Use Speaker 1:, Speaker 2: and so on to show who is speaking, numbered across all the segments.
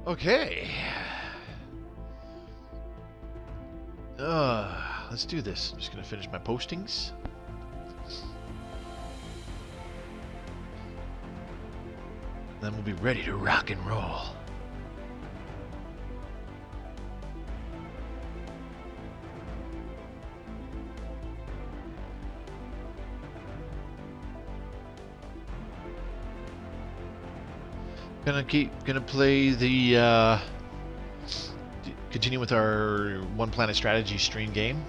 Speaker 1: Okay. Let's do this. I'm just going to finish my postings. Then we'll be ready to rock and roll. Gonna play the continue with our one planet strategy stream game.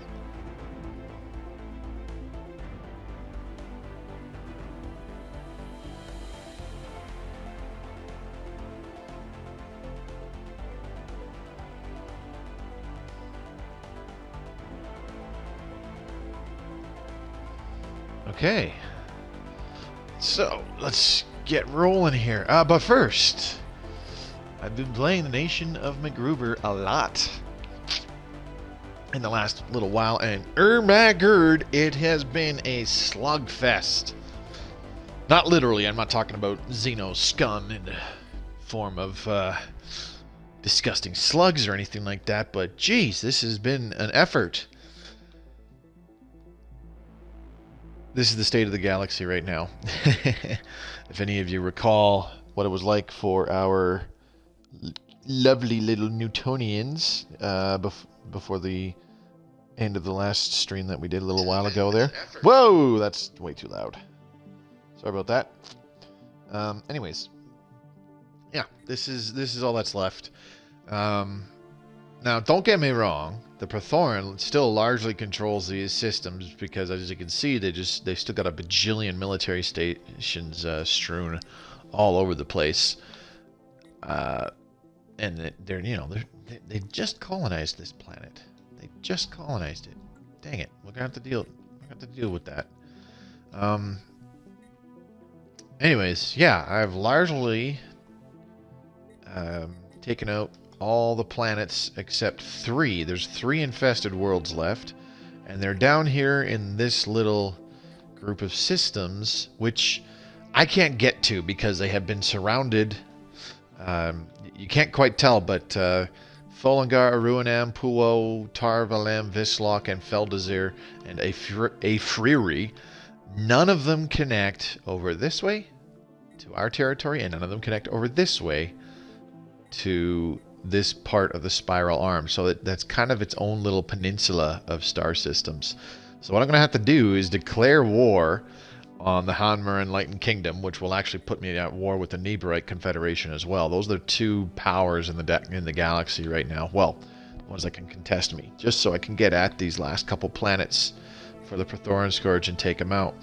Speaker 1: Okay, so let's get rolling here. But first, I've been playing the Nation of MacGruber a lot in the last little while, and my gird, it has been a slugfest. Not literally, I'm not talking about Xeno scum in the form of disgusting slugs or anything like that, but geez, this has been an effort. This is the state of the galaxy right now. If any of you recall what it was like for our lovely little Newtonians before the end of the last stream that we did a little while ago there. Whoa, that's way too loud. Sorry about that. Anyways, yeah, this is all that's left. Now, don't get me wrong. The Prothoran still largely controls these systems because, as you can see, they still got a bajillion military stations strewn all over the place, and they just colonized this planet. They just colonized it. Dang it! We're gonna have to deal with that. Anyways, yeah, I've largely taken out all the planets except 3. There's 3 infested worlds left, and they're down here in this little group of systems, which I can't get to because they have been surrounded. You can't quite tell, but Folangar, Aruanam, Puo, Tar Valem, Vislok, and Feldazir, and Afriri, none of them connect over this way to our territory, and none of them connect over this way to this part of the spiral arm. So that's kind of its own little peninsula of star systems. So what I'm going to have to do is declare war on the Hanmer Enlightened Kingdom, which will actually put me at war with the Neberite Confederation as well. Those are the 2 powers in the galaxy right now. Well, the ones that can contest me, just so I can get at these last couple planets for the Prothoran Scourge and take them out.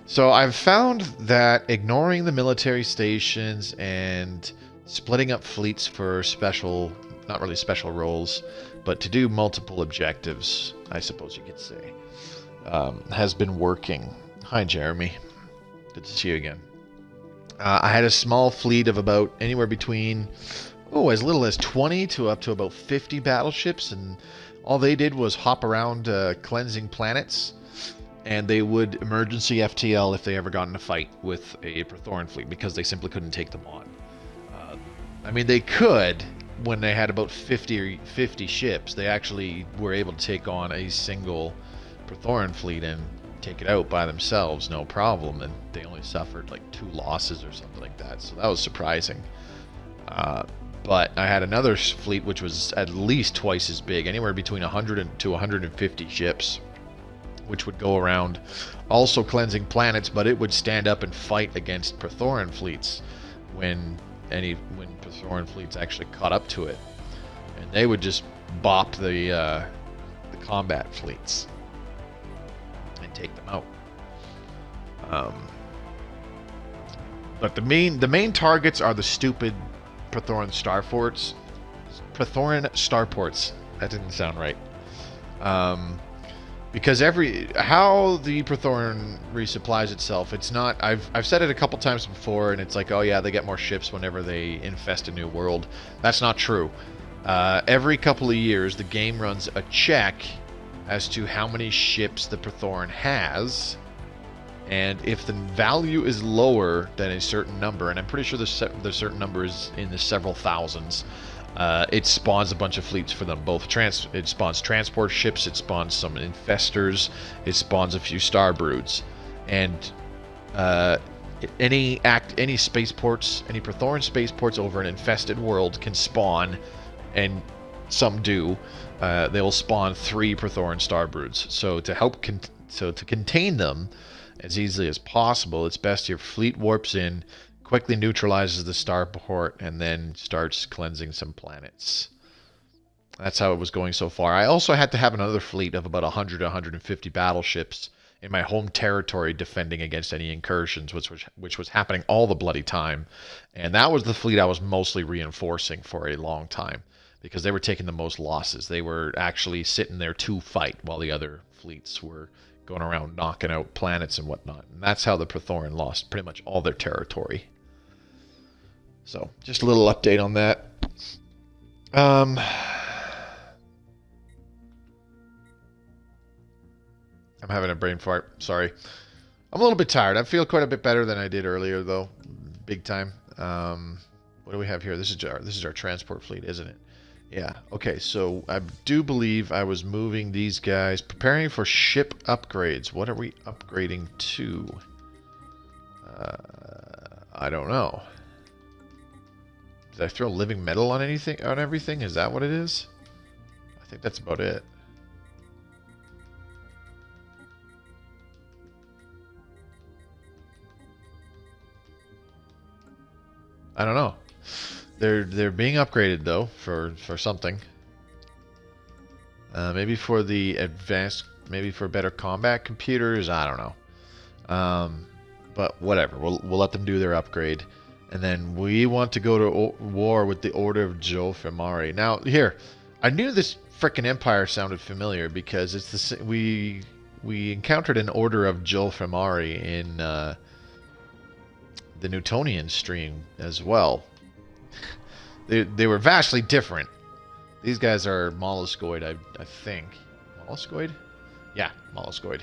Speaker 1: So I've found that ignoring the military stations and splitting up fleets for special, not really special roles, but to do multiple objectives, I suppose you could say, has been working. Hi, Jeremy. Good to see you again. I had a small fleet of about anywhere between, as little as 20 to up to about 50 battleships, and all they did was hop around cleansing planets, and they would emergency FTL if they ever got in a fight with a Prothoran fleet, because they simply couldn't take them on. I mean, they could when they had about 50 ships. They actually were able to take on a single Prothoran fleet and take it out by themselves, no problem. And they only suffered like 2 losses or something like that. So that was surprising. But I had another fleet which was at least twice as big, anywhere between 100 to 150 ships, which would go around also cleansing planets, but it would stand up and fight against Prothoran fleets when Prothoran fleets actually caught up to it, and they would just bop the combat fleets and take them out. But the main targets are the stupid Prothoran starports. That didn't sound right. Because how the Prothoran resupplies itself, it's not. I've said it a couple times before, and it's like, oh yeah, they get more ships whenever they infest a new world. That's not true. Every couple of years, the game runs a check as to how many ships the Prothoran has, and if the value is lower than a certain number, and I'm pretty sure the certain number is in the several thousands, it spawns a bunch of fleets for them. It spawns transport ships, it spawns some infestors, it spawns a few star broods, and any spaceports, any Prothoran spaceports over an infested world can spawn, and some do. They will spawn 3 Prothoran star broods. So to contain them as easily as possible, it's best your fleet warps in, quickly neutralizes the starport, and then starts cleansing some planets. That's how it was going so far. I also had to have another fleet of about 100 to 150 battleships in my home territory defending against any incursions, which was happening all the bloody time. And that was the fleet I was mostly reinforcing for a long time, because they were taking the most losses. They were actually sitting there to fight while the other fleets were going around knocking out planets and whatnot. And that's how the Prothoran lost pretty much all their territory. So, just a little update on that. I'm having a brain fart. Sorry. I'm a little bit tired. I feel quite a bit better than I did earlier, though. Big time. What do we have here? This is our transport fleet, isn't it? Yeah. Okay, so I do believe I was moving these guys, preparing for ship upgrades. What are we upgrading to? I don't know. Did I throw living metal on everything? Is that what it is? I think that's about it. I don't know. They're being upgraded though for something. Maybe for the advanced, maybe for better combat computers. I don't know. But whatever. We'll let them do their upgrade, and then we want to go to war with the Order of Joe Femari. Now here, I knew this frickin' empire sounded familiar because it's we encountered an Order of Joe Femari in the Newtonian stream as well. They were vastly different. These guys are molluscoid, I think. Molluscoid? Yeah, molluscoid.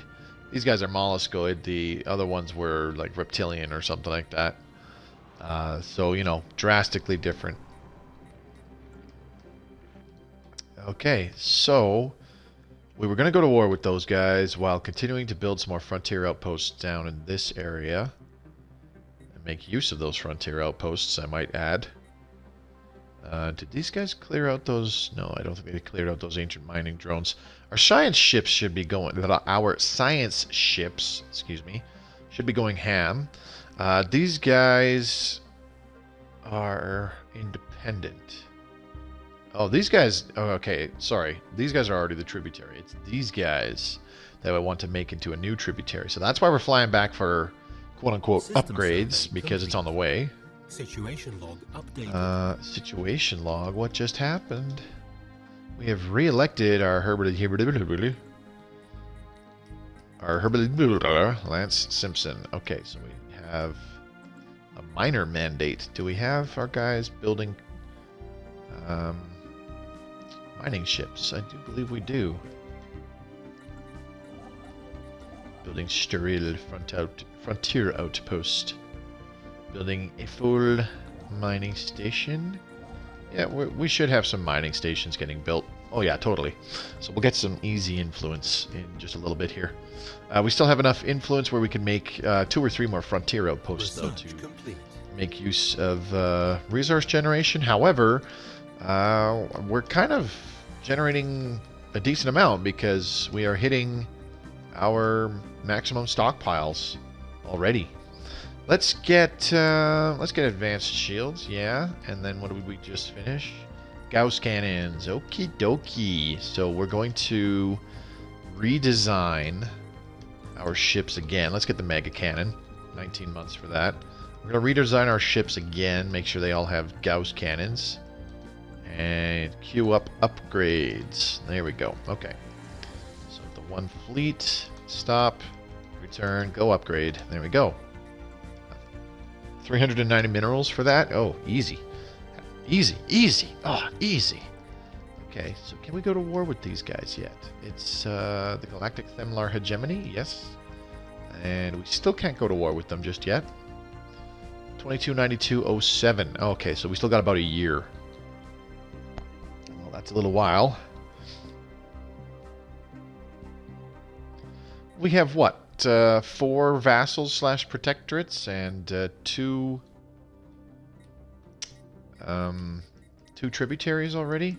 Speaker 1: These guys are molluscoid. The other ones were like reptilian or something like that. So, you know, drastically different. Okay, so we were going to go to war with those guys while continuing to build some more frontier outposts down in this area. And make use of those frontier outposts, I might add. Did these guys clear out those? No, I don't think they cleared out those ancient mining drones. Our science ships should be going. Our science ships, excuse me, should be going ham. These guys are independent. Oh, these guys. Oh, okay, sorry. These guys are already the tributary. It's these guys that I want to make into a new tributary. So that's why we're flying back for quote-unquote upgrades, because it's on the way.
Speaker 2: Situation log updated.
Speaker 1: Situation log. What just happened? We have re-elected our Lance Simpson. Okay, so we have a minor mandate. Do we have our guys building mining ships? I do believe we do. Building sterile frontier outpost. Building a full mining station. Yeah, we should have some mining stations getting built. Oh yeah, totally. So we'll get some easy influence in just a little bit here. We still have enough influence where we can make 2 or 3 more frontier outposts, though, to make use of resource generation. However, we're kind of generating a decent amount because we are hitting our maximum stockpiles already. Let's get advanced shields, yeah, and then what did we just finish? Gauss cannons, okie dokie. So we're going to redesign our ships again. Let's get the mega cannon, 19 months for that. We're going to redesign our ships again, make sure they all have Gauss cannons, and queue up upgrades. There we go. Okay. So the one fleet, stop, return, go upgrade. There we go. 390 minerals for that? Oh, easy. Easy, easy. Oh, easy. Okay, so can we go to war with these guys yet? It's the Galactic Themlar Hegemony, yes. And we still can't go to war with them just yet. 229207. Okay, so we still got about a year. That's a little while. We have what? 4 vassals slash protectorates and 2 tributaries already.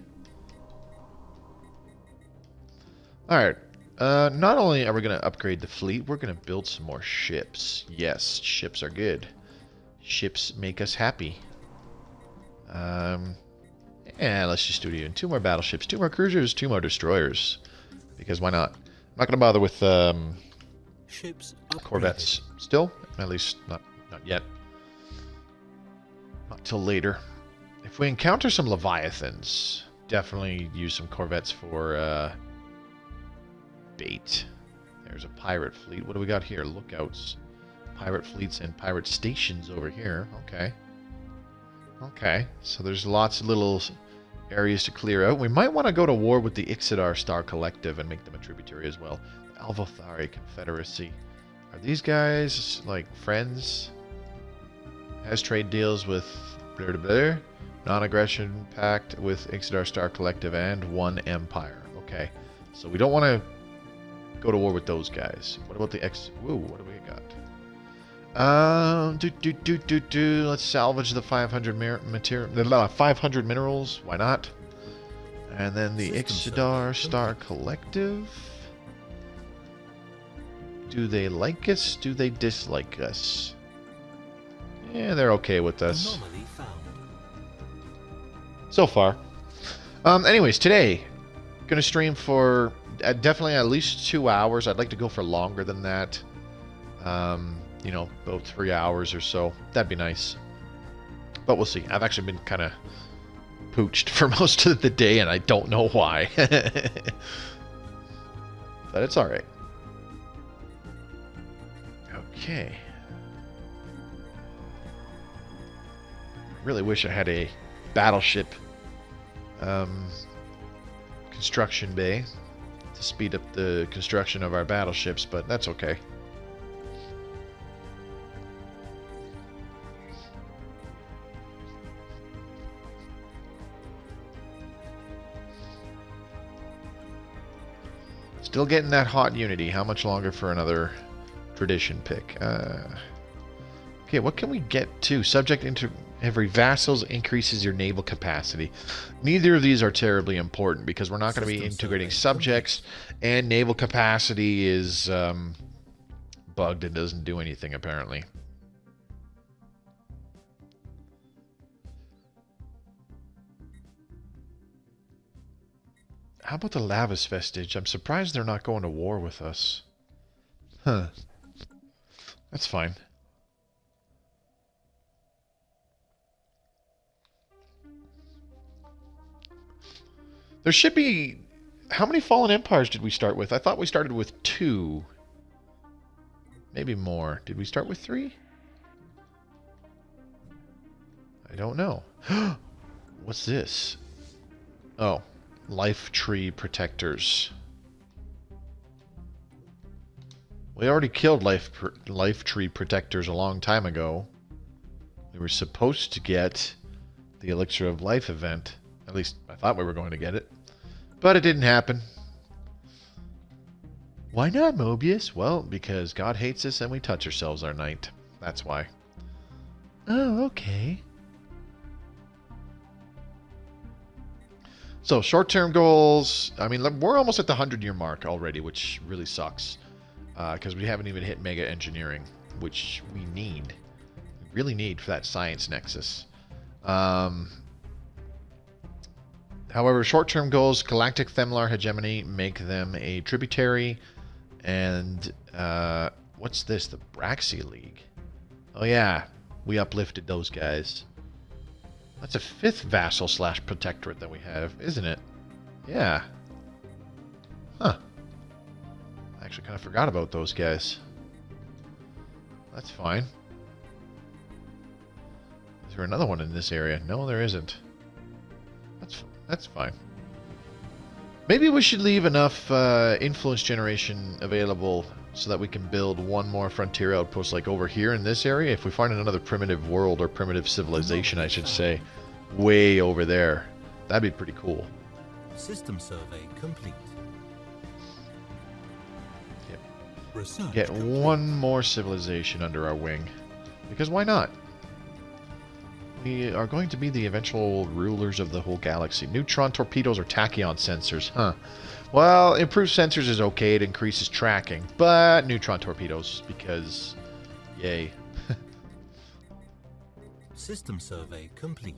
Speaker 1: Alright. Not only are we going to upgrade the fleet, we're going to build some more ships. Yes, ships are good. Ships make us happy. Yeah, let's just do it. 2 more battleships, 2 more cruisers, 2 more destroyers. Because why not? I'm not going to bother with
Speaker 2: Ships
Speaker 1: corvettes still. At least not yet. Not till later. If we encounter some Leviathans, definitely use some corvettes for bait. There's a pirate fleet. What do we got here? Lookouts. Pirate fleets and pirate stations over here. Okay. Okay, so there's lots of little areas to clear out. We might want to go to war with the Ixidar Star Collective and make them a tributary as well. The Alvothari Confederacy. Are these guys, like, friends? Has trade deals with blah blah blah. Non-aggression pact with Ixidar Star Collective and one empire. Okay, so we don't want to go to war with those guys. What about the Woo, what do we got? Let's salvage the 500 minerals. Why not? And then the Ixidar Star Collective. Do they like us? Do they dislike us? Yeah, they're okay with us.
Speaker 2: Anomaly found.
Speaker 1: So far. Anyways, today, gonna stream for definitely at least 2 hours. I'd like to go for longer than that. You know, about 3 hours or so. That'd be nice. But we'll see. I've actually been kind of pooched for most of the day, and I don't know why. But it's alright. Okay. Really wish I had a battleship construction bay to speed up the construction of our battleships, but that's okay. Still getting that hot Unity. How much longer for another tradition pick? Okay, what can we get to? Subject into every vassals increases your naval capacity. Neither of these are terribly important because we're not going to be integrating subjects, and naval capacity is bugged and doesn't do anything apparently. How about the Lavis Vestige? I'm surprised they're not going to war with us. Huh. That's fine. There should be... How many Fallen Empires did we start with? I thought we started with 2. Maybe more. Did we start with 3? I don't know. What's this? Oh. Life Tree Protectors. We already killed Life Tree Protectors a long time ago. We were supposed to get the Elixir of Life event. At least I thought we were going to get it. But it didn't happen. Why not, Mobius? Well, because God hates us and we touch ourselves our night. That's why. Oh, okay. So, short-term goals. I mean, we're almost at the 100-year mark already, which really sucks. Because we haven't even hit Mega Engineering, which we need. We really need for that Science Nexus. However, short-term goals, Galactic Themlar Hegemony, make them a tributary. And, what's this? The Braxi League. Oh yeah, we uplifted those guys. That's a 5th vassal slash protectorate that we have, isn't it? Yeah. Huh. I actually kind of forgot about those guys. That's fine. Is there another one in this area? No, there isn't. That's fine. Maybe we should leave enough influence generation available so that we can build one more frontier outpost like over here in this area. If we find another primitive world or primitive civilization, I should say, way over there, that'd be pretty cool.
Speaker 2: System survey complete.
Speaker 1: Yep.
Speaker 2: Research
Speaker 1: Get
Speaker 2: complete.
Speaker 1: one more civilization under our wing. Because why not? We are going to be the eventual rulers of the whole galaxy. Neutron torpedoes or tachyon sensors, huh? Well, improved sensors is okay. It increases tracking. But neutron torpedoes, because... yay.
Speaker 2: System survey complete.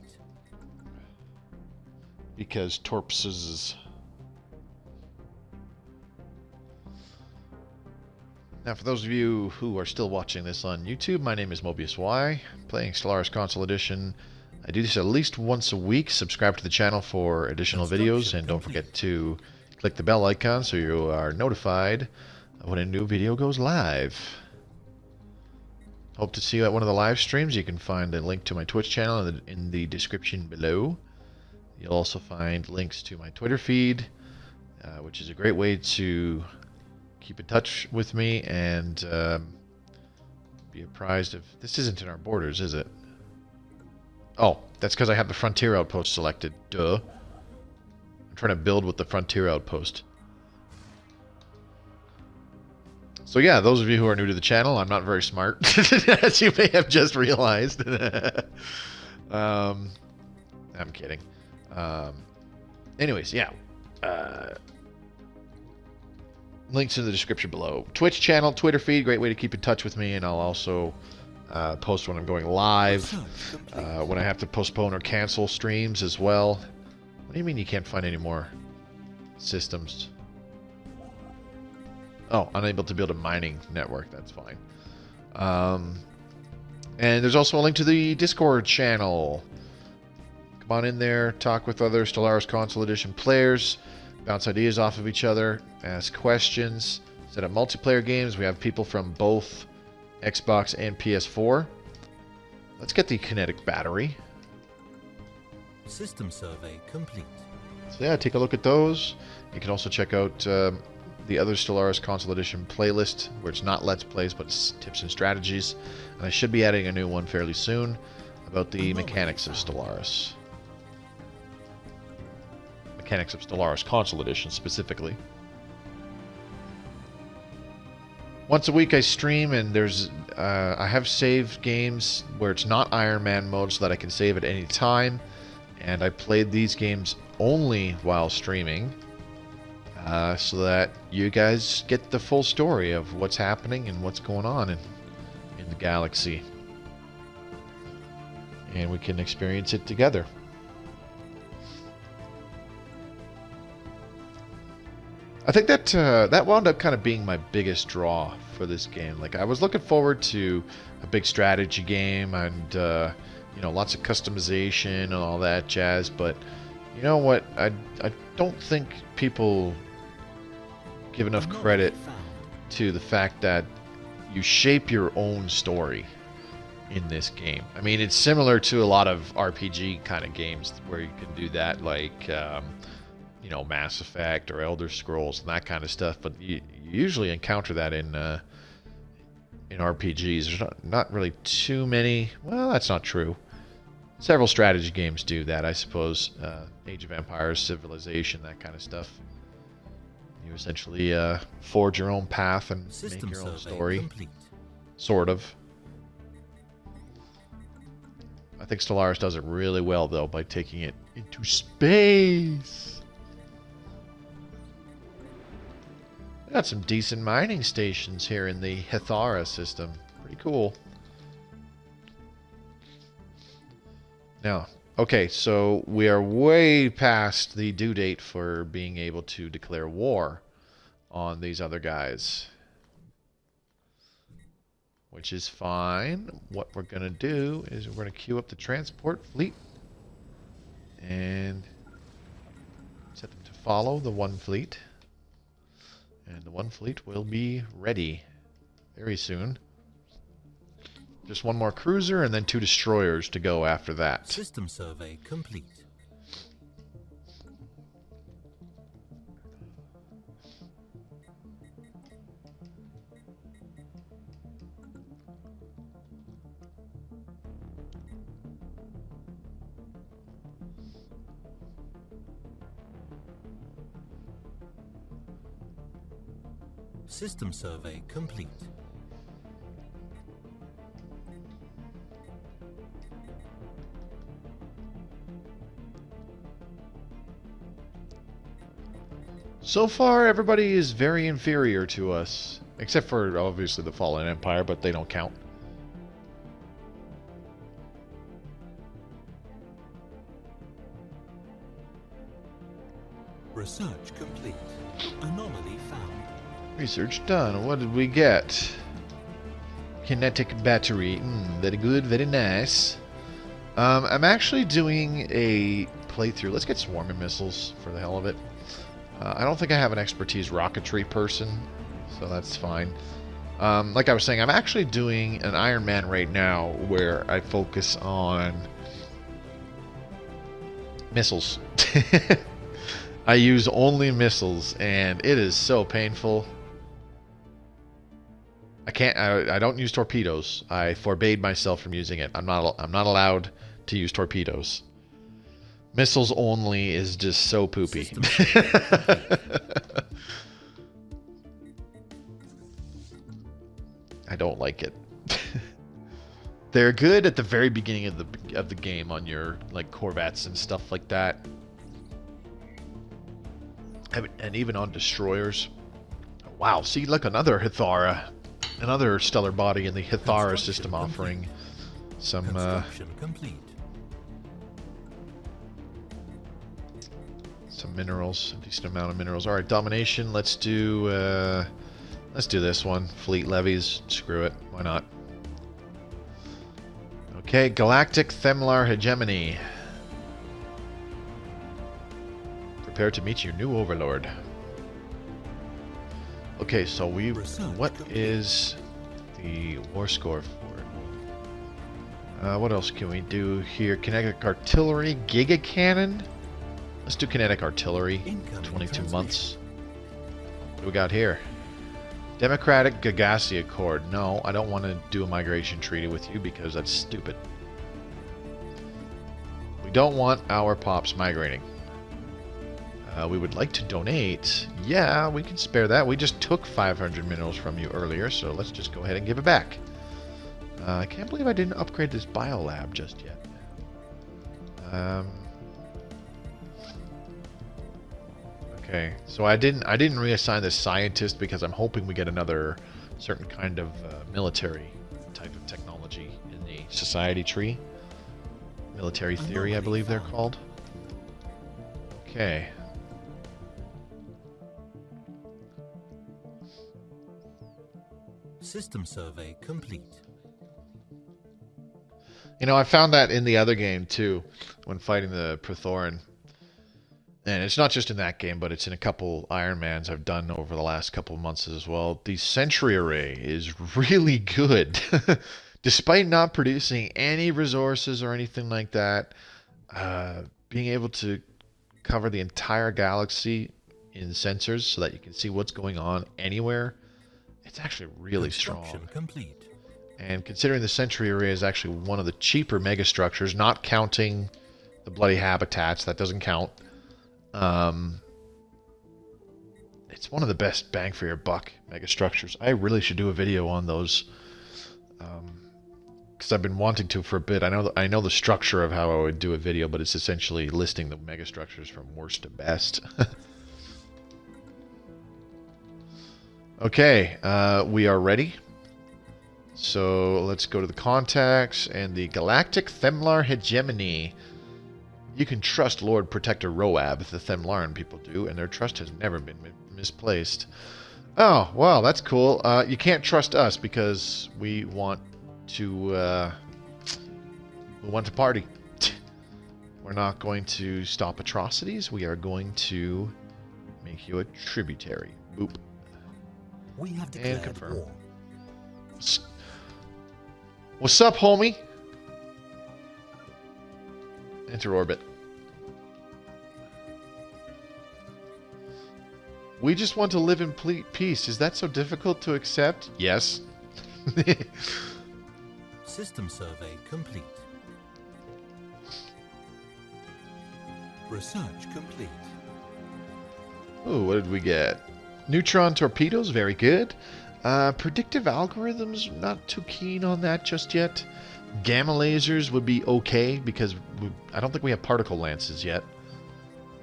Speaker 1: Because torpses. Now, for those of you who are still watching this on YouTube, my name is Mobius Y, playing Stellaris Console Edition. I do this at least once a week. Subscribe to the channel for additional videos, and don't forget to click the bell icon so you are notified when a new video goes live. Hope to see you at one of the live streams. You can find a link to my Twitch channel in the description below. You'll also find links to my Twitter feed, which is a great way to keep in touch with me and be apprised of... This isn't in our borders, is it? Oh, that's because I have the Frontier Outpost selected. Duh. I'm trying to build with the Frontier Outpost. So yeah, those of you who are new to the channel, I'm not very smart, as you may have just realized. I'm kidding. Anyways, yeah. Links in the description below. Twitch channel, Twitter feed, great way to keep in touch with me, and I'll also post when I'm going live, when I have to postpone or cancel streams as well. What do you mean you can't find any more systems? Oh, unable to build a mining network, that's fine. And there's also a link to the Discord channel. Come on in there, talk with other Stellaris Console Edition players, bounce ideas off of each other, ask questions, set up multiplayer games. We have people from both Xbox and PS4. Let's get the kinetic battery.
Speaker 2: System survey complete.
Speaker 1: So yeah, take a look at those. You can also check out the other Stellaris Console Edition playlist, where it's not Let's Plays, but it's tips and strategies. And I should be adding a new one fairly soon about the mechanics of Stellaris. Mechanics of Stellaris Console Edition, specifically. Once a week I stream, and there's I have saved games where it's not Iron Man mode so that I can save at any time. And I played these games only while streaming, so that you guys get the full story of what's happening and what's going on in the galaxy. And we can experience it together. I think that that wound up kind of being my biggest draw for this game. Like, I was looking forward to a big strategy game and you know, lots of customization and all that jazz, but you know what? I don't think people give enough credit to the fact that you shape your own story in this game. I mean, it's similar to a lot of RPG kind of games where you can do that, like you know, Mass Effect or Elder Scrolls and that kind of stuff, but you usually encounter that in RPGs. There's not really too many. Well, that's not true. Several strategy games do that, I suppose. Age of Empires, Civilization, that kind of stuff. You essentially forge your own path and make your own story. Complete. Sort of. I think Stellaris does it really well, though, by taking it into space. Got some decent mining stations here in the Hethara system. Pretty cool. Now, okay, so we are way past the due date for being able to declare war on these other guys, which is fine. What we're going to do is we're going to queue up the transport fleet and set them to follow the one fleet. And the one fleet will be ready very soon. Just one more cruiser and then 2 destroyers to go after that.
Speaker 2: System survey complete. System survey complete.
Speaker 1: So far, everybody is very inferior to us. Except for, obviously, the Fallen Empire, but they don't count.
Speaker 2: Research complete. Anomaly found.
Speaker 1: Research done. What did we get? Kinetic battery. Very good, very nice. I'm actually doing a playthrough. Let's get swarming missiles for the hell of it. I don't think I have an expertise rocketry person, so that's fine. Like I was saying, I'm actually doing an Iron Man right now where I focus on missiles. I use only missiles, and it is so painful. I don't use torpedoes. I forbade myself from using it. I'm not allowed to use torpedoes. Missiles only is just so poopy. I don't like it. They're good at the very beginning of the game on your like corvettes and stuff like that, and even on destroyers. Wow, see, look, another Hithara, another stellar body in the Hithara system offering some some minerals, a decent amount of minerals. All right, domination. Let's do this one. Fleet levies. Screw it. Why not? Okay, galactic Themlar hegemony. Prepare to meet your new overlord. Okay, so what is the war score for it? What else can we do here? Kinetic artillery, giga cannon. Let's do kinetic artillery. 22 months. What do we got here? Democratic Gagasia Accord. No, I don't want to do a migration treaty with you because that's stupid. We don't want our pops migrating. We would like to donate. Yeah, we can spare that. We just took 500 minerals from you earlier, so let's just go ahead and give it back. I can't believe I didn't upgrade this biolab just yet. Okay, so I didn't reassign this scientist because I'm hoping we get another certain kind of military type of technology in the society tree. Military theory, I believe they're called. Okay.
Speaker 2: System survey complete.
Speaker 1: You know, I found that in the other game too, when fighting the Prothoran. And it's not just in that game, but it's in a couple Iron Mans I've done over the last couple of months as well. The Sentry Array is really good. Despite not producing any resources or anything like that, being able to cover the entire galaxy in sensors so that you can see what's going on anywhere, it's actually really strong.
Speaker 2: Complete.
Speaker 1: And considering the Sentry Array is actually one of the cheaper megastructures, not counting the bloody habitats, that doesn't count. It's one of the best bang for your buck megastructures. I really should do a video on those, because I've been wanting to for a bit. I know the structure of how I would do a video, but it's essentially listing the megastructures from worst to best. Okay, we are ready. So let's go to the contacts and the Galactic Themlar Hegemony. You can trust Lord Protector Roab, the Themlaran people do, and their trust has never been misplaced. Oh, well, that's cool. You can't trust us because we want to party. We're not going to stop atrocities. We are going to make you a tributary. Boop.
Speaker 2: We have
Speaker 1: And
Speaker 2: declared
Speaker 1: confirm.
Speaker 2: war.
Speaker 1: What's up, homie? Enter orbit. We just want to live in peace. Is that so difficult to accept? Yes.
Speaker 2: System survey complete. Research complete.
Speaker 1: Ooh, what did we get? Neutron torpedoes, very good. Predictive algorithms, not too keen on that just yet. Gamma lasers would be okay because I don't think we have particle lances yet.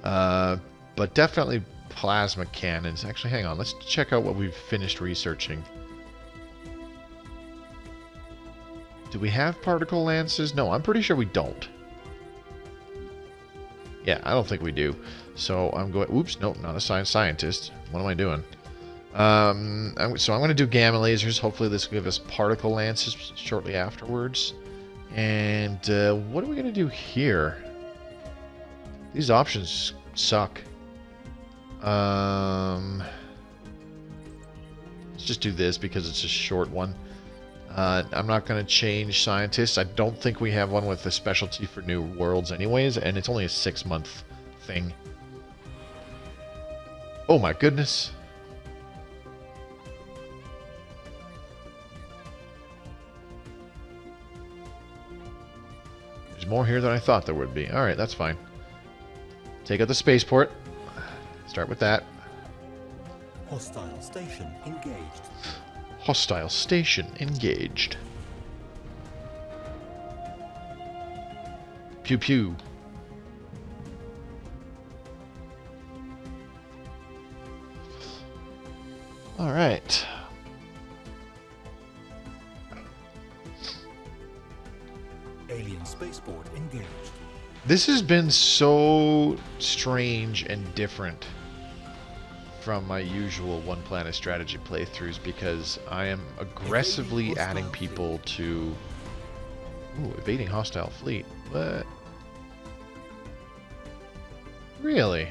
Speaker 1: But definitely plasma cannons. Actually, hang on. Let's check out what we've finished researching. Do we have particle lances? No, I'm pretty sure we don't. Yeah, I don't think we do. So I'm going... Oops, nope, not a scientist. What am I doing? So I'm going to do gamma lasers. Hopefully this will give us particle lances shortly afterwards. And what are we going to do here? These options suck. Let's just do this because it's a short one. I'm not going to change scientists. I don't think we have one with a specialty for new worlds anyways, and it's only a 6-month thing. Oh my goodness. There's more here than I thought there would be. Alright, that's fine. Take out the spaceport. Start with that.
Speaker 2: Hostile station engaged.
Speaker 1: Hostile station engaged. Pew pew. All right.
Speaker 2: Alien spaceport engaged.
Speaker 1: This has been so strange and different from my usual one planet strategy playthroughs because I am aggressively adding people to... Ooh, evading hostile fleet. What? Really?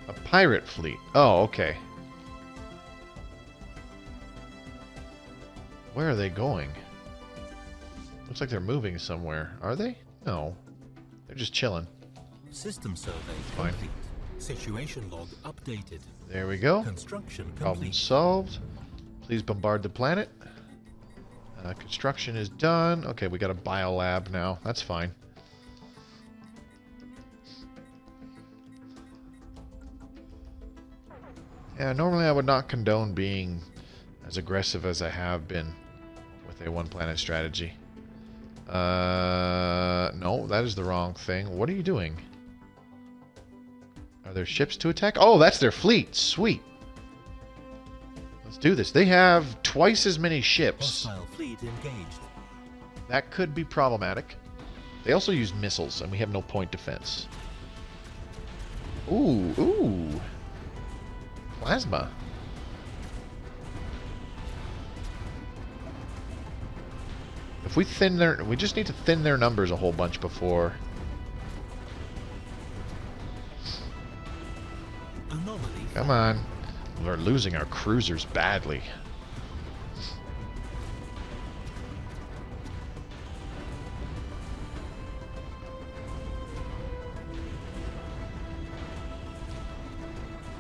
Speaker 1: A pirate fleet. Oh, okay. Where are they going? Looks like they're moving somewhere. Are they? No. They're just chilling.
Speaker 2: System survey
Speaker 1: Fine.
Speaker 2: complete. Situation log updated.
Speaker 1: There we go.
Speaker 2: Construction
Speaker 1: Problem
Speaker 2: complete.
Speaker 1: solved. Please bombard the planet. Construction is done. Okay, we got a biolab now. That's fine. Yeah, normally I would not condone being as aggressive as I have been with a one-planet strategy. No, that is the wrong thing. What are you doing? Are there ships to attack? Oh, that's their fleet. Sweet. Let's do this. They have twice as many ships.
Speaker 2: Hostile fleet engaged.
Speaker 1: That could be problematic. They also use missiles, and we have no point defense. Ooh, ooh. Plasma. If we thin their... We just need to thin their numbers a whole bunch before...
Speaker 2: Anomaly.
Speaker 1: Come on. We're losing our cruisers badly.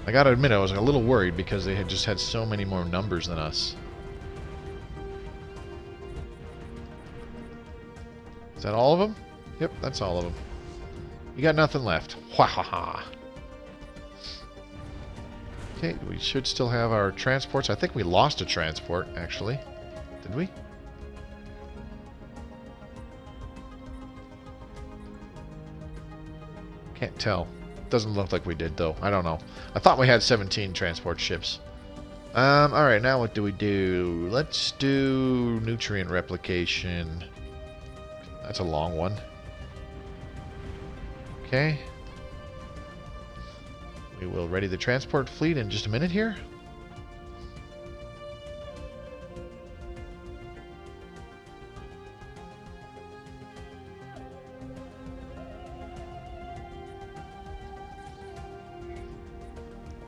Speaker 1: I gotta admit, I was a little worried because they had just had so many more numbers than us. Is that all of them? Yep, that's all of them. You got nothing left. Wahaha. Okay, we should still have our transports. I think we lost a transport, actually. Did we? Can't tell. Doesn't look like we did, though. I don't know. I thought we had 17 transport ships. Alright, now what do we do? Let's do nutrient replication. That's a long one. Okay. We will ready the transport fleet in just a minute here.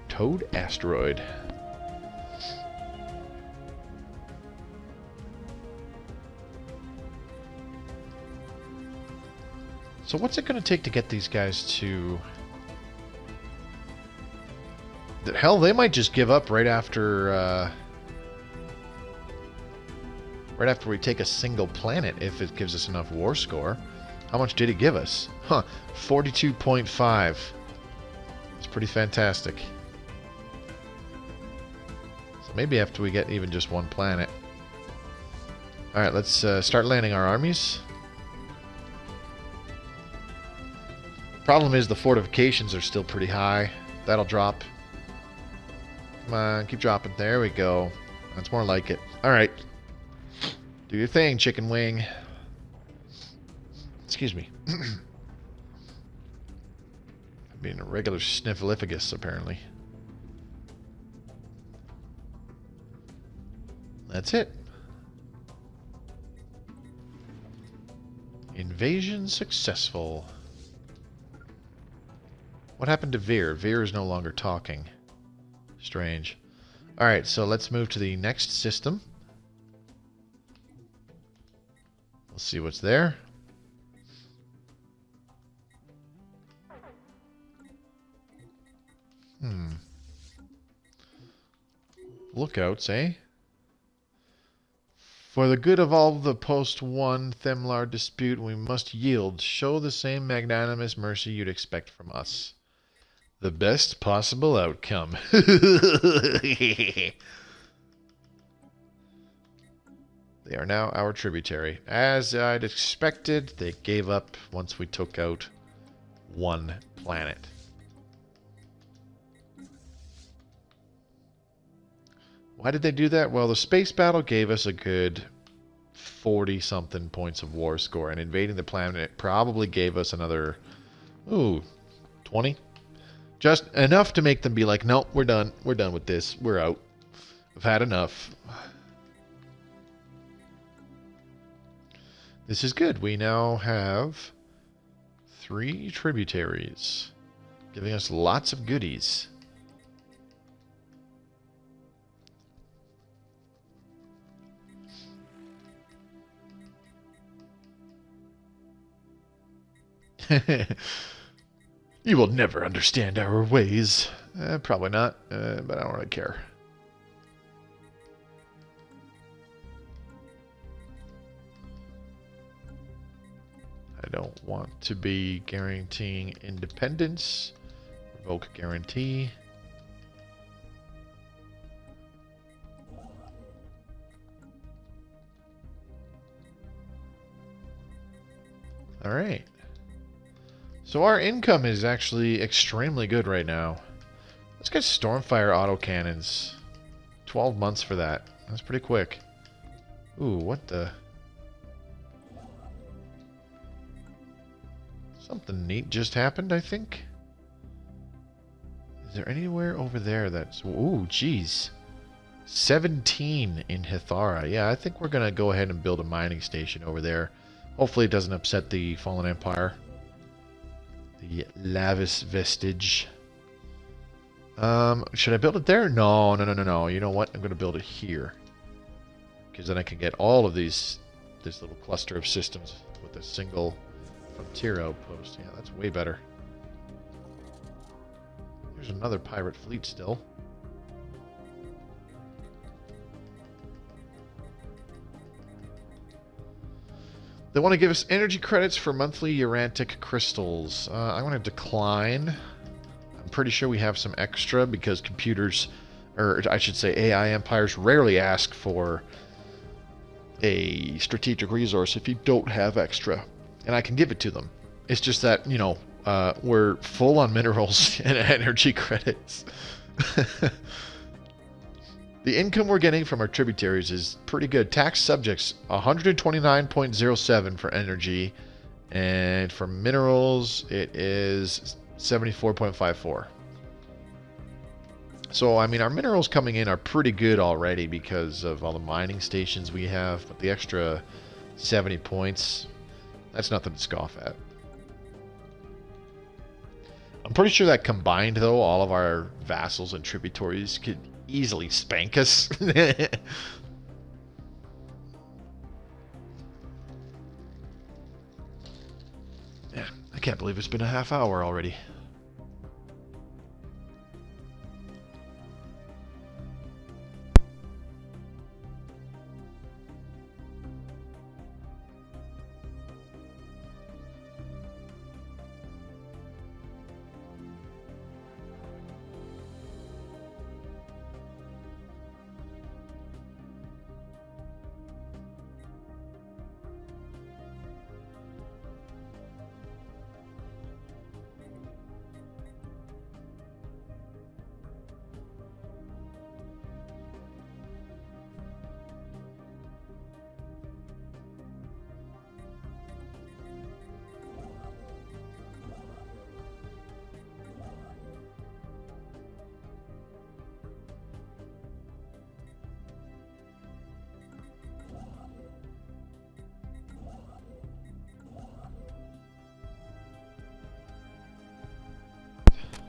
Speaker 1: Toad asteroid. So what's it going to take to get these guys to... Hell, they might just give up right after we take a single planet if it gives us enough war score. How much did it give us? Huh, 42.5. It's pretty fantastic. So maybe after we get even just one planet. Alright, let's start landing our armies. Problem is the fortifications are still pretty high. That'll drop. Come on, keep dropping. There we go. That's more like it. Alright. Do your thing, chicken wing. Excuse me. Being a regular sniffleupagus, apparently. That's it. Invasion successful. What happened to Veer? Veer is no longer talking. Strange. Alright, so let's move to the next system. We'll see what's there. Lookouts, eh? For the good of all the post-1 Themlar dispute, we must yield. Show the same magnanimous mercy you'd expect from us. The best possible outcome. They are now our tributary. As I'd expected, they gave up once we took out one planet. Why did they do that? Well, the space battle gave us a good 40-something points of war score, and invading the planet probably gave us another, 20? Just enough to make them be like, nope, we're done. We're done with this. We're out. We've had enough. This is good. We now have 3 tributaries, giving us lots of goodies. You will never understand our ways. Probably not, but I don't really care. I don't want to be guaranteeing independence. Revoke guarantee. All right. So our income is actually extremely good right now. Let's get Stormfire autocannons. 12 months for that. That's pretty quick. Ooh, what the... Something neat just happened, I think. Is there anywhere over there that's... Ooh, geez. 17 in Hithara. Yeah, I think we're going to go ahead and build a mining station over there. Hopefully it doesn't upset the Fallen Empire. The Lavis Vestige. Should I build it there? No. You know what? I'm going to build it here. Because then I can get all of this little cluster of systems with a single frontier outpost. Yeah, that's way better. There's another pirate fleet still. They want to give us energy credits for monthly Urantic crystals. I'm going to decline. I'm pretty sure we have some extra because computers, or I should say AI empires, rarely ask for a strategic resource if you don't have extra. And I can give it to them. It's just that, you know, we're full on minerals and energy credits. The income we're getting from our tributaries is pretty good. Tax subjects, 129.07 for energy. And for minerals, it is 74.54. So, I mean, our minerals coming in are pretty good already because of all the mining stations we have. But the extra 70 points, that's nothing to scoff at. I'm pretty sure that combined, though, all of our vassals and tributaries could easily spank us. Yeah, I can't believe it's been a half hour already.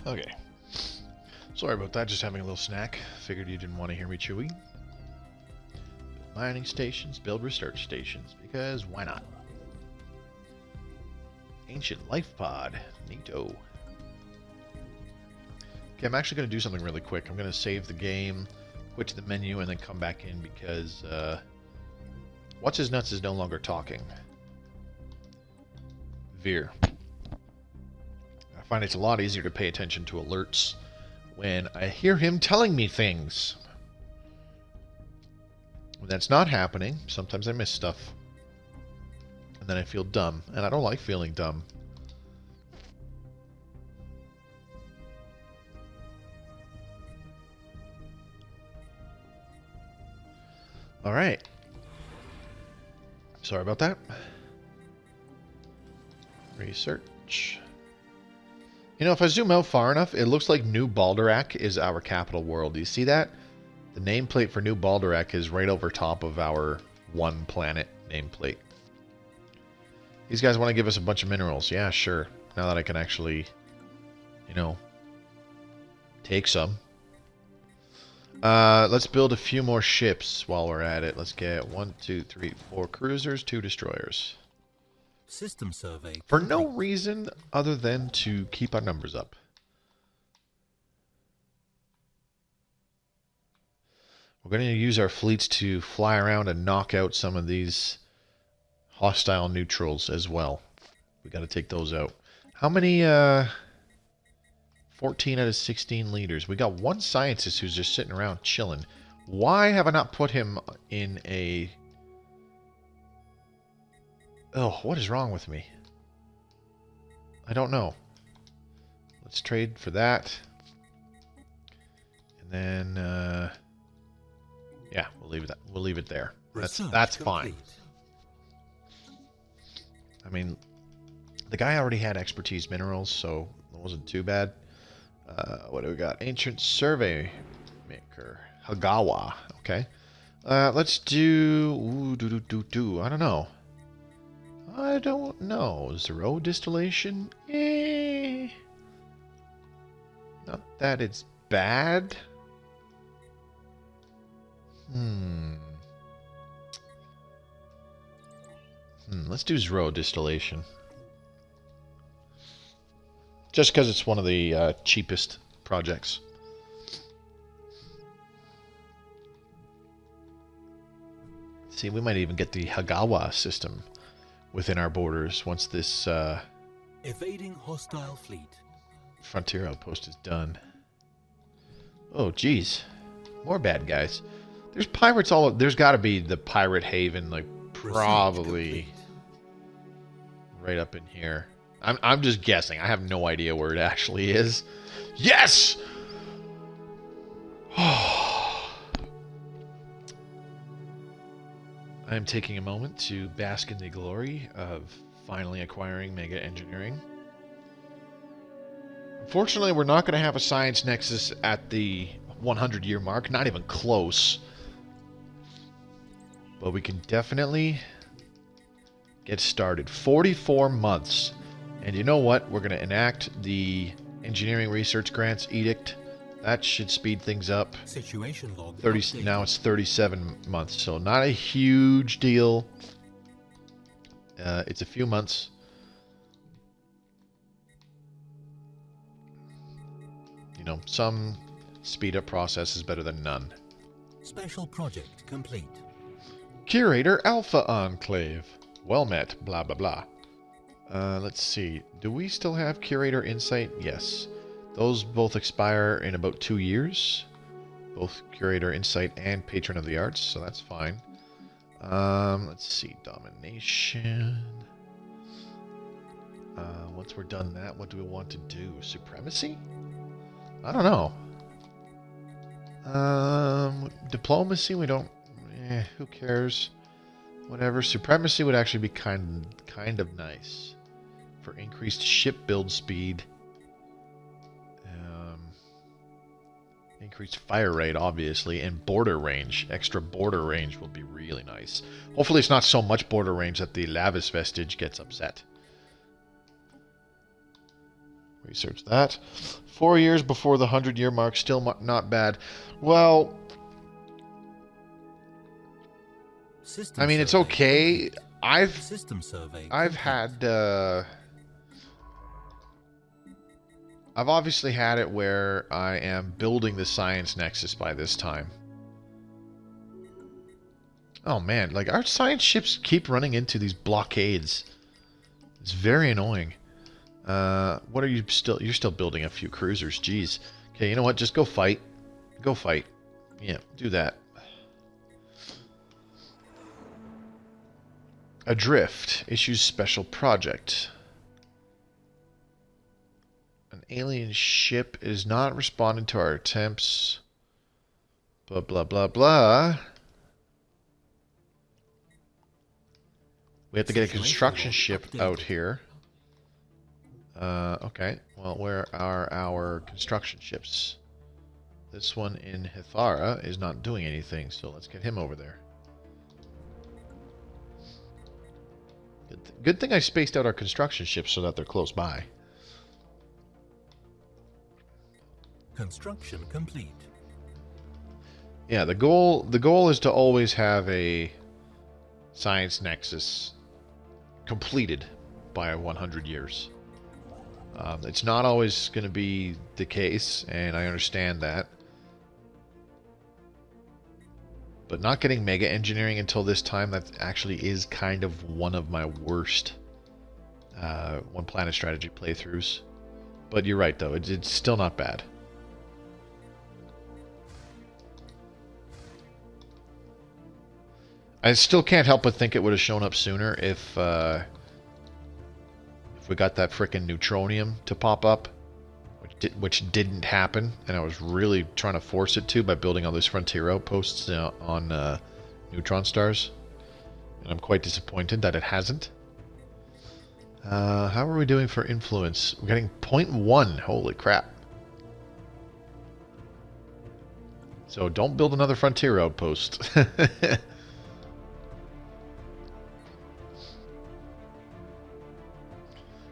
Speaker 1: Okay. Sorry about that, just having a little snack. Figured you didn't want to hear me chewy. Build mining stations, build research stations, because why not? Ancient life pod. Neato. Okay, I'm actually going to do something really quick. I'm going to save the game, quit to the menu, and then come back in because What's His Nuts is no longer talking. Veer. I find it's a lot easier to pay attention to alerts when I hear him telling me things. When that's not happening, sometimes I miss stuff. And then I feel dumb, and I don't like feeling dumb. Alright. Sorry about that. Research. You know, if I zoom out far enough, it looks like New Balderak is our capital world. Do you see that? The nameplate for New Balderak is right over top of our one planet nameplate. These guys want to give us a bunch of minerals. Yeah, sure. Now that I can actually, you know, take some. Let's build a few more ships while we're at it. Let's get 1, 2, 3, 4 cruisers, 2 destroyers.
Speaker 2: System survey.
Speaker 1: For no reason other than to keep our numbers up. We're going to use our fleets to fly around and knock out some of these hostile neutrals as well. We got to take those out. How many 14 out of 16 leaders. We got one scientist who's just sitting around chilling. Why have I not put him in a... Oh, what is wrong with me? I don't know. Let's trade for that. And then, yeah, we'll leave that. We'll leave it there. That's fine. I mean, the guy already had expertise minerals, so it wasn't too bad. What do we got? Ancient Survey Maker. Hagawa. Okay. Let's do... I don't know. I don't know. Zero distillation? Not that it's bad. Let's do zero distillation. Just because it's one of the cheapest projects. See, we might even get the Hagawa system within our borders once this
Speaker 2: evading hostile fleet.
Speaker 1: Frontier outpost is done. Oh, geez. More bad guys. There's pirates all... There's got to be the pirate haven, like, probably right up in here. I'm just guessing. I have no idea where it actually is. Yes! I'm taking a moment to bask in the glory of finally acquiring Mega Engineering. Unfortunately, we're not going to have a Science Nexus at the 100-year mark. Not even close. But we can definitely get started. 44 months. And you know what? We're going to enact the Engineering Research Grants Edict. That should speed things up.
Speaker 2: Situation log
Speaker 1: 30, now it's 37 months, so not a huge deal. It's a few months. You know, some speed up process is better than none.
Speaker 2: Special project complete.
Speaker 1: Curator Alpha Enclave. Well met, blah blah blah. Let's see. Do we still have Curator Insight? Yes. Those both expire in about 2 years. Both Curator Insight and Patron of the Arts, so that's fine. Let's see. Domination. Once we're done that, what do we want to do? Supremacy? I don't know. Diplomacy, we don't... who cares? Whatever. Supremacy would actually be kind of nice. For increased ship build speed. Increased fire rate, obviously, and border range. Extra border range will be really nice. Hopefully it's not so much border range that the Lavis vestige gets upset. Research that. 4 years before the 100-year mark, still not bad. Well,
Speaker 2: System
Speaker 1: I mean, it's
Speaker 2: survey
Speaker 1: okay.
Speaker 2: complete.
Speaker 1: I've
Speaker 2: System survey
Speaker 1: I've
Speaker 2: complete.
Speaker 1: had I've obviously had it where I am building the Science Nexus by this time. Oh man, like our science ships keep running into these blockades. It's very annoying. What are you still? You're still building a few cruisers. Jeez. Okay, you know what? Just go fight. Go fight. Yeah, do that. Adrift issues special project. An alien ship is not responding to our attempts. Blah blah blah blah. We have to get a construction ship out here. Okay. Well, where are our construction ships? This one in Hithara is not doing anything, so let's get him over there. Good thing I spaced out our construction ships so that they're close by.
Speaker 2: Construction complete.
Speaker 1: Yeah, the goal is to always have a Science Nexus completed by 100 years. It's not always going to be the case, and I understand that. But not getting mega engineering until this time, that actually is kind of one of my worst one planet strategy playthroughs. But you're right, though. It's still not bad. I still can't help but think it would have shown up sooner if we got that frickin' neutronium to pop up, which didn't happen, and I was really trying to force it to by building all those frontier outposts on neutron stars, and I'm quite disappointed that it hasn't. How are we doing for influence? We're getting 0.1. Holy crap. So don't build another frontier outpost.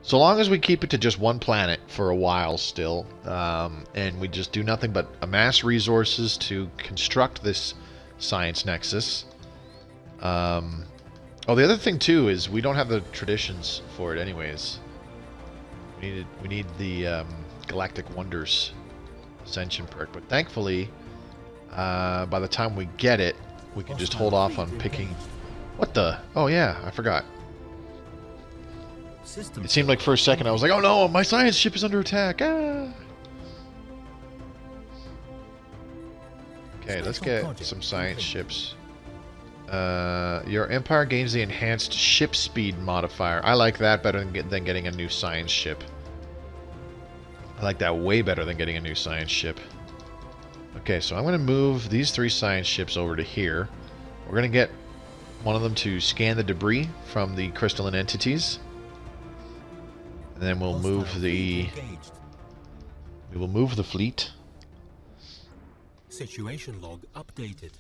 Speaker 1: So long as we keep it to just one planet for a while still, and we just do nothing but amass resources to construct this Science Nexus. Oh, the other thing too is we don't have the traditions for it anyways. We need the Galactic Wonders Ascension perk, but thankfully, by the time we get it, we can just hold off on picking... What the? Oh yeah, I forgot. It seemed like for a second I was like, oh no, my science ship is under attack. Ah! Okay, let's get some science ships. Your Empire gains the enhanced ship speed modifier. I like that better than getting a new science ship. I like that way better than getting a new science ship. Okay, so I'm going to move these 3 science ships over to here. We're going to get one of them to scan the debris from the crystalline entities. And then we'll move the fleet.
Speaker 2: Situation log updated.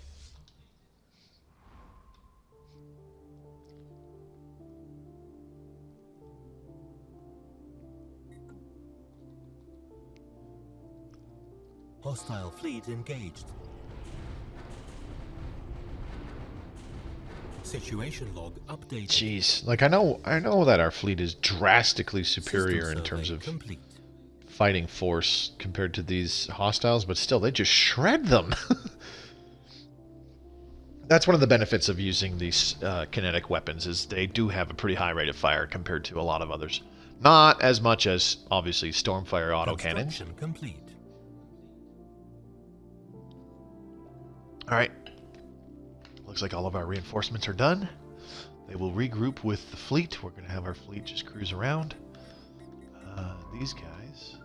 Speaker 2: Hostile fleet engaged. Situation log updated.
Speaker 1: Jeez, like I know that our fleet is drastically superior in terms of fighting force compared to these hostiles, but still, they just shred them. That's one of the benefits of using these kinetic weapons, is they do have a pretty high rate of fire compared to a lot of others. Not as much as, obviously, Stormfire autocannons.
Speaker 2: Complete.
Speaker 1: Alright. Looks like all of our reinforcements are done. They will regroup with the fleet. We're going to have our fleet just cruise around. These guys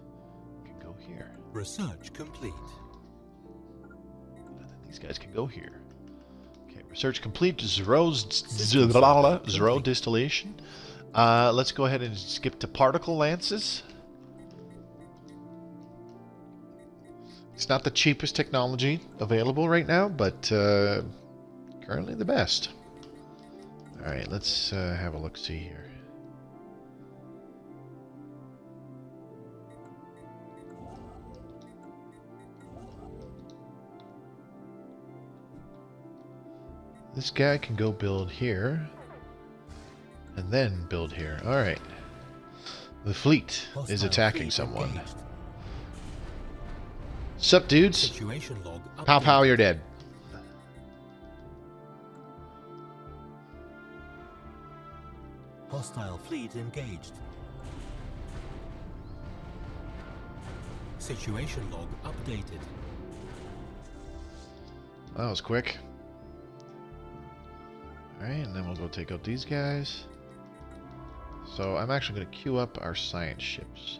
Speaker 1: can go here.
Speaker 2: Research complete.
Speaker 1: And then these guys can go here. Okay, research complete. Zero distillation. Let's go ahead and skip to particle lances. It's not the cheapest technology available right now, but currently the best. Alright, let's have a look-see here. This guy can go build here. And then build here. Alright. The fleet is attacking someone. Sup, dudes?
Speaker 2: Situation log
Speaker 1: Pow pow, you're dead.
Speaker 2: Hostile fleet engaged. Situation log updated.
Speaker 1: That was quick. Alright, and then we'll go take out these guys. So I'm actually going to queue up our science ships.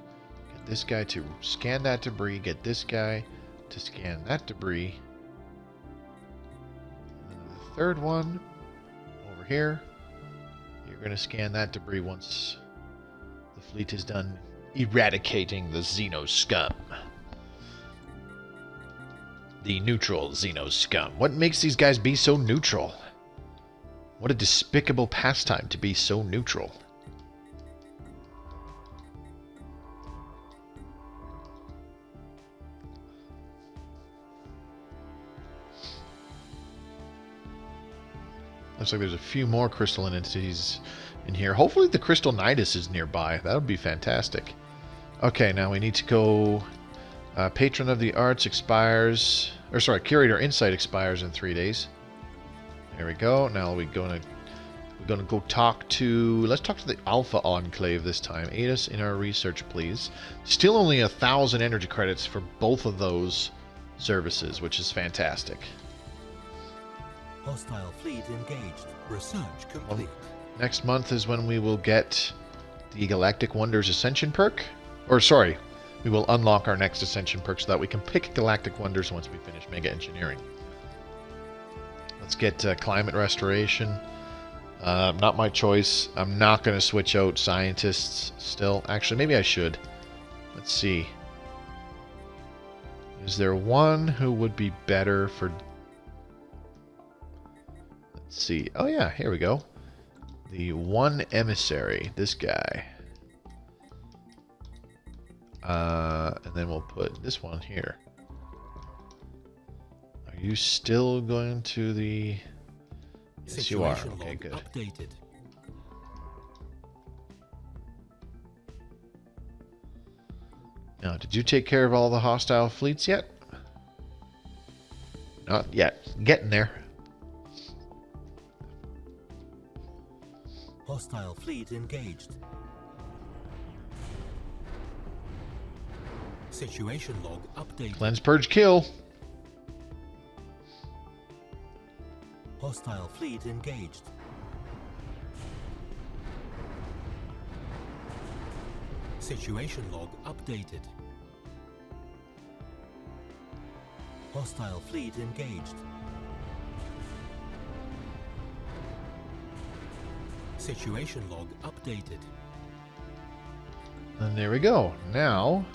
Speaker 1: Get this guy to scan that debris. Get this guy to scan that debris. And then the third one over here. You're going to scan that debris once the fleet is done eradicating the Xeno scum. The neutral Xeno scum. What makes these guys be so neutral? What a despicable pastime to be so neutral. Looks like there's a few more crystalline entities in here. Hopefully the Crystal Nidus is nearby. That would be fantastic. Okay, now we need to go... Patron of the Arts expires... Or sorry, Curator Insight expires in 3 days. There we go. Now we're gonna go talk to... Let's talk to the Alpha Enclave this time. Aid us in our research, please. Still only 1,000 energy credits for both of those services, which is fantastic.
Speaker 2: Hostile fleet engaged. Research complete.
Speaker 1: Next month is when we will get the Galactic Wonders Ascension perk. Or sorry, we will unlock our next Ascension perk so that we can pick Galactic Wonders once we finish Mega Engineering. Let's get Climate Restoration. Not my choice. I'm not going to switch out Scientists still. Actually, maybe I should. Let's see. Is there one who would be better for... Let's see. Oh yeah, here we go. The one emissary, this guy. And then we'll put this one here. Are you still going to the... Yes, you are. Okay, good.
Speaker 2: Updated.
Speaker 1: Now, did you take care of all the hostile fleets yet? Not yet. Getting there.
Speaker 2: Hostile fleet engaged. Situation log updated.
Speaker 1: Cleanse, purge, kill.
Speaker 2: Hostile fleet engaged. Situation log updated. Hostile fleet engaged. Situation log updated.
Speaker 1: And there we go. Now...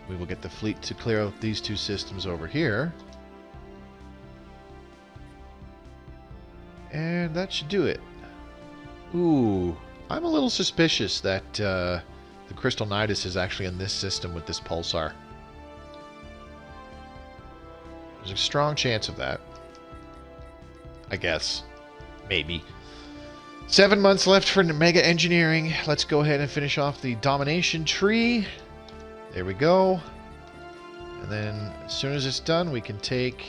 Speaker 1: we will get the fleet to clear out these two systems over here. And that should do it. Ooh, I'm a little suspicious that the Crystal Nidus is actually in this system with this pulsar. There's a strong chance of that. I guess. Maybe. 7 months left for Mega Engineering. Let's go ahead and finish off the Domination Tree. There we go. And then as soon as it's done, we can take...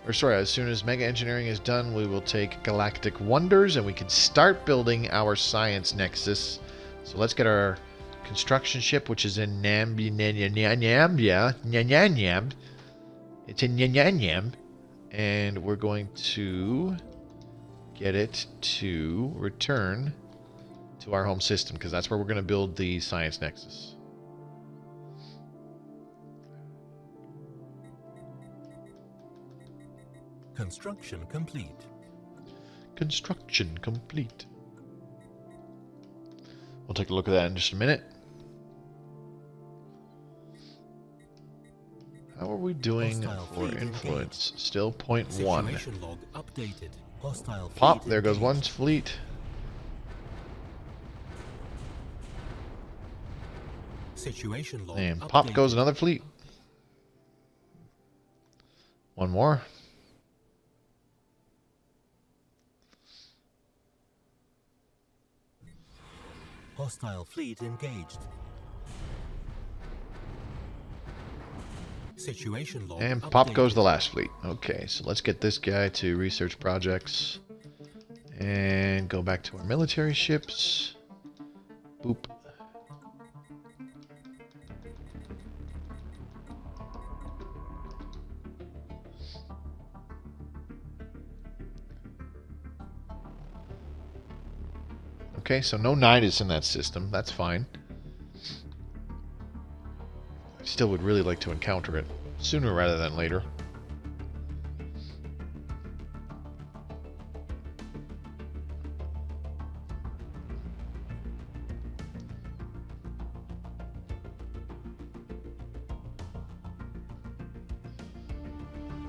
Speaker 1: Or sorry, as soon as Mega Engineering is done, we will take Galactic Wonders and we can start building our Science Nexus. So let's get our construction ship, which is in Nanyambia. It's in Nanyam. And we're going to get it to return to our home system, because that's where we're going to build the Science Nexus.
Speaker 2: Construction complete.
Speaker 1: Construction complete. We'll take a look at that in just a minute. How are we doing for influence? Still 0.1.
Speaker 2: Situation log updated. Hostile
Speaker 1: Pop,
Speaker 2: fleet
Speaker 1: there goes
Speaker 2: engaged.
Speaker 1: one fleet.
Speaker 2: Situation log
Speaker 1: And
Speaker 2: updated.
Speaker 1: pop goes another fleet. One more.
Speaker 2: Hostile fleet engaged. Situation log
Speaker 1: And pop goes the
Speaker 2: updated.
Speaker 1: last fleet. Okay, so let's get this guy to research projects. And go back to our military ships. Boop. Okay, so no Nidus in that system. That's fine. I still would really like to encounter it sooner rather than later.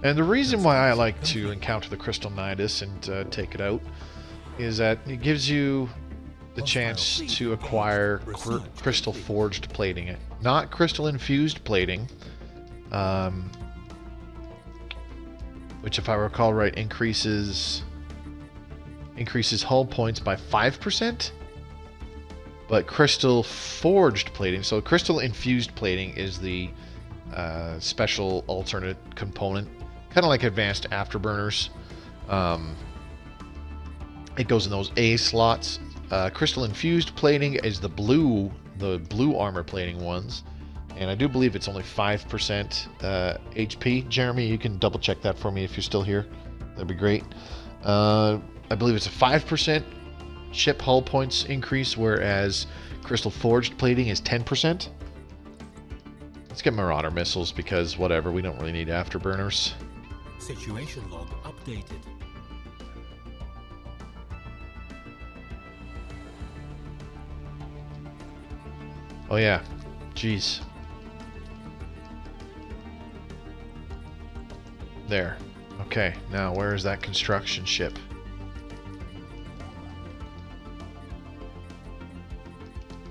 Speaker 1: And the reason why I like to encounter the Crystal Nidus and take it out is that it gives you the chance to acquire crystal forged plating. Not crystal infused plating, which if I recall right increases hull points by 5%, but crystal forged plating, so crystal infused plating is the special alternate component, kind of like advanced afterburners. It goes in those A slots. Crystal infused plating is the blue armor plating ones, and I do believe it's only 5% HP. Jeremy, you can double check that for me if you're still here. That'd be great. I believe it's a 5% ship hull points increase, whereas crystal forged plating is 10%. Let's get Marauder missiles because whatever, we don't really need afterburners.
Speaker 2: Situation log updated.
Speaker 1: Oh yeah, jeez. There. Okay, now where is that construction ship?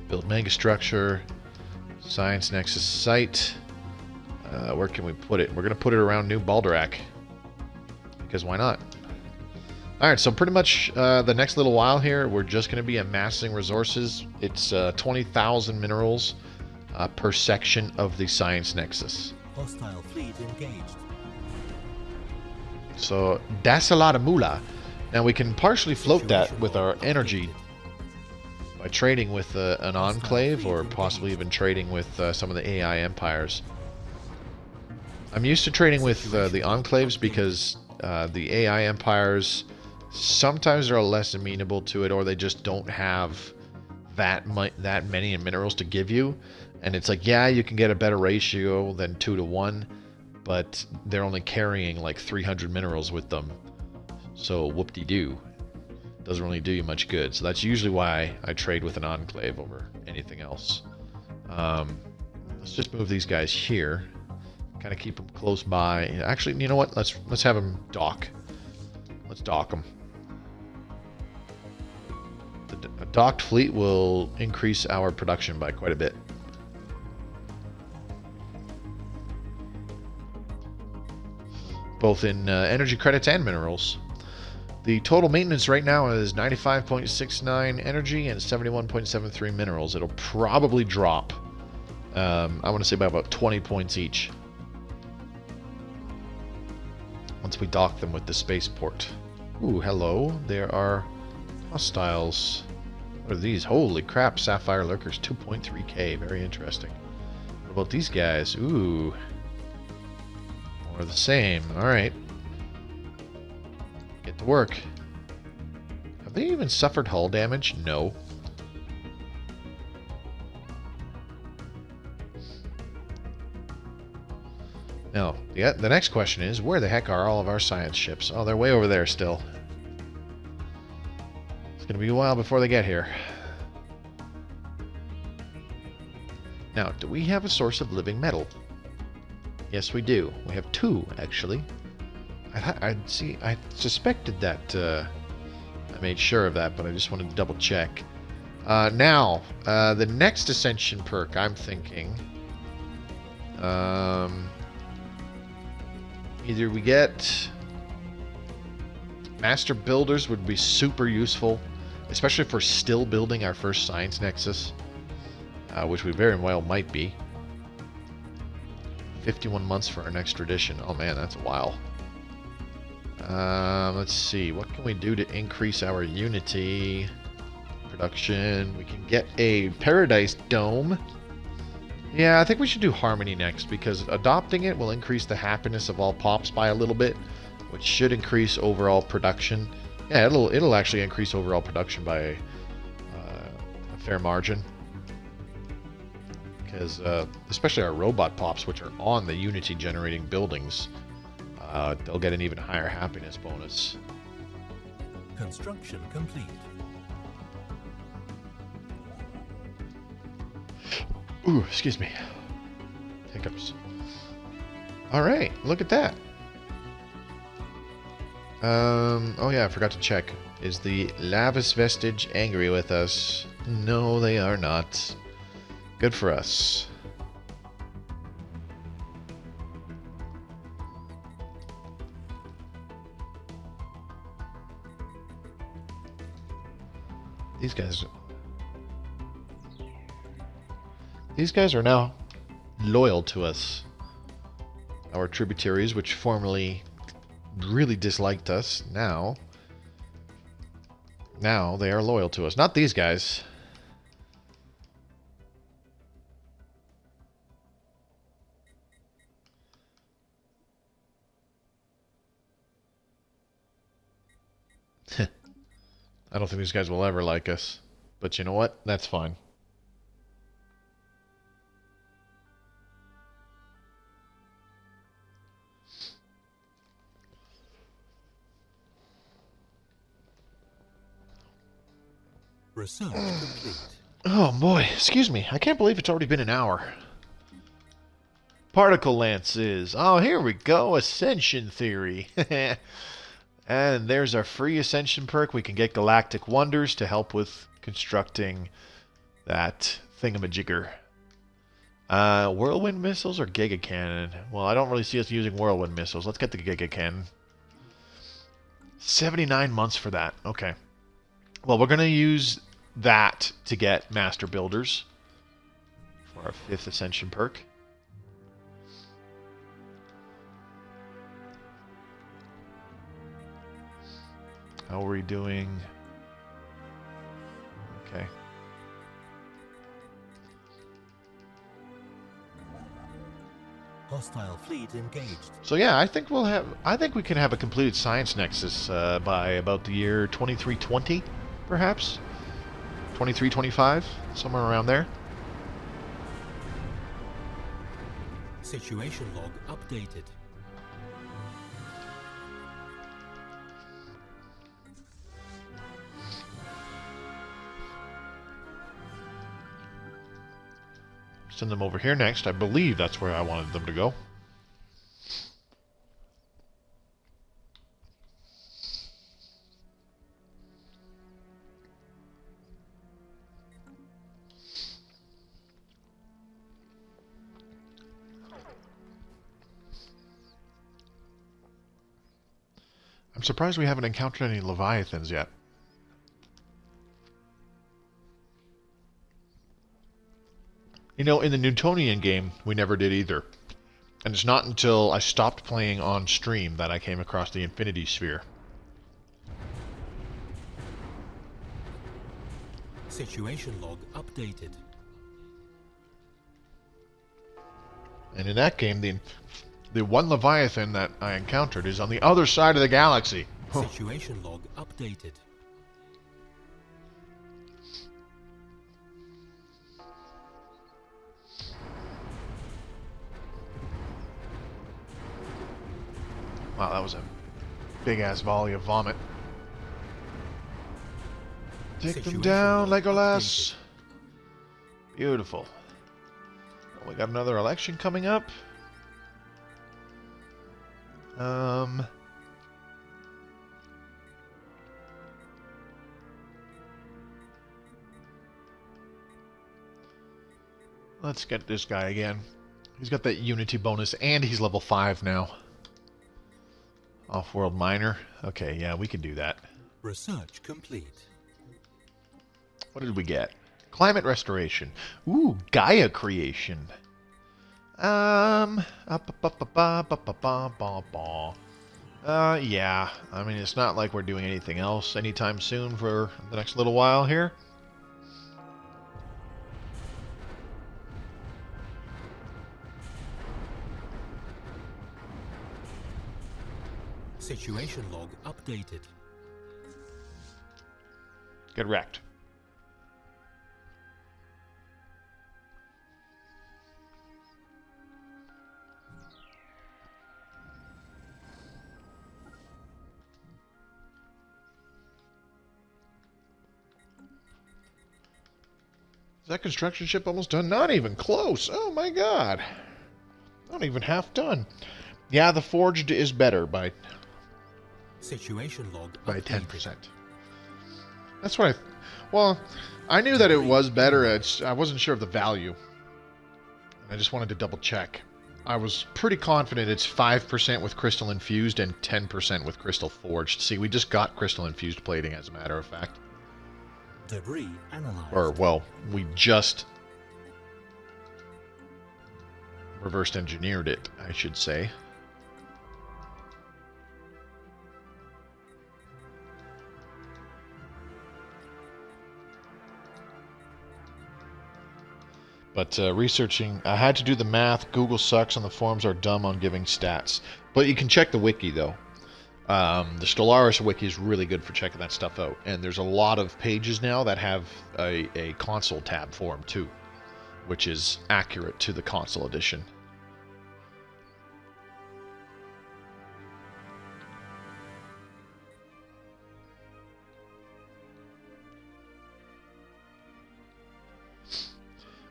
Speaker 1: Build megastructure. Science Nexus site. Where can we put it? We're going to put it around New Baldorak. Because why not? Alright, so pretty much the next little while here, we're just going to be amassing resources. It's 20,000 minerals per section of the Science Nexus.
Speaker 2: Hostile fleet engaged.
Speaker 1: So that's a lot of moolah. Now we can partially float that with our energy by trading with an enclave, or possibly even trading with some of the AI empires. I'm used to trading with the enclaves because the AI empires sometimes are less amenable to it, or they just don't have that many in minerals to give you. And it's like, yeah, you can get a better ratio than 2-to-1, but they're only carrying like 300 minerals with them. So whoop-de-doo. Doesn't really do you much good. So that's usually why I trade with an enclave over anything else. Let's just move these guys here. Kind of keep them close by. Actually, you know what? Let's have them dock. Let's dock them. A docked fleet will increase our production by quite a bit. Both in energy credits and minerals. The total maintenance right now is 95.69 energy and 71.73 minerals. It'll probably drop. I want to say by about 20 points each. Once we dock them with the spaceport. Ooh, hello. There are hostiles. What are these? Holy crap, Sapphire Lurkers, 2.3k. Very interesting. What about these guys? Ooh. More of the same. Alright. Get to work. Have they even suffered hull damage? No. Now, the next question is, where the heck are all of our science ships? Oh, they're way over there still. It's going to be a while before they get here. Now, do we have a source of living metal? Yes, we do. We have two, actually. I suspected that. I made sure of that, but I just wanted to double check. Now, the next ascension perk, I'm thinking, Either we get Master Builders would be super useful, especially for still building our first Science Nexus, which we very well might be. 51 months for our next tradition. Oh man, that's a while. Let's see, what can we do to increase our Unity production? We can get a Paradise Dome. Yeah, I think we should do Harmony next, because adopting it will increase the happiness of all pops by a little bit, which should increase overall production. Yeah, it'll actually increase overall production by a fair margin. Because especially our robot pops, which are on the Unity generating buildings, they'll get an even higher happiness bonus.
Speaker 2: Construction complete.
Speaker 1: Ooh, excuse me. Hiccups. Alright, look at that. Oh yeah, I forgot to check. Is the Lavis Vestige angry with us? No, they are not. Good for us. These guys are now loyal to us. Our tributaries, which formerly really disliked us, now they are loyal to us. Not these guys. I don't think these guys will ever like us. But you know what? That's fine.
Speaker 2: Research complete.
Speaker 1: Oh boy, excuse me. I can't believe it's already been an hour. Particle lances. Oh, here we go. Ascension theory. And there's our free Ascension perk. We can get Galactic Wonders to help with constructing that thingamajigger. Whirlwind missiles or Giga Cannon? Well, I don't really see us using Whirlwind missiles. Let's get the Giga Cannon. 79 months for that. Okay. Well, we're going to use that to get Master Builders for our 5th Ascension perk. How are we doing? Okay.
Speaker 2: Hostile fleet engaged.
Speaker 1: So yeah, I think we can have a completed Science Nexus by about the year 2320, perhaps 2325, somewhere around there.
Speaker 2: Situation log updated.
Speaker 1: Send them over here next. I believe that's where I wanted them to go. I'm surprised we haven't encountered any Leviathans yet. You know, in the Newtonian game, we never did either. And it's not until I stopped playing on stream that I came across the Infinity Sphere.
Speaker 2: Situation log updated.
Speaker 1: And in that game, the one Leviathan that I encountered is on the other side of the galaxy.
Speaker 2: Situation log updated.
Speaker 1: Wow, that was a big-ass volley of vomit. Take them down, Legolas. Beautiful. Well, we got another election coming up. Let's get this guy again. He's got that Unity bonus, and he's level 5 now. Off-world miner. Okay, yeah, we can do that.
Speaker 2: Research complete.
Speaker 1: What did we get? Climate restoration. Ooh, Gaia creation. Yeah. I mean, it's not like we're doing anything else anytime soon for the next little while here.
Speaker 2: Situation log updated.
Speaker 1: Get wrecked. Is that construction ship almost done? Not even close. Oh my god. Not even half done. Yeah, the forged is better by
Speaker 2: Situation log
Speaker 1: by
Speaker 2: updated.
Speaker 1: 10%. That's what well, I knew that it was better. I wasn't sure of the value. I just wanted to double check. I was pretty confident it's 5% with crystal infused and 10% with crystal forged. See, we just got crystal infused plating, as a matter of fact.
Speaker 2: Debris analyzed.
Speaker 1: Or, well, we just reversed engineered it, I should say. But researching, I had to do the math. Google sucks and the forums are dumb on giving stats. But you can check the wiki, though. The Stellaris wiki is really good for checking that stuff out. And there's a lot of pages now that have a console tab for them, too. Which is accurate to the console edition.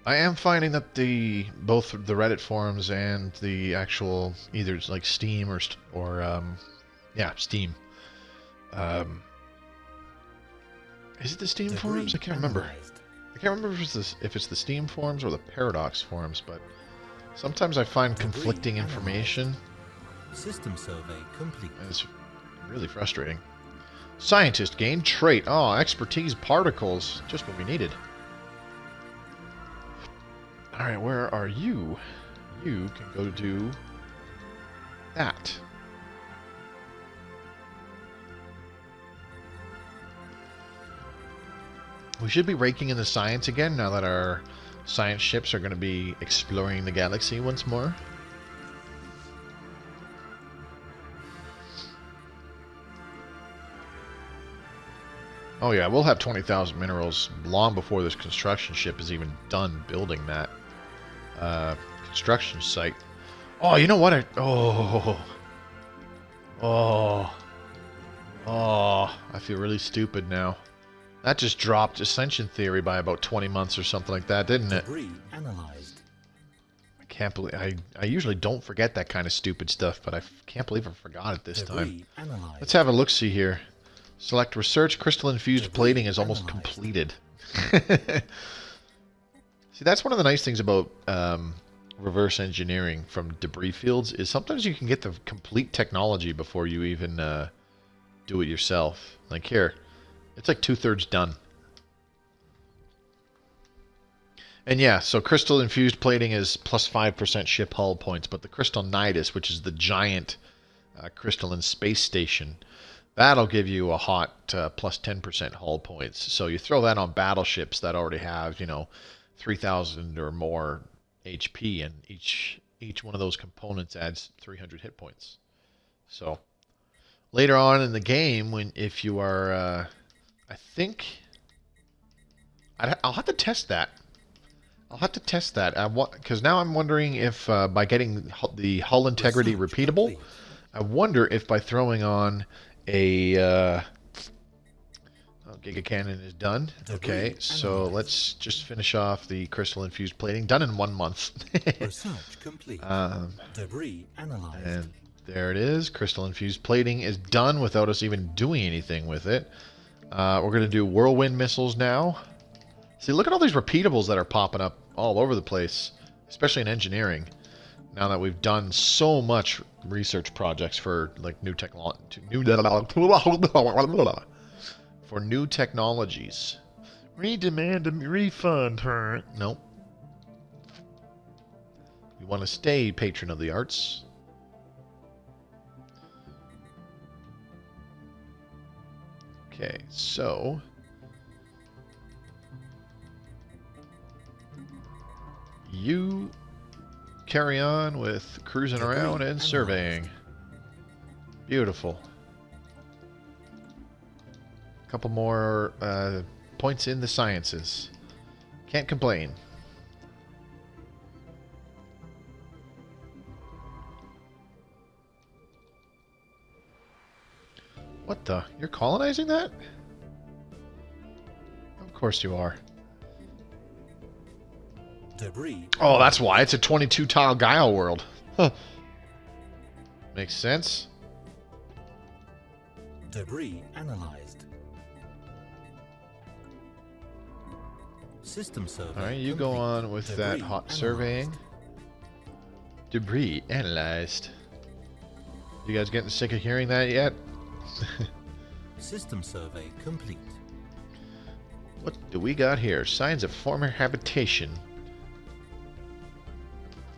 Speaker 1: I am finding that both the Reddit forums and the actual either like Steam or Steam. Is it the Steam forums? I can't remember. I can't remember if it's the Steam forums or the Paradox forums, but sometimes I find conflicting information.
Speaker 2: System survey complete.
Speaker 1: And it's really frustrating. Scientist gained trait. Oh, expertise particles. Just what we needed. Alright, where are you? You can go do that. We should be raking in the science again now that our science ships are going to be exploring the galaxy once more. Oh yeah, we'll have 20,000 minerals long before this construction ship is even done building that construction site. Oh, you know what? I feel really stupid now. That just dropped Ascension Theory by about 20 months or something like that, didn't it?
Speaker 2: Debris analyzed.
Speaker 1: I can't believe I usually don't forget that kind of stupid stuff, but I can't believe I forgot it this time.
Speaker 2: Analyzed.
Speaker 1: Let's have a look-see here. Select research. Crystal infused plating is almost completed. See, that's one of the nice things about reverse engineering from debris fields is sometimes you can get the complete technology before you even do it yourself. Like here, it's like 2/3 done. And yeah, so crystal infused plating is plus 5% ship hull points, but the Crystal Nidus, which is the giant crystalline space station, that'll give you a hot plus 10% hull points. So you throw that on battleships that already have, 3,000 or more HP, and each one of those components adds 300 hit points. So later on in the game, if you are, I think I'll have to test that. Because now I'm wondering if by getting the hull integrity repeatable, I wonder if by throwing on a Giga Cannon is done. Okay, so let's just finish off the crystal infused plating. Done in 1 month.
Speaker 2: Research complete. Debris analyzed.
Speaker 1: And there it is. Crystal infused plating is done without us even doing anything with it. We're going to do whirlwind missiles now. See, look at all these repeatables that are popping up all over the place, especially in engineering. Now that we've done so much research projects for like new technologies. We demand a refund, huh? Nope. You want to stay patron of the arts. Okay, so you carry on with cruising around and surveying. Beautiful. A couple more points in the sciences. Can't complain. What the? You're colonizing that? Of course you are.
Speaker 2: Debris.
Speaker 1: Oh, that's why. It's a 22-tile Guile world. Huh. Makes sense.
Speaker 2: Debris analyzed. System survey.
Speaker 1: Alright, you go on with
Speaker 2: Debris
Speaker 1: that hot
Speaker 2: analyzed.
Speaker 1: surveying. Debris analyzed. You guys getting sick of hearing that yet?
Speaker 2: System survey complete.
Speaker 1: What do we got here? Signs of former habitation.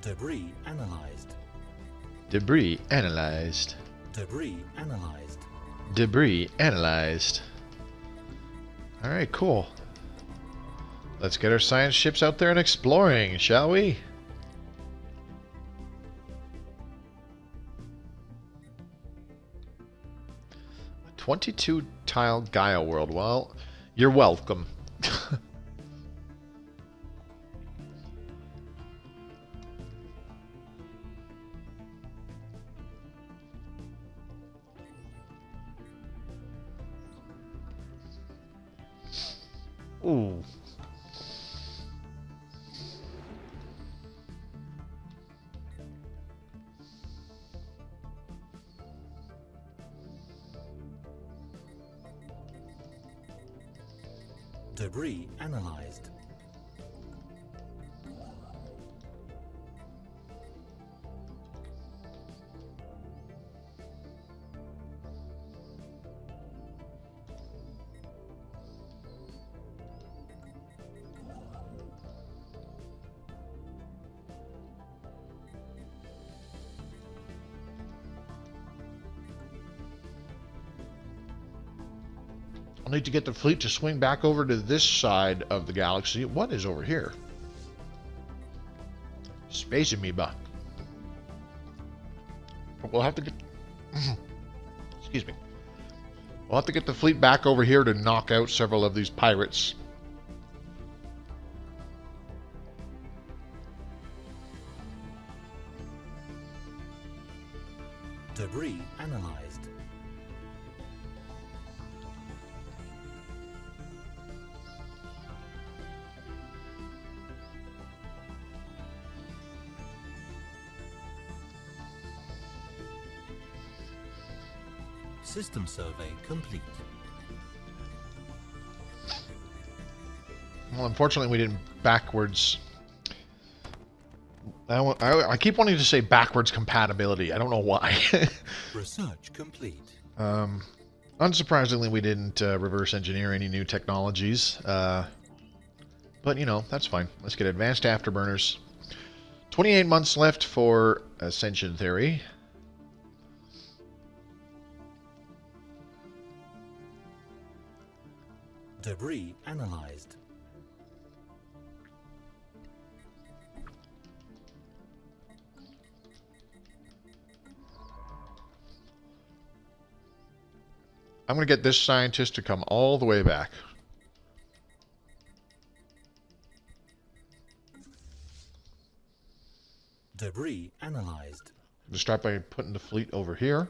Speaker 2: Debris analyzed.
Speaker 1: Debris analyzed.
Speaker 2: Debris analyzed.
Speaker 1: Debris analyzed. Alright, cool. Let's get our science ships out there and exploring, shall we? A 22-tile Gaia world. Well, you're welcome. Ooh.
Speaker 2: Debris analyzed.
Speaker 1: I'll need to get the fleet to swing back over to this side of the galaxy. What is over here? Space amoeba. We'll have to get... Excuse me. We'll have to get the fleet back over here to knock out several of these pirates.
Speaker 2: Debris analyzed. System survey complete.
Speaker 1: Well, unfortunately, we didn't backwards... I keep wanting to say backwards compatibility. I don't know why.
Speaker 2: Research complete.
Speaker 1: Unsurprisingly, we didn't reverse engineer any new technologies. But, you know, that's fine. Let's get advanced afterburners. 28 months left for Ascension Theory.
Speaker 2: Debris analyzed.
Speaker 1: I'm going to get this scientist to come all the way back.
Speaker 2: Debris analyzed.
Speaker 1: Just start by putting the fleet over here.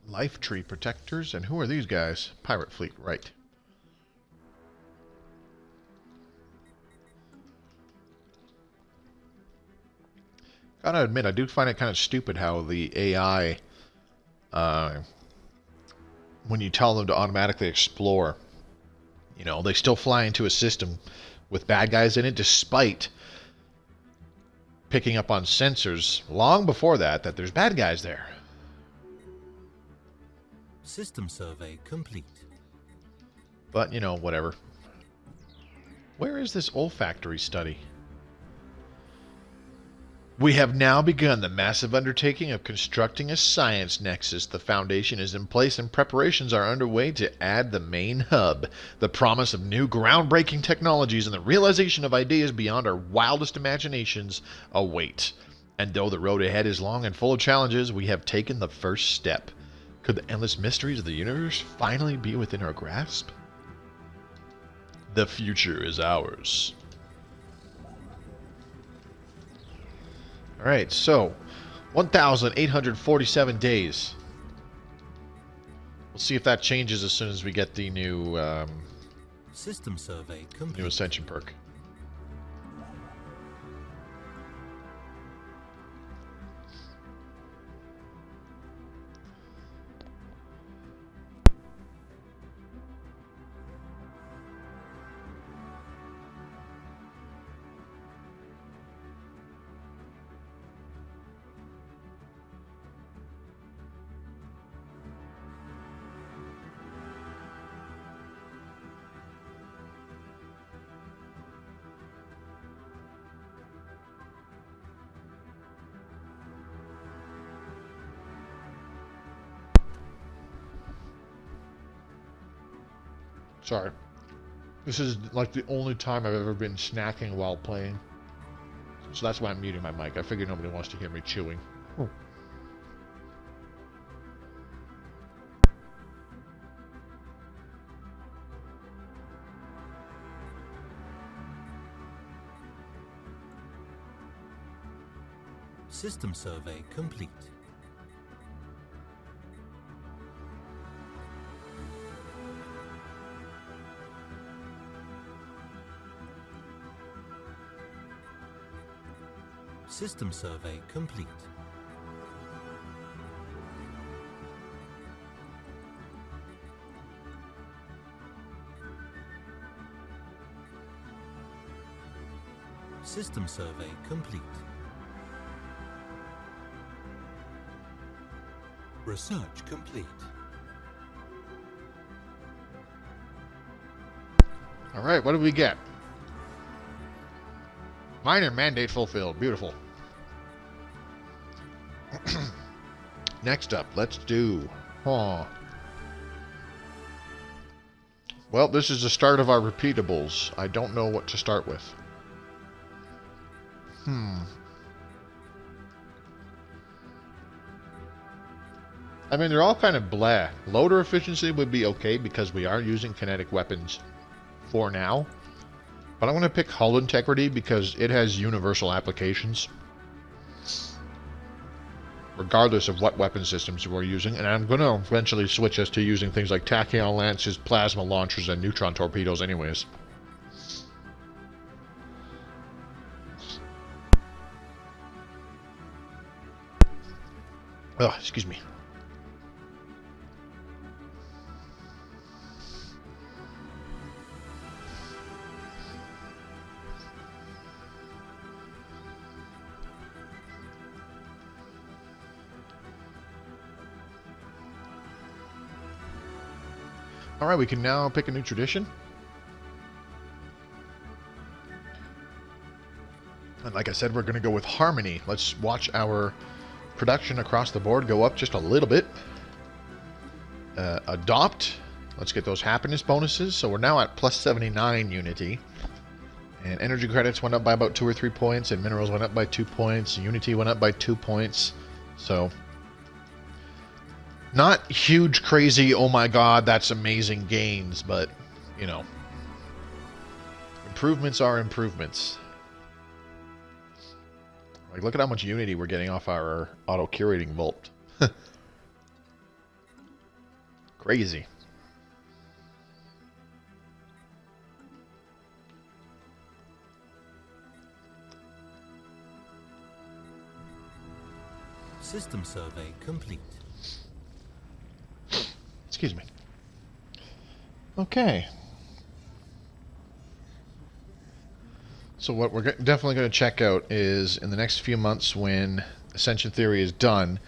Speaker 1: Life tree protectors, and who are these guys? Pirate fleet, right. Gotta admit, I do find it kind of stupid how the AI, when you tell them to automatically explore, you know, they still fly into a system with bad guys in it, despite picking up on sensors long before that there's bad guys there.
Speaker 2: System survey complete.
Speaker 1: But, you know, whatever. Where is this olfactory study? We have now begun the massive undertaking of constructing a Science Nexus. The foundation is in place and preparations are underway to add the main hub. The promise of new groundbreaking technologies and the realization of ideas beyond our wildest imaginations await. And though the road ahead is long and full of challenges, we have taken the first step. Could the endless mysteries of the universe finally be within our grasp? The future is ours. Alright, so 1,847 days. We'll see if that changes as soon as we get the new
Speaker 2: System survey complete.
Speaker 1: new Ascension perk. Sorry. This is like the only time I've ever been snacking while playing. So that's why I'm muting my mic. I figure nobody wants to hear me chewing. Oh.
Speaker 2: System survey complete. System survey complete. System survey complete. Research complete.
Speaker 1: All right, what do we get? Minor mandate fulfilled. Beautiful. Next up, let's do... Well, this is the start of our repeatables. I don't know what to start with. I mean, they're all kind of blah. Loader efficiency would be okay because we are using kinetic weapons for now. But I'm going to pick hull integrity because it has universal applications, regardless of what weapon systems we're using. And I'm going to eventually switch us to using things like tachyon lances, plasma launchers, and neutron torpedoes anyways. Oh, excuse me. Alright, we can now pick a new tradition. And like I said, we're going to go with Harmony. Let's watch our production across the board go up just a little bit. Adopt. Let's get those happiness bonuses. So we're now at plus 79 Unity. And energy credits went up by about 2 or 3 points. And minerals went up by 2 points. Unity went up by 2 points. So... not huge, crazy, oh my god, that's amazing gains, but, you know, improvements are improvements. Like, look at how much Unity we're getting off our auto-curating vault. Crazy.
Speaker 2: System survey complete.
Speaker 1: Excuse me. Okay. So what we're definitely going to check out is in the next few months when Ascension Theory is done,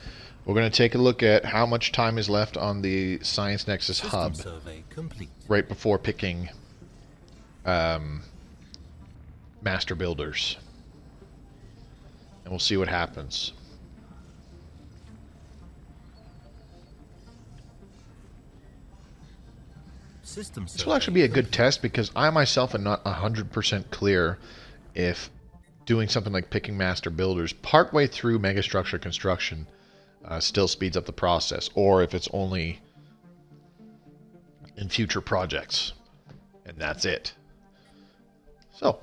Speaker 1: we're going to take a look at how much time is left on the Science Nexus
Speaker 2: System
Speaker 1: hub
Speaker 2: survey complete.
Speaker 1: right before picking Master Builders. And we'll see what happens.
Speaker 2: System
Speaker 1: This will actually be a good test because I myself am not 100% clear if doing something like picking Master Builders partway through megastructure construction still speeds up the process, or if it's only in future projects, and that's it. So,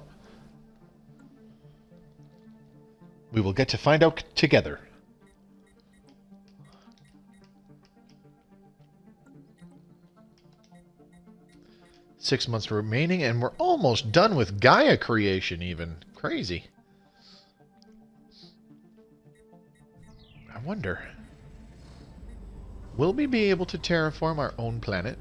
Speaker 1: we will get to find out together. Six months remaining, and we're almost done with Gaia creation even. Crazy. I wonder, will we be able to terraform our own planet?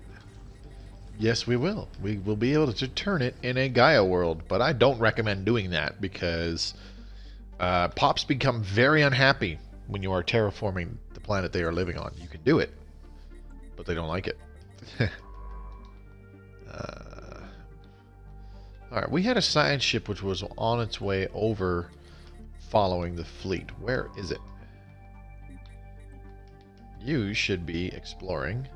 Speaker 1: Yes, we will. We will be able to turn it in a Gaia world, but I don't recommend doing that because Pops become very unhappy when you are terraforming the planet they are living on. You can do it, but they don't like it. Alright, we had a science ship which was on its way over following the fleet. Where is it? You should be exploring.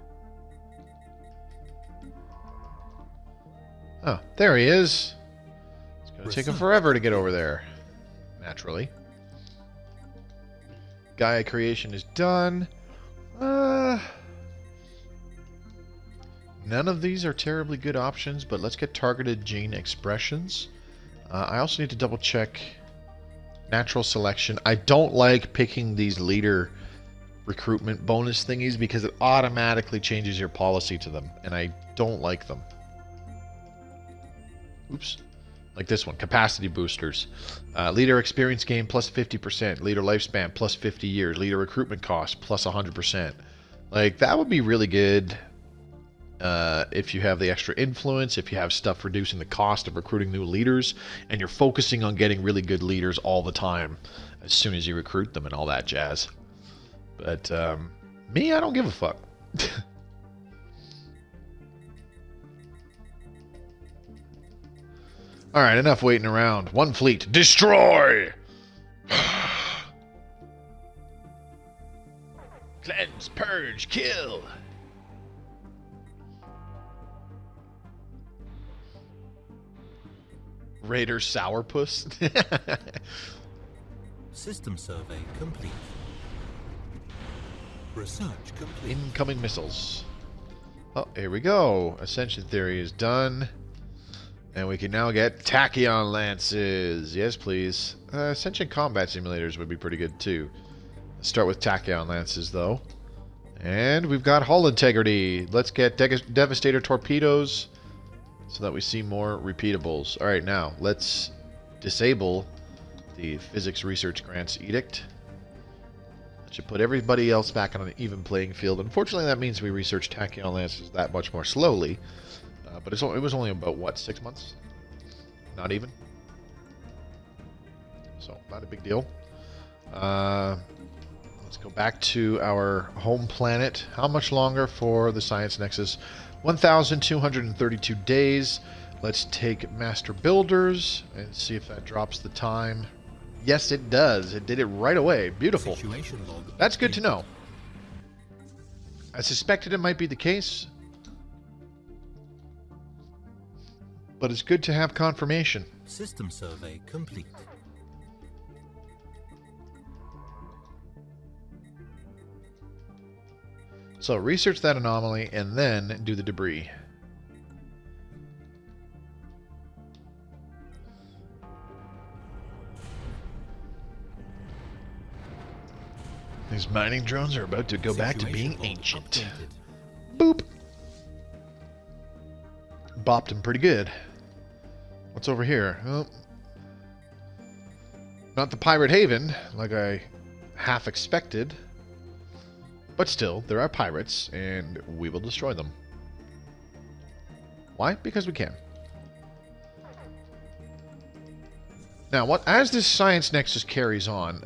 Speaker 1: Oh, there he is. It's going to take him forever to get over there. Naturally. Gaia creation is done. None of these are terribly good options, but let's get targeted gene expressions. I also need to double check natural selection. I don't like picking these leader recruitment bonus thingies because it automatically changes your policy to them, and I don't like them. Oops. Like this one, capacity boosters. Leader experience gain plus 50%, leader lifespan plus 50 years, leader recruitment cost plus 100%. Like, that would be really good if you have the extra influence, if you have stuff reducing the cost of recruiting new leaders, and you're focusing on getting really good leaders all the time as soon as you recruit them and all that jazz. But me, I don't give a fuck. Alright, enough waiting around. One fleet. Destroy! Cleanse, purge, kill! Raider Sourpuss?
Speaker 2: System survey complete. Research complete.
Speaker 1: Incoming missiles. Oh, here we go. Ascension Theory is done. And we can now get Tachyon Lances. Yes, please. Ascension Combat Simulators would be pretty good, too. Let's start with Tachyon Lances, though. And we've got hull integrity. Let's get Devastator Torpedoes so that we see more repeatables. Alright, now, let's disable the Physics Research Grants Edict. That should put everybody else back on an even playing field. Unfortunately, that means we research Tachyon Lances that much more slowly. But it was only about, what, 6 months? Not even. So, not a big deal. Let's go back to our home planet. How much longer for the Science Nexus? 1,232 days. Let's take Master Builders and see if that drops the time. Yes, it does. It did it right away. Beautiful. That's good to know. I suspected it might be the case, but it's good to have confirmation.
Speaker 2: System survey complete.
Speaker 1: So research that anomaly and then do the debris. These mining drones are about to go back to being ancient. Boop. Bopped him pretty good. What's over here? Oh. Not the Pirate Haven, like I half expected. But still, there are pirates, and we will destroy them. Why? Because we can. Now, as this Science Nexus carries on,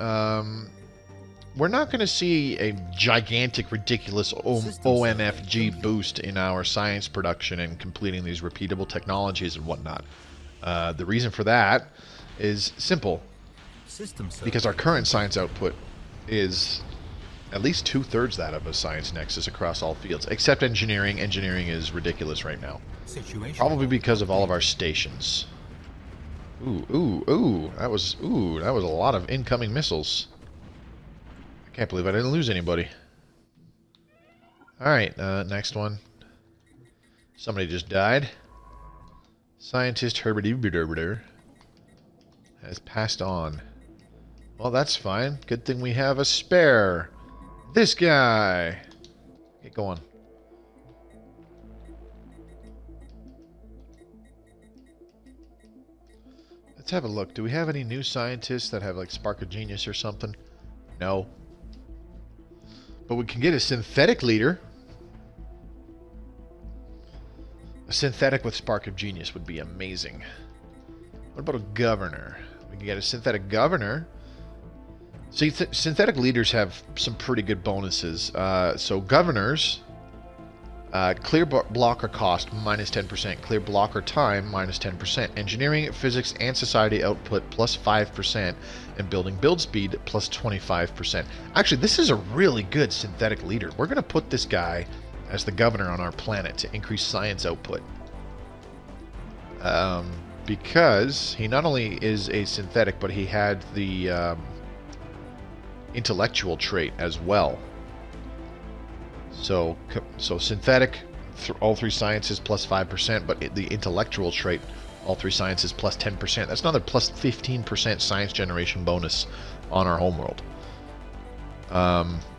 Speaker 1: we're not going to see a gigantic, ridiculous OMFG boost in our science production and completing these repeatable technologies and whatnot. The reason for that is simple. Because our current science output is at least 2/3 that of a Science Nexus across all fields, except engineering. Engineering is ridiculous right now. Probably because of all of our stations. Ooh, that was a lot of incoming missiles. I can't believe I didn't lose anybody. Alright, next one. Somebody just died. Scientist Herbert has passed on. Well, that's fine. Good thing we have a spare. This guy. Get going. Let's have a look. Do we have any new scientists that have like Spark of Genius or something? No. But we can get a synthetic leader. A synthetic with Spark of Genius would be amazing. What about a governor? We can get a synthetic governor. See, synthetic leaders have some pretty good bonuses. So governors, clear blocker cost minus 10%, clear blocker time minus 10%, engineering, physics, and society output plus 5%, and building build speed plus 25%. Actually, this is a really good synthetic leader. We're going to put this guy as the governor on our planet to increase science output. Because he not only is a synthetic, but he had the intellectual trait as well. So synthetic, all three sciences plus 5%, but the intellectual trait, all three sciences plus 10%. That's another plus 15% science generation bonus on our homeworld.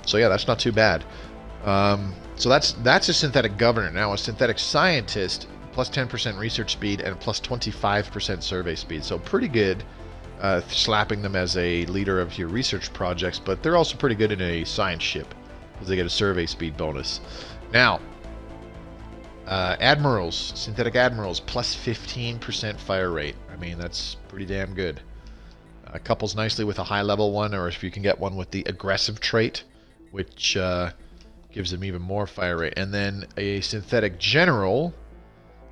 Speaker 1: So yeah, that's not too bad. So that's a synthetic governor. Now a synthetic scientist, plus 10% research speed and plus 25% survey speed. So pretty good. Slapping them as a leader of your research projects, but they're also pretty good in a science ship because they get a survey speed bonus. Now, admirals, synthetic admirals, plus 15% fire rate. I mean, that's pretty damn good. Couples nicely with a high level one, or if you can get one with the aggressive trait, which gives them even more fire rate. And then a synthetic general,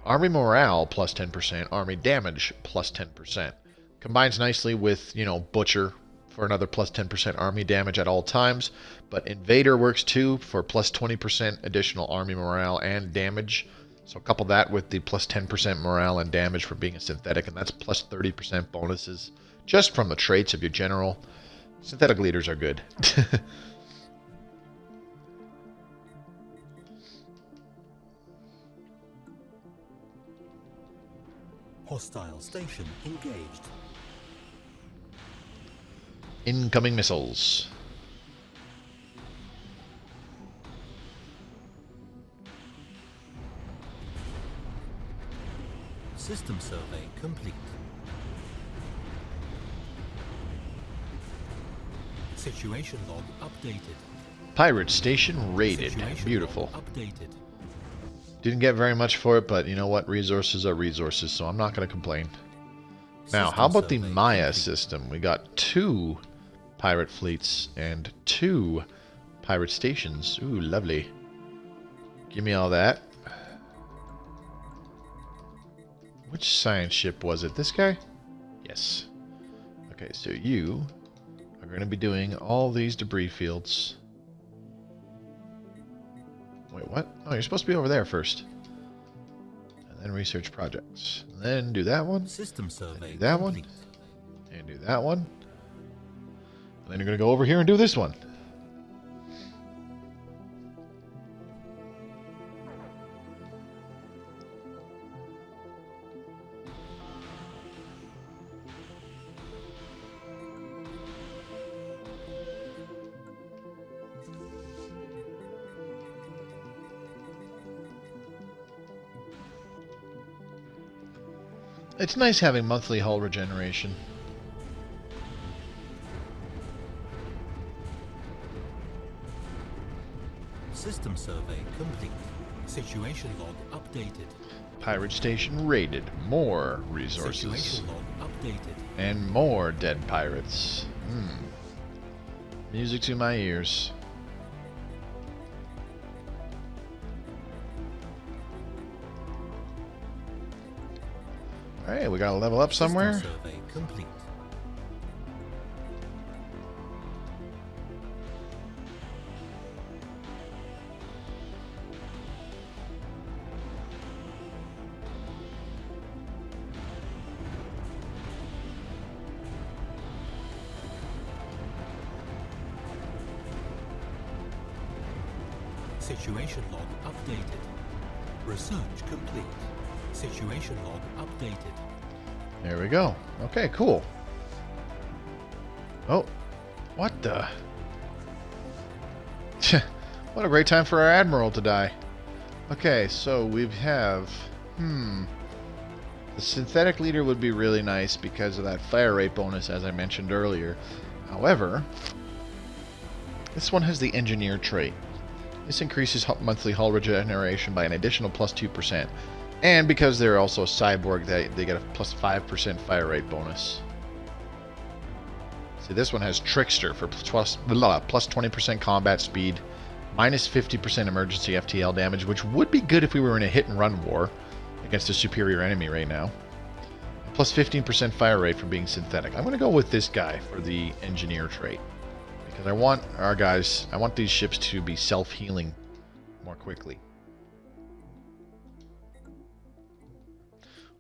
Speaker 1: army morale plus 10%, army damage plus 10%. Combines nicely with, Butcher for another plus 10% army damage at all times. But Invader works too for plus 20% additional army morale and damage. So couple that with the plus 10% morale and damage for being a synthetic, and that's plus 30% bonuses just from the traits of your general. Synthetic leaders are good.
Speaker 2: Hostile station engaged.
Speaker 1: Incoming missiles.
Speaker 2: System survey complete. Situation log updated.
Speaker 1: Pirate station raided.
Speaker 2: Situation
Speaker 1: Beautiful.
Speaker 2: log updated.
Speaker 1: Didn't get very much for it, but you know what? Resources are resources, so I'm not going to complain. Now,
Speaker 2: System
Speaker 1: how about the
Speaker 2: survey
Speaker 1: Maya
Speaker 2: complete.
Speaker 1: system? We got 2 pirate fleets and 2 pirate stations. Ooh, lovely. Give me all that. Which science ship was it? This guy? Yes. Okay, so you are going to be doing all these debris fields. Wait, what? Oh, you're supposed to be over there first. And then research projects. And then do that one.
Speaker 2: System survey
Speaker 1: Do that
Speaker 2: complete.
Speaker 1: one. And do that one. And then you're going to go over here and do this one. It's nice having monthly hull regeneration.
Speaker 2: System survey complete. Situation log updated.
Speaker 1: Pirate station raided. More resources.
Speaker 2: Situation log updated.
Speaker 1: And more dead pirates. Music to my ears. Alright, we gotta level up somewhere.
Speaker 2: System survey complete. Situation log updated. Research complete. Situation log updated.
Speaker 1: There we go. Okay, cool. Oh, what the? What a great time for our admiral to die. Okay, so we have... The synthetic leader would be really nice because of that fire rate bonus, as I mentioned earlier. However, this one has the engineer trait. This increases monthly hull regeneration by an additional plus 2%. And because they're also a cyborg, they get a plus 5% fire rate bonus. See, this one has Trickster for plus 20% combat speed, minus 50% emergency FTL damage, which would be good if we were in a hit-and-run war against a superior enemy right now. Plus 15% fire rate for being synthetic. I'm going to go with this guy for the engineer trait. Because I want our guys, I want these ships to be self-healing more quickly.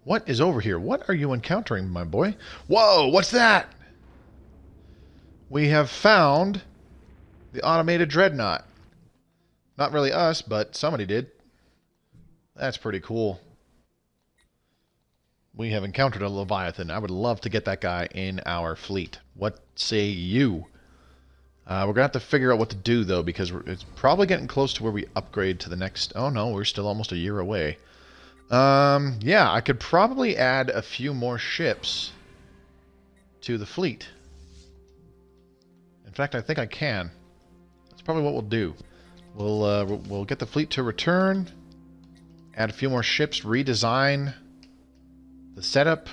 Speaker 1: What is over here? What are you encountering, my boy? Whoa, what's that? We have found the Automated Dreadnought. Not really us, but somebody did. That's pretty cool. We have encountered a Leviathan. I would love to get that guy in our fleet. What say you? We're going to have to figure out what to do, though, because it's probably getting close to where we upgrade to the next... Oh, no, we're still almost a year away. Yeah, I could probably add a few more ships to the fleet. In fact, I think I can. That's probably what we'll do. We'll get the fleet to return, add a few more ships, redesign the setup.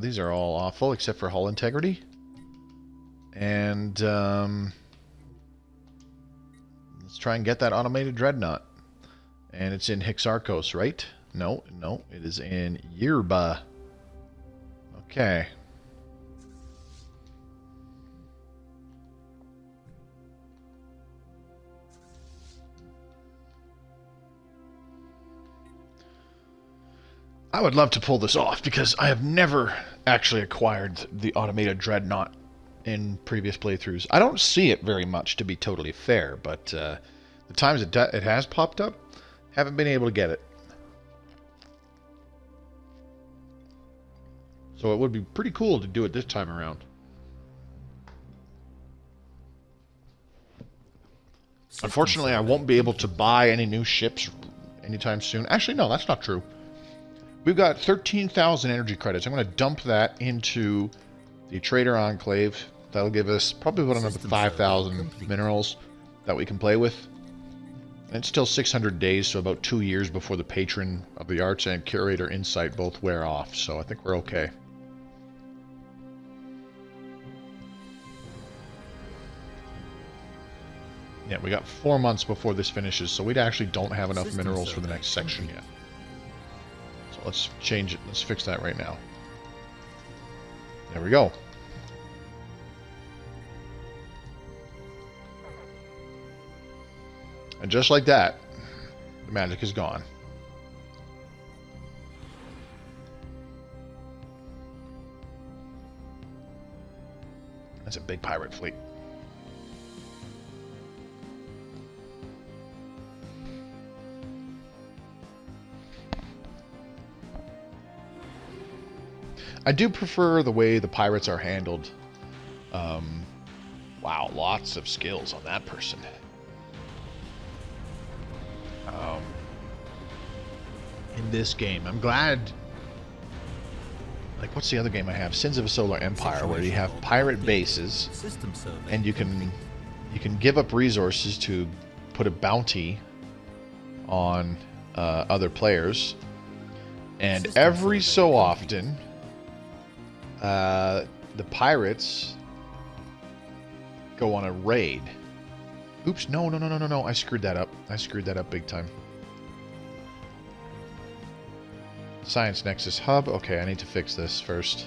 Speaker 1: These are all awful except for hull integrity. And let's try and get that Automated Dreadnought. And it's in Hixarchos, right? No, it is in Yerba. Okay. I would love to pull this off because I have never actually acquired the Automated Dreadnought in previous playthroughs. I don't see it very much, to be totally fair, but the times it has popped up, haven't been able to get it. So it would be pretty cool to do it this time around. Unfortunately, I won't be able to buy any new ships anytime soon. Actually, no, that's not true. We've got 13,000 energy credits. I'm going to dump that into the Trader Enclave. That'll give us probably about another 5,000 minerals that we can play with. And it's still 600 days, so about 2 years before the Patron of the Arts and Curator Insight both wear off. So I think we're okay. Yeah, we got 4 months before this finishes, so we actually don't have enough minerals for the next section yet. So let's change it. Let's fix that right now. There we go. And just like that, the magic is gone. That's a big pirate fleet. I do prefer the way the pirates are handled. Wow, lots of skills on that person. In this game, I'm glad. Like, what's the other game I have? Sins of a Solar Empire, where you have pirate bases, and you can give up resources to put a bounty on other players. And every so often, the pirates go on a raid. Oops, no. I screwed that up. I screwed that up big time. Science Nexus hub. Okay, I need to fix this first.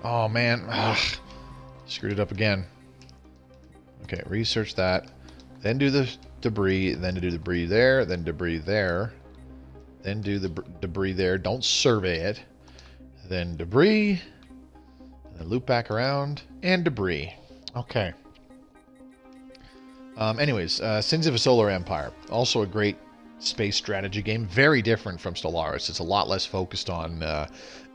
Speaker 1: Oh, man. Ugh. Screwed it up again. Okay, research that. Then do the debris. Then do the debris there. Then debris there. Then do the debris there. Don't survey it. Then debris. And then loop back around. And debris. Okay. Anyways, Sins of a Solar Empire. Also a great space strategy game. Very different from Stellaris. It's a lot less focused on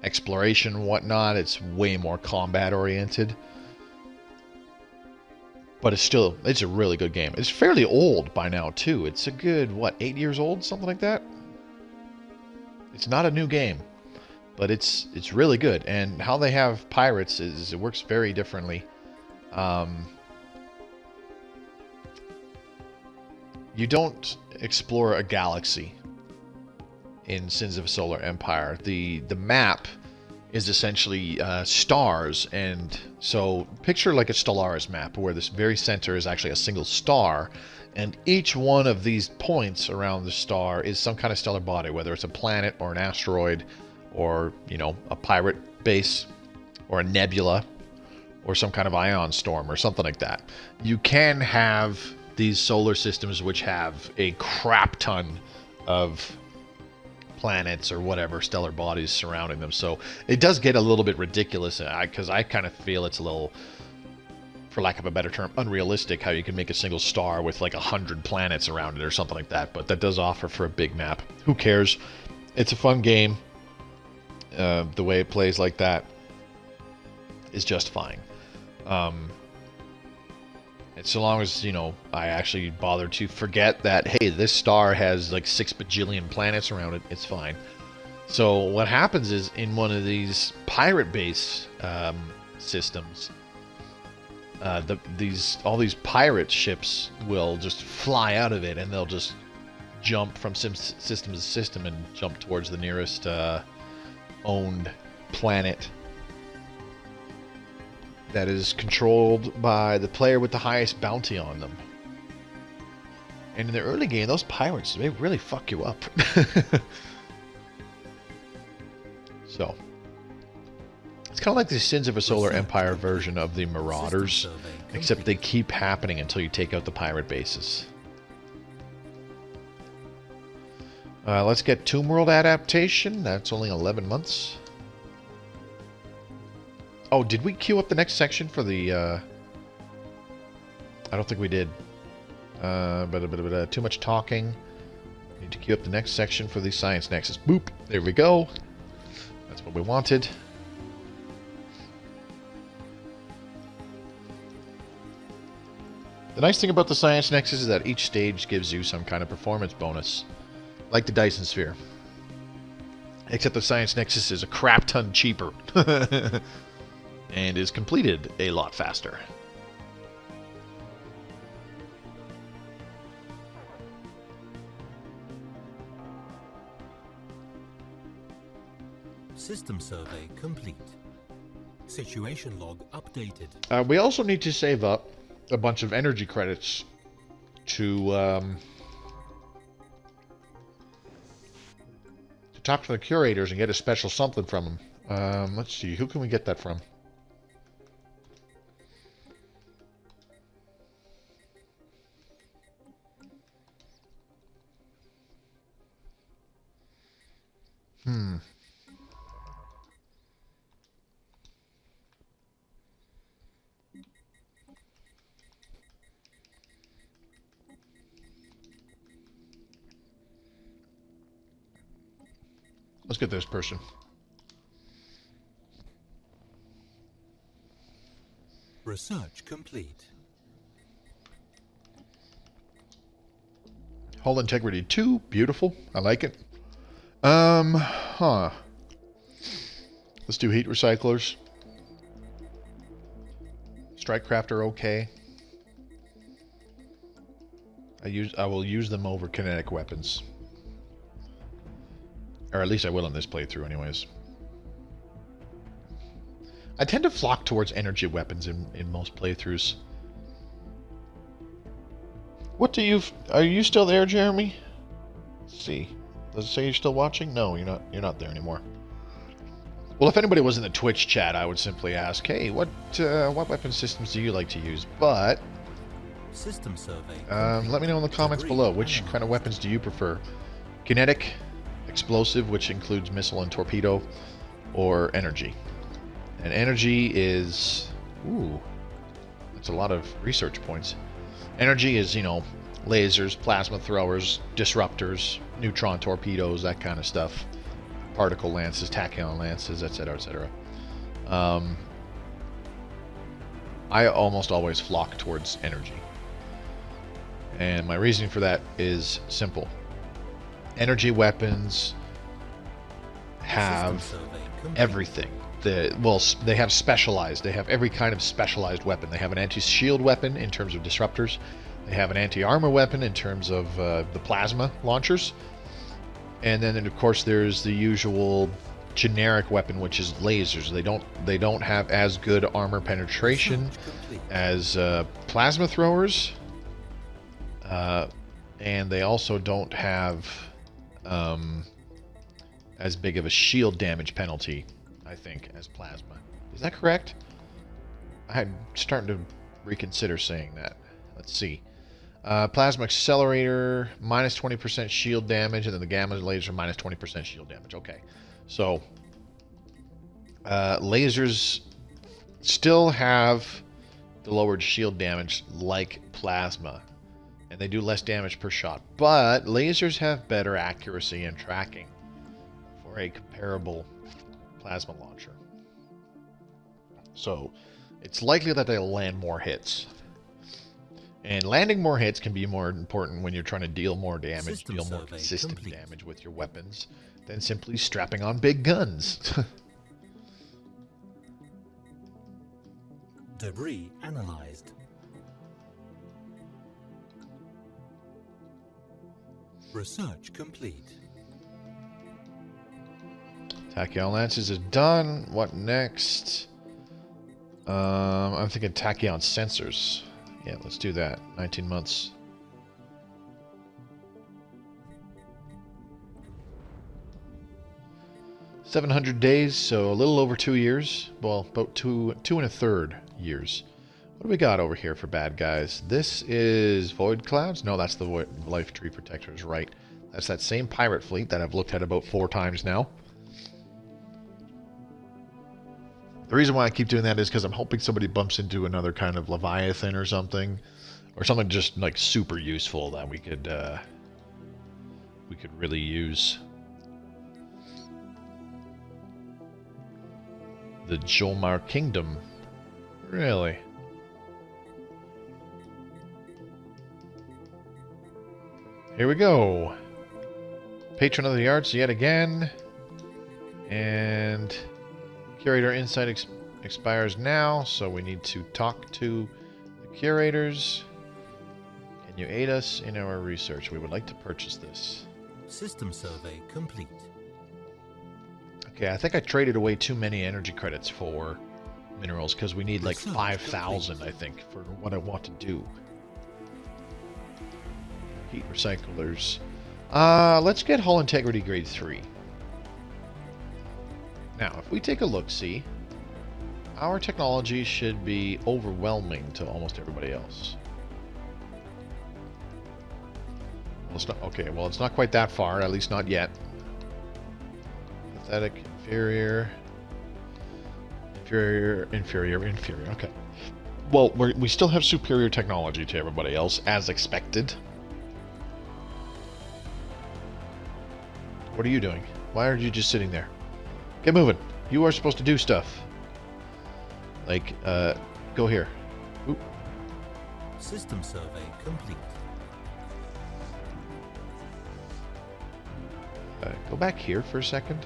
Speaker 1: exploration and whatnot. It's way more combat oriented. But it's a really good game. It's fairly old by now, too. It's a good, what, 8 years old? Something like that? It's not a new game. But it's really good. And how they have pirates is it works very differently. You don't explore a galaxy in Sins of a Solar Empire. The map is essentially stars, and so picture like a Stellaris map where this very center is actually a single star, and each one of these points around the star is some kind of stellar body, whether it's a planet or an asteroid or, you know, a pirate base or a nebula or some kind of ion storm or something like that. You can have these solar systems which have a crap ton of planets or whatever stellar bodies surrounding them, so it does get a little bit ridiculous because I kind of feel it's a little, for lack of a better term, unrealistic how you can make a single star with like 100 planets around it or something like that, but that does offer for a big map. Who cares? It's a fun game. The way it plays like that is just fine. And so long as, you know, I actually bother to forget that, hey, this star has like 6 bajillion planets around it, it's fine. So what happens is, in one of these pirate base systems, all these pirate ships will just fly out of it, and they'll just jump from system to system and jump towards the nearest owned planet that is controlled by the player with the highest bounty on them. And in the early game, those pirates, they really fuck you up. So, it's kind of like the Sins of a Solar Empire version of the Marauders, except they keep happening until you take out the pirate bases. Let's get Tomb World adaptation. That's only 11 months. Oh, did we queue up the next section for the... I don't think we did. Too much talking. Need to queue up the next section for the Science Nexus. Boop. There we go. That's what we wanted. The nice thing about the Science Nexus is that each stage gives you some kind of performance bonus. Like the Dyson Sphere. Except the Science Nexus is a crap ton cheaper. And is completed a lot faster.
Speaker 2: System survey complete. Situation log updated.
Speaker 1: We also need to save up a bunch of energy credits to talk to the curators and get a special something from them. Let's see, who can we get that from? Let's get this person.
Speaker 2: Research complete.
Speaker 1: Hull integrity 2, beautiful. I like it. Let's do heat recyclers. Strikecraft are okay. I will use them over kinetic weapons. Or at least I will in this playthrough anyways. I tend to flock towards energy weapons in most playthroughs. What do you... Are you still there, Jeremy? Let's see. Does it say you're still watching? No, you're not there anymore. Well, if anybody was in the Twitch chat, I would simply ask, hey, what weapon systems do you like to use? But...
Speaker 2: System survey.
Speaker 1: Let me know in the comments below. Which kind of weapons do you prefer? Kinetic, explosive, which includes missile and torpedo, or energy? And energy is... Ooh. That's a lot of research points. Energy is, you know, lasers, plasma throwers, disruptors, neutron torpedoes, that kind of stuff. Particle lances, tachyon lances, etc., etc. I almost always flock towards energy. And my reasoning for that is simple. Energy weapons have everything. They have specialized. They have every kind of specialized weapon. They have an anti-shield weapon in terms of disruptors. They have an anti-armor weapon in terms of the plasma launchers. And then, of course, there's the usual generic weapon, which is lasers. They don't have as good armor penetration as plasma throwers. And they also don't have as big of a shield damage penalty, I think, as plasma. Is that correct? I'm starting to reconsider saying that. Let's see. Plasma accelerator, minus 20% shield damage, and then the gamma laser, minus 20% shield damage. Okay. So, lasers still have the lowered shield damage like plasma. And they do less damage per shot. But lasers have better accuracy and tracking for a comparable plasma launcher. So it's likely that they'll land more hits. And landing more hits can be more important when you're trying to deal more damage, deal more consistent damage with your weapons, than simply strapping on big guns.
Speaker 2: Debris analyzed. Research complete.
Speaker 1: Tachyon lances is done. What next? I'm thinking tachyon sensors. Yeah, let's do that. 19 months. $700 days, so a little over 2 years. Well, about two and a third years. What do we got over here for bad guys? This is Void Clouds? No, that's the Life Tree Protectors, right. That's that same pirate fleet that I've looked at about 4 times now. The reason why I keep doing that is because I'm hoping somebody bumps into another kind of Leviathan or something. Or something just like super useful that we could really use. The Jolmar Kingdom. Really? Here we go. Patron of the Arts yet again. And Curator Insight expires now, so we need to talk to the curators. Can you aid us in our research? We would like to purchase this.
Speaker 2: System survey complete.
Speaker 1: Okay, I think I traded away too many energy credits for minerals because we need like 5,000, I think, for what I want to do. Heat recyclers. Let's get hull integrity grade 3. Now, if we take a look-see, our technology should be overwhelming to almost everybody else. Well, it's not, okay, well, it's not quite that far, at least not yet. Pathetic, inferior, okay. Well, we still have superior technology to everybody else, as expected. What are you doing? Why are you just sitting there? Get moving. You are supposed to do stuff. Like, go here. Oop.
Speaker 2: System survey complete.
Speaker 1: Go back here for a second.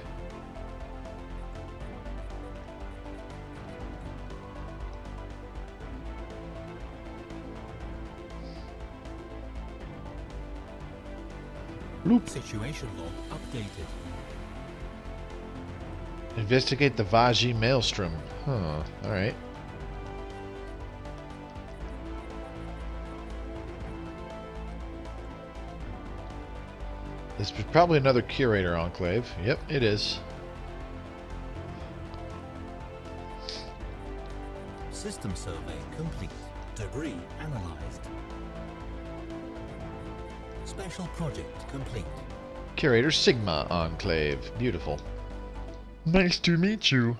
Speaker 2: Situation log updated.
Speaker 1: Investigate the Vaji Maelstrom. Huh. Alright. This is probably another Curator Enclave. Yep, it is.
Speaker 2: System survey complete. Debris analyzed. Special project complete.
Speaker 1: Curator Sigma Enclave. Beautiful. Nice to meet you.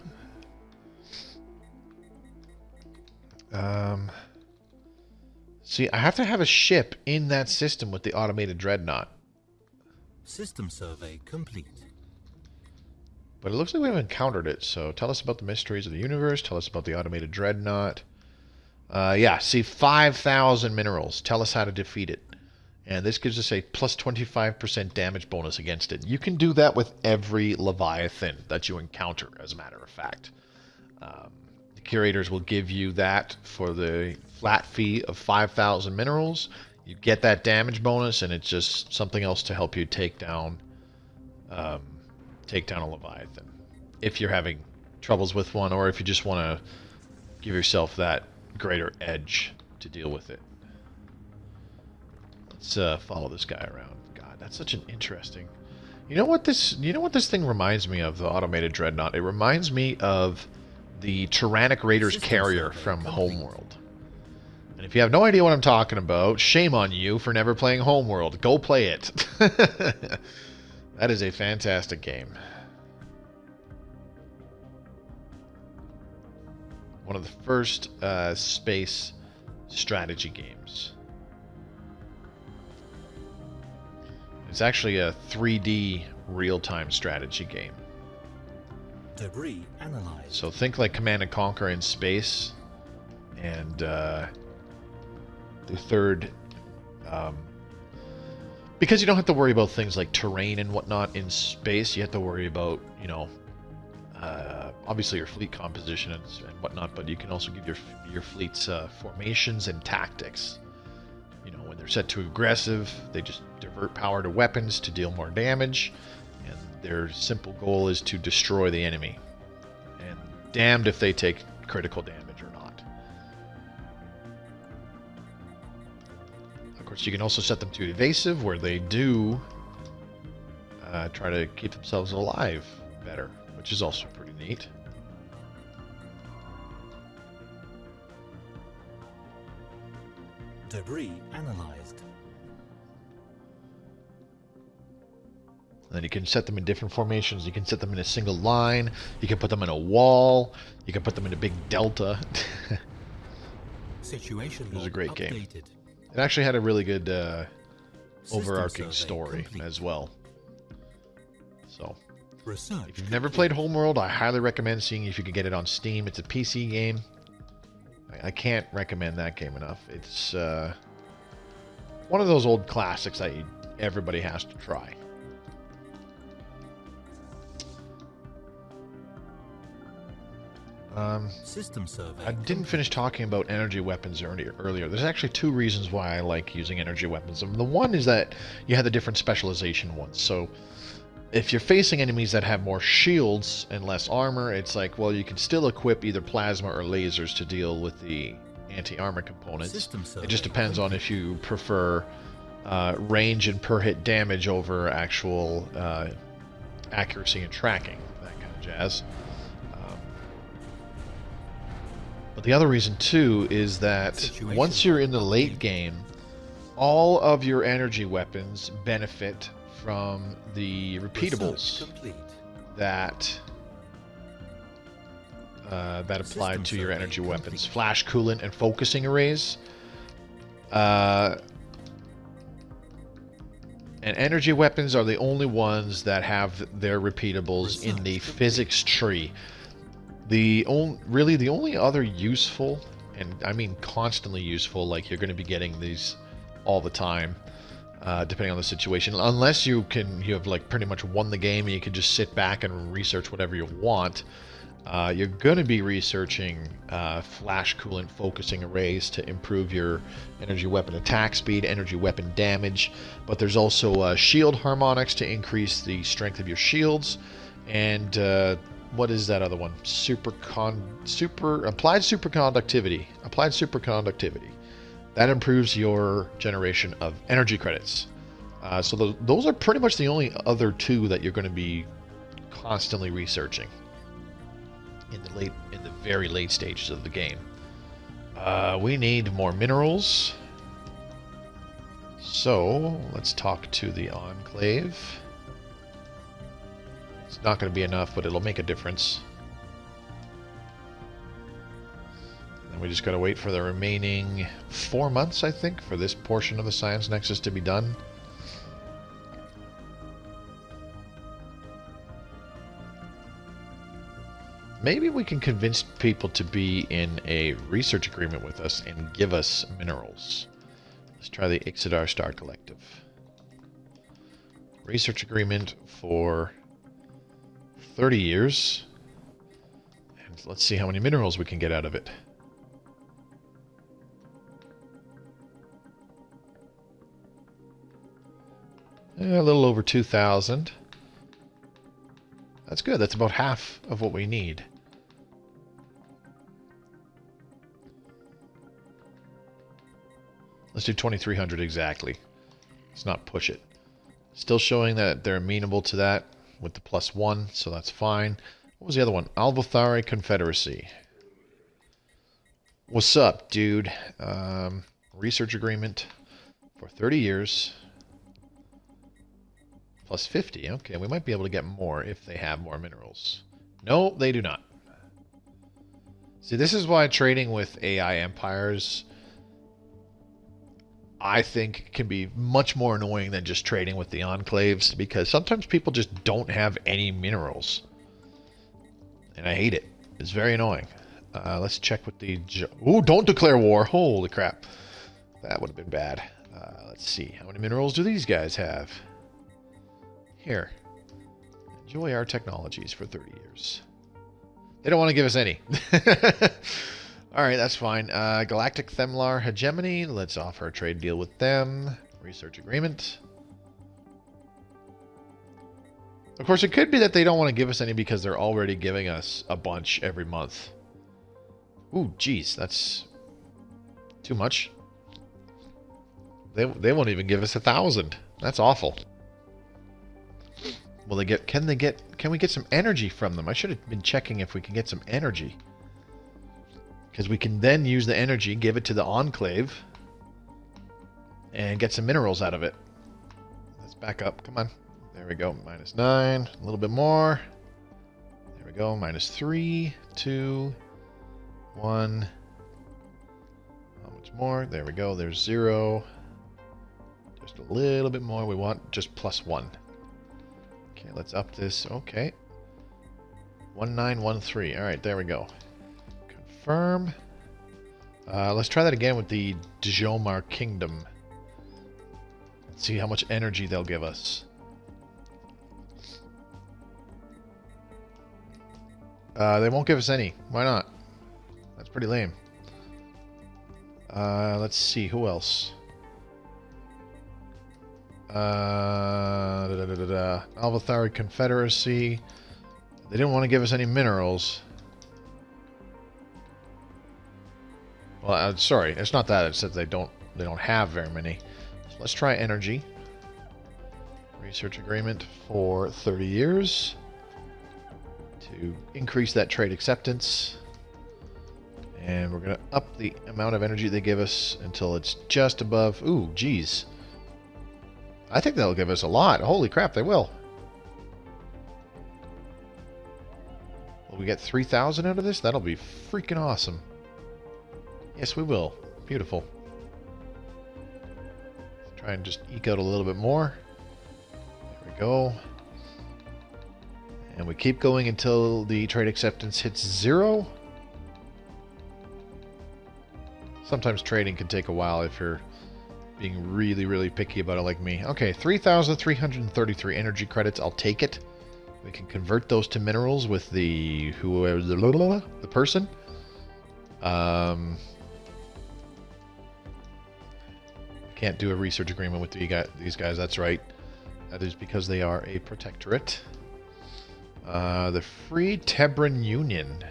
Speaker 1: See, I have to have a ship in that system with the Automated Dreadnought.
Speaker 2: System survey complete.
Speaker 1: But it looks like we haven't encountered it, so tell us about the mysteries of the universe. Tell us about the Automated Dreadnought. Yeah, see, 5,000 minerals. Tell us how to defeat it. And this gives us a plus 25% damage bonus against it. You can do that with every Leviathan that you encounter, as a matter of fact. The Curators will give you that for the flat fee of 5,000 minerals. You get that damage bonus, and it's just something else to help you take down a Leviathan. If you're having troubles with one, or if you just want to give yourself that greater edge to deal with it. Let's follow this guy around. God, that's such an interesting... You know what this thing reminds me of, the Automated Dreadnought? It reminds me of the Tyrannic Raiders carrier from Homeworld. And if you have no idea what I'm talking about, shame on you for never playing Homeworld. Go play it. That is a fantastic game. One of the first space strategy games. It's actually a 3D real-time strategy game.
Speaker 2: Debris analyzed.
Speaker 1: So think like Command and Conquer in space, and the third, because you don't have to worry about things like terrain and whatnot in space. You have to worry about, you know, obviously your fleet composition and whatnot, but you can also give your fleets formations and tactics. You know, when they're set to aggressive, they just divert power to weapons to deal more damage, and their simple goal is to destroy the enemy. And damned if they take critical damage or not. Of course, you can also set them to evasive, where they do try to keep themselves alive better, which is also pretty neat.
Speaker 2: Debris analyzed.
Speaker 1: Then you can set them in different formations. You can set them in a single line. You can put them in a wall. You can put them in a big delta.
Speaker 2: Situation
Speaker 1: It was a great game.
Speaker 2: updated.
Speaker 1: It actually had a really good
Speaker 2: System
Speaker 1: overarching
Speaker 2: survey
Speaker 1: story
Speaker 2: complete.
Speaker 1: as well. So,
Speaker 2: Research.
Speaker 1: if you've never played Homeworld, I highly recommend seeing if you can get it on Steam. It's a PC game. I can't recommend that game enough. It's one of those old classics that everybody has to try.
Speaker 2: System survey.
Speaker 1: I didn't finish talking about energy weapons earlier. There's actually two reasons why I like using energy weapons. The one is that you have the different specialization ones. So if you're facing enemies that have more shields and less armor, it's like, well, you can still equip either plasma or lasers to deal with the anti-armor components.
Speaker 2: System
Speaker 1: It just
Speaker 2: survey
Speaker 1: depends on if you prefer range and per hit damage over actual accuracy and tracking, that kind of jazz. But the other reason, too, is that
Speaker 2: Situation
Speaker 1: once you're in the late game, all of your energy weapons benefit from the repeatables
Speaker 2: Research complete.
Speaker 1: that apply
Speaker 2: System
Speaker 1: to your
Speaker 2: survey
Speaker 1: energy
Speaker 2: complete.
Speaker 1: weapons. Flash, coolant, and focusing arrays. And energy weapons are the only ones that have their repeatables in the
Speaker 2: Research complete.
Speaker 1: physics tree. Really the only other useful, and I mean constantly useful, like you're going to be getting these all the time, depending on the situation, unless you have like pretty much won the game and you can just sit back and research whatever you want. You're going to be researching flash coolant focusing arrays to improve your energy weapon attack speed, energy weapon damage, but there's also shield harmonics to increase the strength of your shields, and what is that other one? Applied superconductivity. Applied superconductivity. That improves your generation of energy credits. So those are pretty much the only other two that you're going to be constantly researching in the very late stages of the game. We need more minerals. So let's talk to the Enclave. It's not going to be enough, but it'll make a difference. And we just got to wait for the remaining 4 months, I think, for this portion of the Science Nexus to be done. Maybe we can convince people to be in a research agreement with us and give us minerals. Let's try the Ixidar Star Collective. Research agreement for 30 years. And let's see how many minerals we can get out of it. A little over 2,000. That's good. That's about half of what we need. Let's do 2,300 exactly. Let's not push it. Still showing that they're amenable to that with the +1, so that's fine. What was the other one? Alvathari Confederacy. What's up, dude? Research agreement for 30 years. +50. Okay, we might be able to get more if they have more minerals. No, they do not. See, this is why trading with AI empires, I think, can be much more annoying than just trading with the enclaves, because sometimes people just don't have any minerals. And I hate it. It's very annoying. Let's check with the... Ooh, don't declare war. Holy crap. That would have been bad. Let's see. How many minerals do these guys have? Here. Enjoy our technologies for 30 years. They don't want to give us any. Alright, that's fine. Galactic Themlar Hegemony. Let's offer a trade deal with them. Research agreement. Of course, it could be that they don't want to give us any because they're already giving us a bunch every month. Ooh, geez, that's too much. They won't even give us 1,000. That's awful. Will they get? Can we get some energy from them? I should have been checking if we can get some energy, because we can then use the energy, give it to the Enclave, and get some minerals out of it. Let's back up. Come on. There we go. -9. A little bit more. There we go. -3, 2, 1. How much more? There we go. There's 0. Just a little bit more. We want just +1. Okay, let's up this. Okay. 1913. Alright, there we go. Confirm. Let's try that again with the Djomar Kingdom. Let's see how much energy they'll give us. They won't give us any. Why not? That's pretty lame. Let's see. Who else? Alvathari Confederacy. They didn't want to give us any minerals. Well, sorry, it's not that. It's that they don't have very many. So let's try energy. Research agreement for 30 years to increase that trade acceptance. And we're gonna up the amount of energy they give us until it's just above. Ooh, geez. I think they'll give us a lot. Holy crap, they will. Will we get 3,000 out of this? That'll be freaking awesome. Yes, we will. Beautiful. Let's try and just eke out a little bit more. There we go. And we keep going until the trade acceptance hits 0. Sometimes trading can take a while if you're being really, really picky about it like me. Okay, 3,333 energy credits. I'll take it. We can convert those to minerals with the the person. Can't do a research agreement with these guys. That's right. That is because they are a protectorate. The Free Tebran Union.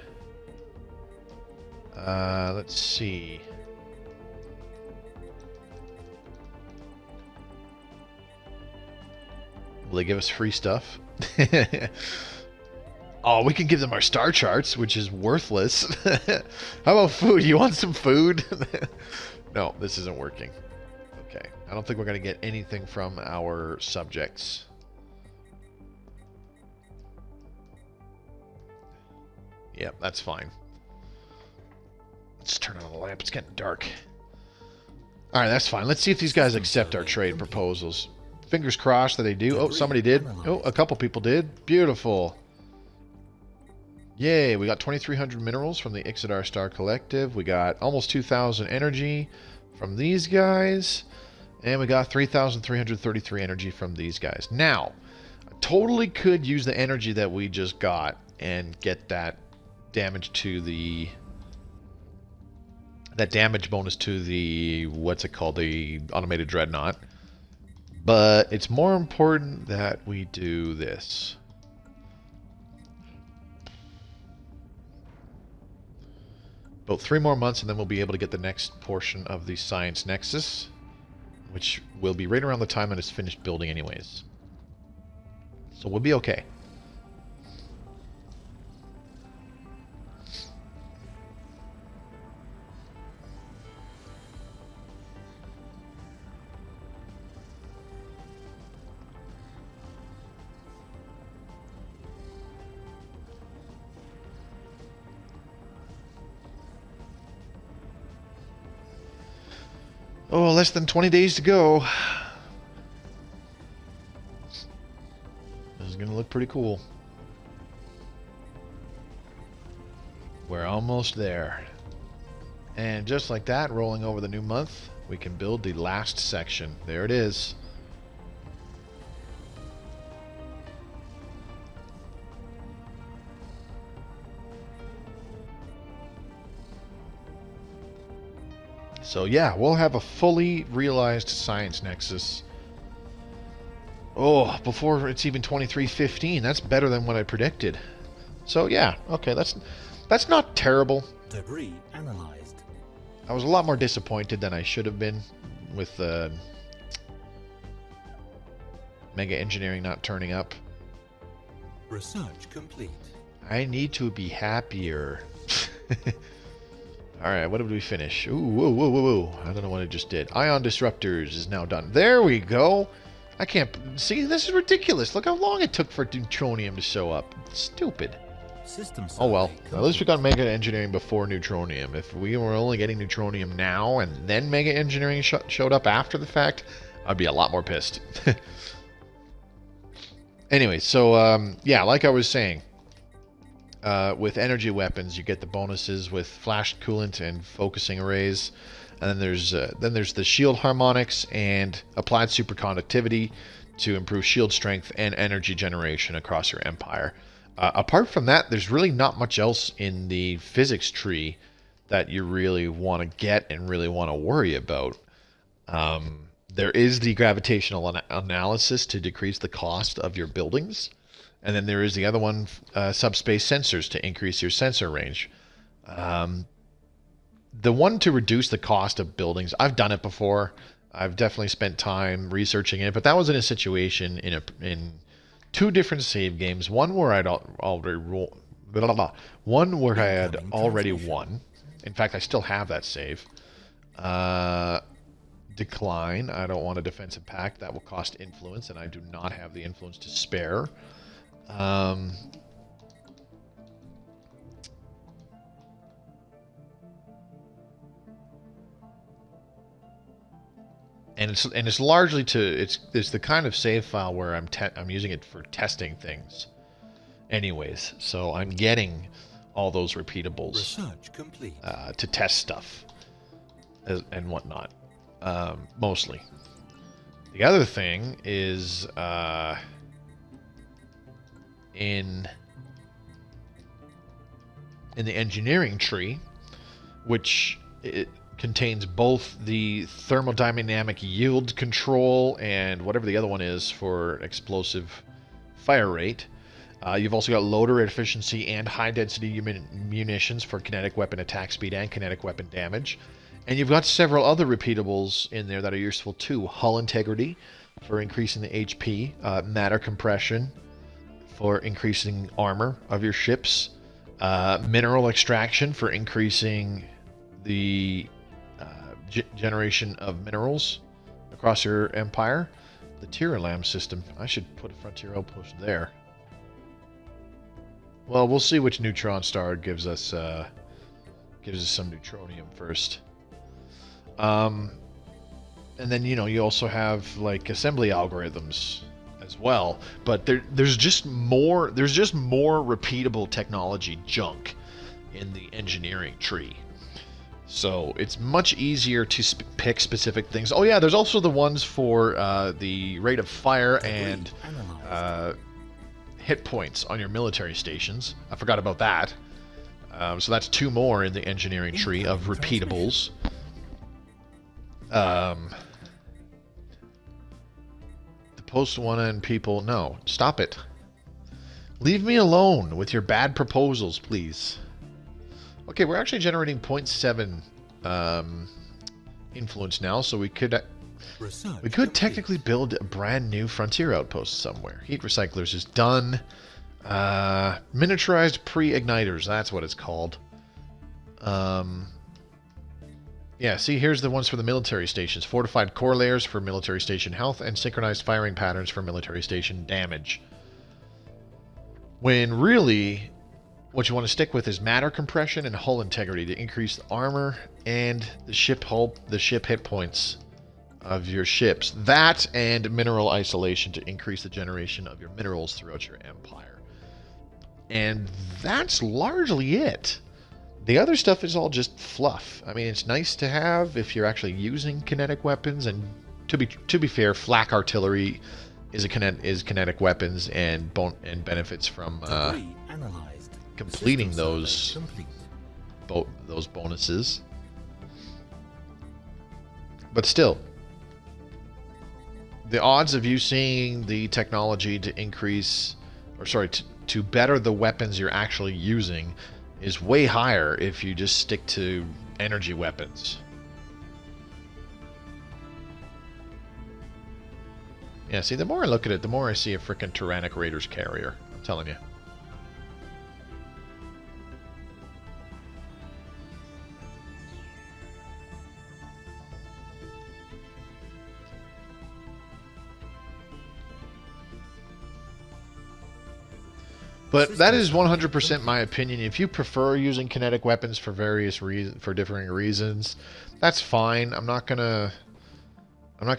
Speaker 1: Let's see. Will they give us free stuff? Oh, we can give them our star charts, which is worthless. How about food? You want some food? No, this isn't working. Okay. I don't think we're going to get anything from our subjects. Yep, that's fine. Let's turn on the lamp. It's getting dark. Alright, that's fine. Let's see if these guys accept our trade proposals. Fingers crossed that they do. Oh, somebody did. Oh, a couple people did. Beautiful. Yay, we got 2,300 minerals from the Ixodar Star Collective. We got almost 2,000 energy from these guys. And we got 3,333 energy from these guys. Now, I totally could use the energy that we just got and get that damage to the... that damage bonus to the... what's it called? The Automated Dreadnought. But it's more important that we do this. About 3 more months and then we'll be able to get the next portion of the Science Nexus, which will be right around the time that it's finished building anyways. So we'll be okay. Oh, less than 20 days to go. This is going to look pretty cool. We're almost there. And just like that, rolling over the new month, we can build the last section. There it is. So yeah, we'll have a fully realized Science Nexus. Oh, before it's even 2315. That's better than what I predicted. So yeah, okay, that's not terrible.
Speaker 2: Debris analyzed.
Speaker 1: I was a lot more disappointed than I should have been with Mega Engineering not turning up.
Speaker 2: Research complete.
Speaker 1: I need to be happier. Alright, what did we finish? Ooh, whoa, whoa, whoa, whoa. I don't know what I just did. Ion Disruptors is now done. There we go! I can't... See, this is ridiculous. Look how long it took for Neutronium to show up. It's stupid. Oh well, at least we got Mega Engineering before Neutronium. If we were only getting Neutronium now and then Mega Engineering showed up after the fact, I'd be a lot more pissed. Anyway, so, yeah, like I was saying, with energy weapons, you get the bonuses with flash coolant and focusing arrays, and then there's the shield harmonics and applied superconductivity to improve shield strength and energy generation across your empire. Apart from that, there's really not much else in the physics tree that you really want to get and really want to worry about. There is the gravitational analysis to decrease the cost of your buildings. And then there is the other one, subspace sensors to increase your sensor range. The one to reduce the cost of buildings, I've done it before. I've definitely spent time researching it, but that was in a situation in 2 different save games. One where I'd already won. In fact, I still have that save. Decline. I don't want a defensive pact. That will cost influence, and I do not have the influence to spare. And it's largely it's the kind of save file where I'm using it for testing things, anyways. So I'm getting all those repeatables.
Speaker 2: Research complete.
Speaker 1: To test stuff and whatnot, mostly. The other thing is in the engineering tree, which it contains both the thermodynamic yield control and whatever the other one is for explosive fire rate. You've also got loader efficiency and high density munitions for kinetic weapon attack speed and kinetic weapon damage. And you've got several other repeatables in there that are useful too. Hull integrity for increasing the HP, matter compression for increasing armor of your ships, mineral extraction for increasing the generation of minerals across your empire. The Tyralam system. I should put a frontier outpost there. Well, we'll see which neutron star gives us some neutronium first. And then, you know, you also have like assembly algorithms as well, but there's just more repeatable technology junk in the engineering tree. So it's much easier to pick specific things. Oh yeah, there's also the ones for the rate of fire and hit points on your military stations. I forgot about that. So that's 2 more in the engineering tree of repeatables. The post-1 and people... No, stop it. Leave me alone with your bad proposals, please. Okay, we're actually generating 0.7 influence now, so we could technically build a brand new frontier outpost somewhere. Heat recyclers is done. Miniaturized pre-igniters, that's what it's called. Yeah, see, here's the ones for the military stations. Fortified core layers for military station health and synchronized firing patterns for military station damage. When really, what you want to stick with is matter compression and hull integrity to increase the armor and the ship hit points of your ships. That and mineral isolation to increase the generation of your minerals throughout your empire. And that's largely it. The other stuff is all just fluff. I mean, it's nice to have if you're actually using kinetic weapons, and to be fair, flak artillery is kinetic weapons and benefits from completing those bonuses. But still, the odds of you seeing the technology to increase, or sorry, to better the weapons you're actually using is way higher if you just stick to energy weapons. Yeah, see, the more I look at it, the more I see a frickin' Tyrannic Raiders carrier. I'm telling you. But that is 100% my opinion. If you prefer using kinetic weapons for differing reasons, that's fine. I'm not gonna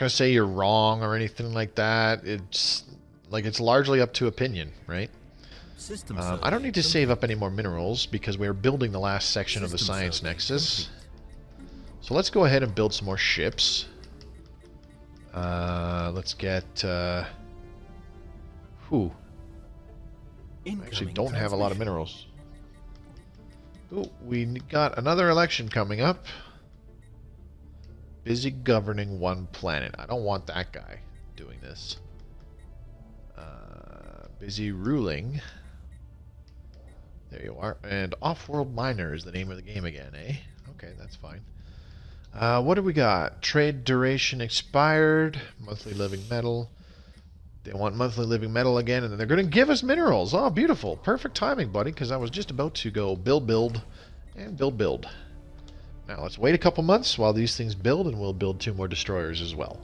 Speaker 1: say you're wrong or anything like that. It's largely up to opinion, right? I don't need to save up any more minerals because we're building the last section of the Science Nexus. So let's go ahead and build some more ships. Let's get I actually don't have a lot of minerals. Ooh, we got another election coming up. Busy governing one planet. I don't want that guy doing this. Busy ruling. There you are. And Off-World Miner is the name of the game again, eh? Okay, that's fine. What do we got? Trade duration expired. Monthly living metal. They want monthly living metal again, and then they're going to give us minerals. Oh, beautiful. Perfect timing, buddy, because I was just about to go build, and build. Now, let's wait a couple months while these things build, and we'll build 2 more destroyers as well.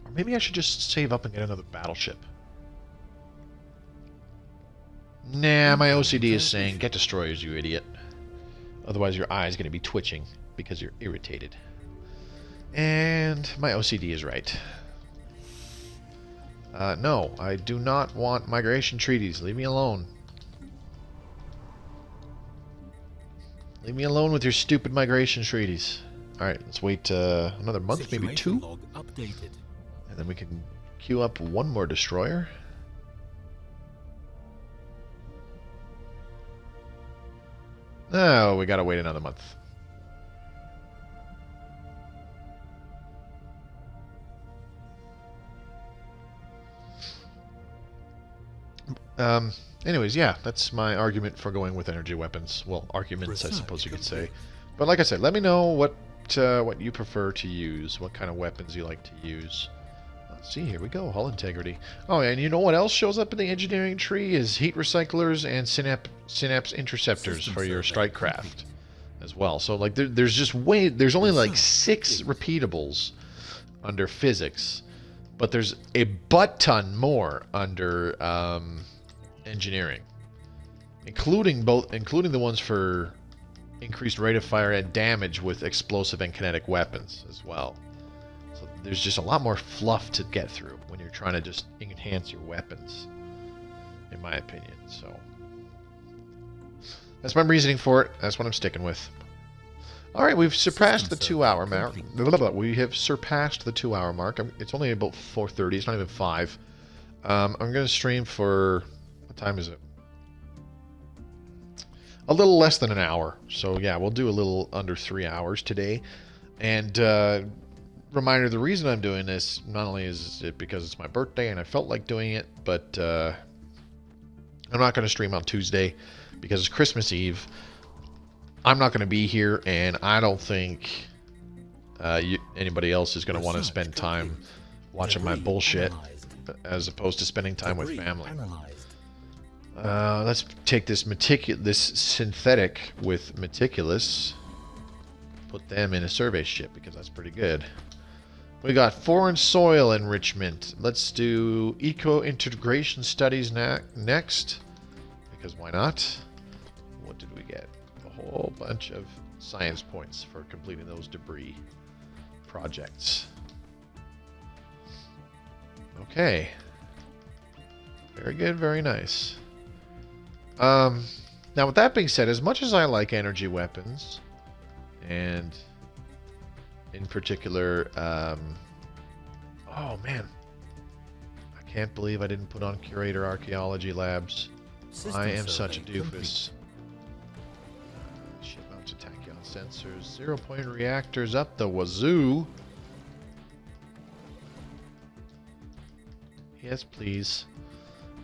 Speaker 1: Or maybe I should just save up and get another battleship. Nah, my OCD is saying, get destroyers, you idiot. Otherwise, your eye is going to be twitching because you're irritated. And my OCD is right. No, I do not want migration treaties. Leave me alone. Leave me alone with your stupid migration treaties. Alright, let's wait another month, maybe 2. And then we can queue up one more destroyer. Oh, we gotta wait another month. Anyways, yeah, that's my argument for going with energy weapons. Well, arguments, I suppose you could say. But like I said, let me know what you prefer to use, what kind of weapons you like to use. Let's see, here we go, hull integrity. Oh, and you know what else shows up in the engineering tree is heat recyclers and synapse interceptors for your strike craft as well. So like there's only like 6 repeatables under physics, but there's a butt ton more under engineering, including the ones for increased rate of fire and damage with explosive and kinetic weapons as well. So there's just a lot more fluff to get through when you're trying to just enhance your weapons, in my opinion. So that's my reasoning for it. That's what I'm sticking with. All right, we've surpassed the 2-hour mark. We have surpassed the 2-hour mark. It's only about 4:30. It's not even 5. I'm going to stream for... What time is it? A little less than an hour. So yeah, we'll do a little under 3 hours today. And reminder, the reason I'm doing this, not only is it because it's my birthday and I felt like doing it, but I'm not going to stream on Tuesday because it's Christmas Eve. I'm not going to be here, and I don't think anybody else is going to want to spend time watching my bullshit as opposed to spending time with family. Let's take this synthetic with meticulous, put them in a survey ship because that's pretty good. We got foreign soil enrichment. Let's do eco-integration studies next, because why not? What did we get? A whole bunch of science points for completing those debris projects. Okay. Very good, very nice. Now with that being said, as much as I like energy weapons, and in particular, oh man, I can't believe I didn't put on Curator Archaeology Labs. I am such a doofus. Ship-mounted tachyon sensors, 0-point reactors up the wazoo. Yes, please.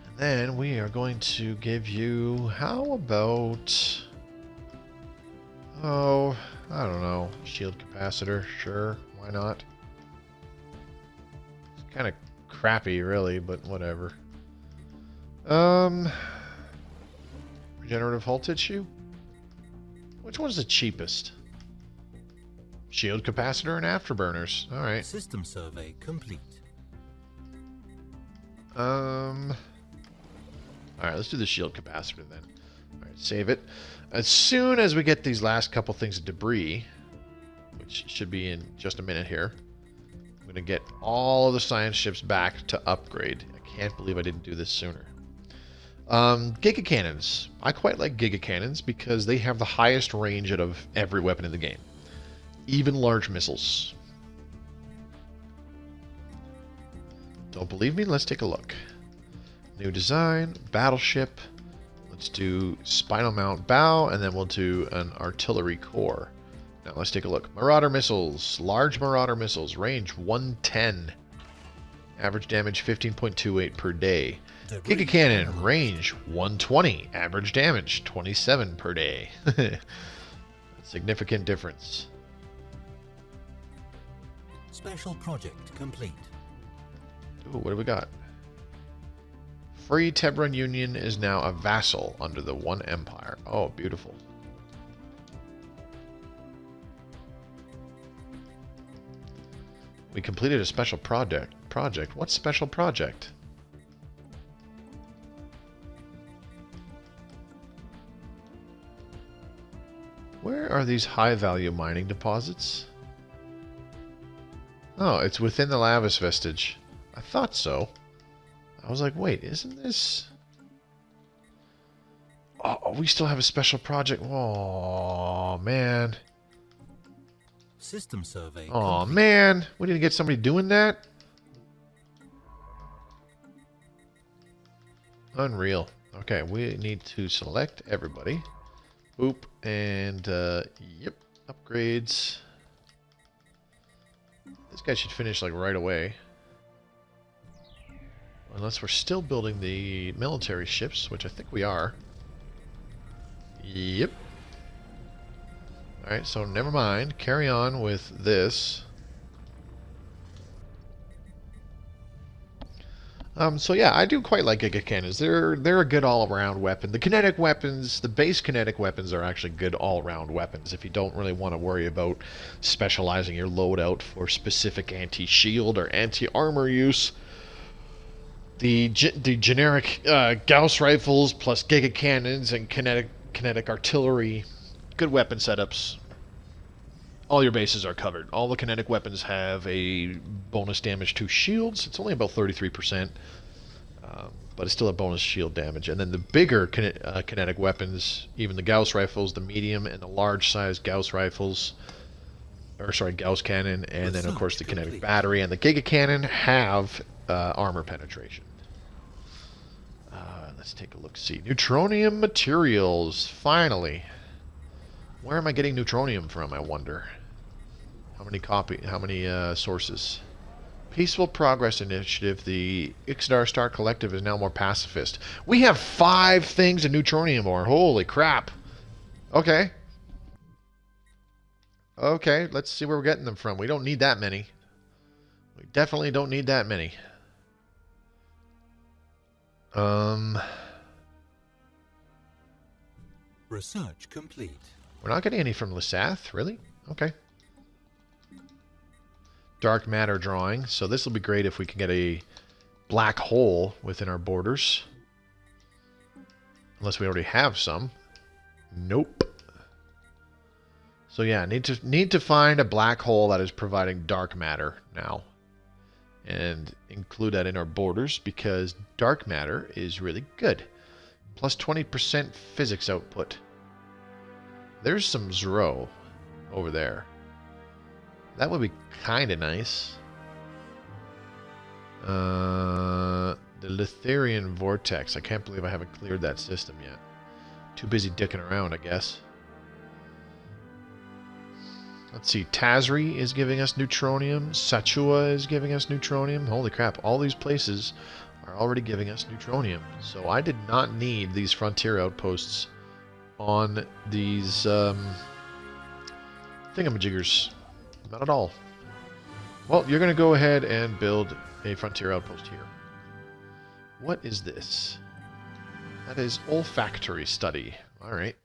Speaker 1: And then we are going to give you, how about, oh, I don't know, shield capacitor, sure, why not? It's kind of crappy, really, but whatever. Regenerative hull tissue? Which one's the cheapest? Shield capacitor and afterburners. Alright.
Speaker 2: System survey complete.
Speaker 1: Alright, let's do the shield capacitor then. Alright, save it. As soon as we get these last couple things of debris, which should be in just a minute here, I'm going to get all of the science ships back to upgrade. I can't believe I didn't do this sooner. Giga cannons. I quite like giga cannons because they have the highest range out of every weapon in the game. Even large missiles. Don't believe me? Let's take a look. New design, battleship. Let's do spinal mount bow, and then we'll do an artillery core. Now let's take a look. Marauder missiles. Large Marauder missiles. Range 110. Average damage 15.28 per day. Giga cannon. Range 120. Average damage 27 per day. Significant difference.
Speaker 2: Special project complete.
Speaker 1: Ooh, what do we got? Free Tebron Union is now a vassal under the One Empire. Oh, beautiful. We completed a special project. What special project? Where are these high-value mining deposits? Oh, it's within the Lavis vestige. I thought so. I was like, wait, isn't this... Oh, we still have a special project. Oh, man.
Speaker 2: System survey.
Speaker 1: Oh, man. We didn't get somebody doing that? Unreal. Okay, we need to select everybody. Boop. And, yep. Upgrades. This guy should finish, like, right away. Unless we're still building the military ships, which I think we are. Yep. Alright, so never mind. Carry on with this. So yeah, I do quite like Giga Cannons. They're a good all-around weapon. The kinetic weapons, the base kinetic weapons are actually good all-around weapons if you don't really want to worry about specializing your loadout for specific anti-shield or anti-armor use. The generic Gauss rifles plus Giga Cannons and kinetic artillery, good weapon setups. All your bases are covered. All the kinetic weapons have a bonus damage to shields. It's only about 33%, but it's still a bonus shield damage. And then the bigger kinetic weapons, even the Gauss rifles, the medium and the large size Gauss rifles, Gauss cannon, and then of course the kinetic battery and the Giga Cannon have armor penetration. Let's take a look. See, neutronium materials. Finally. Where am I getting neutronium from, I wonder? How many sources? Peaceful Progress Initiative. The Ixdar Star Collective is now more pacifist. We have 5 things of neutronium ore. Holy crap. Okay. Okay, let's see where we're getting them from. We don't need that many. We definitely don't need that many.
Speaker 2: Research complete.
Speaker 1: We're not getting any from Lysath, really? Okay. Dark matter drawing. So this will be great if we can get a black hole within our borders. Unless we already have some. Nope. So yeah, need to find a black hole that is providing dark matter now. And include that in our borders because dark matter is really good. Plus 20% physics output. There's some Zro over there. That would be kind of nice. The Litharian Vortex. I can't believe I haven't cleared that system yet. Too busy dicking around, I guess. Let's see. Tazri is giving us neutronium. Sachua is giving us neutronium. Holy crap. All these places are already giving us neutronium. So I did not need these frontier outposts on these thingamajiggers. Not at all. Well, you're going to go ahead and build a frontier outpost here. What is this? That is olfactory study. Alright.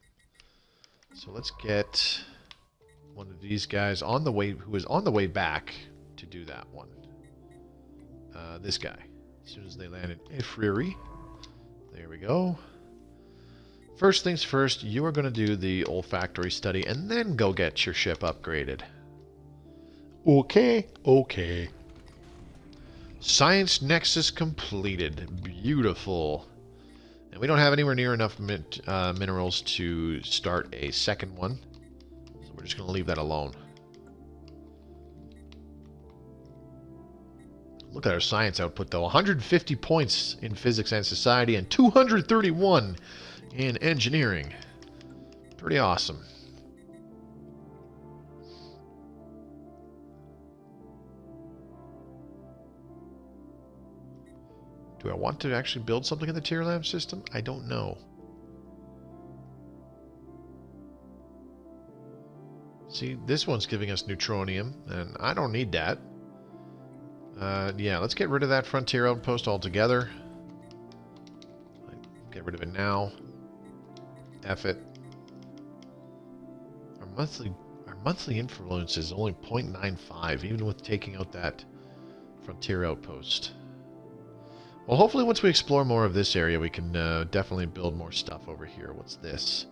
Speaker 1: So let's get one of these guys on the way, who is on the way back to do that one. This guy. As soon as they land in Ifriri. There we go. First things first, you are going to do the olfactory study and then go get your ship upgraded. Okay, okay. Science Nexus completed. Beautiful. And we don't have anywhere near enough minerals to start a second one. So we're just going to leave that alone. Look at our science output, though. 150 points in physics and society and 231 in engineering. Pretty awesome. Do I want to actually build something in the tier lamp system? I don't know. See, this one's giving us neutronium, and I don't need that. Yeah, let's get rid of that frontier outpost altogether. Get rid of it now. F it. Our monthly influence is only 0.95, even with taking out that frontier outpost. Well, hopefully once we explore more of this area, we can definitely build more stuff over here. What's this?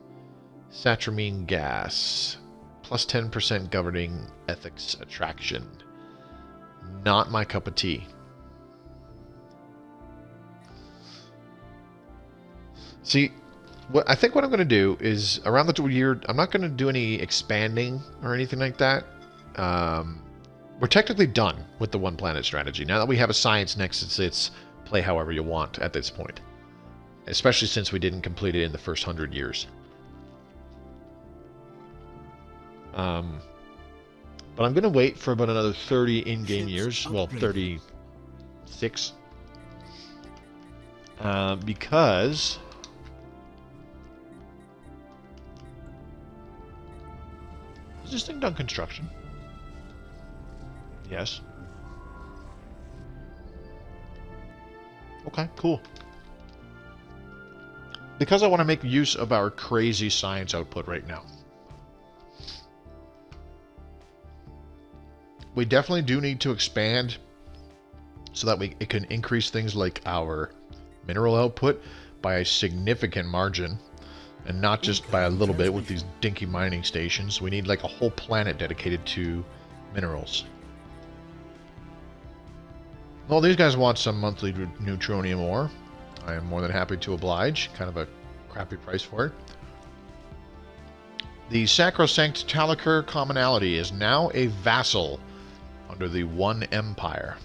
Speaker 1: Satramine gas. Plus 10% governing ethics attraction. Not my cup of tea. See, I think what I'm going to do is, around the year, I'm not going to do any expanding or anything like that. We're technically done with the one planet strategy. Now that we have a Science Nexus, it's play however you want at this point. especially since we didn't complete it in the first 100 years. But I'm going to wait for about another 30 in-game years. Well, 36. Because... Is this thing done construction? Yes. Okay, cool. Because I want to make use of our crazy science output right now. We definitely do need to expand so that it can increase things like our mineral output by a significant margin and not just by a little bit with these dinky mining stations. We need like a whole planet dedicated to minerals. Well, these guys want some monthly neutronium ore. I am more than happy to oblige. Kind of a crappy price for it. The Sacrosanct Taliker Commonality is now a vassal under the One Empire.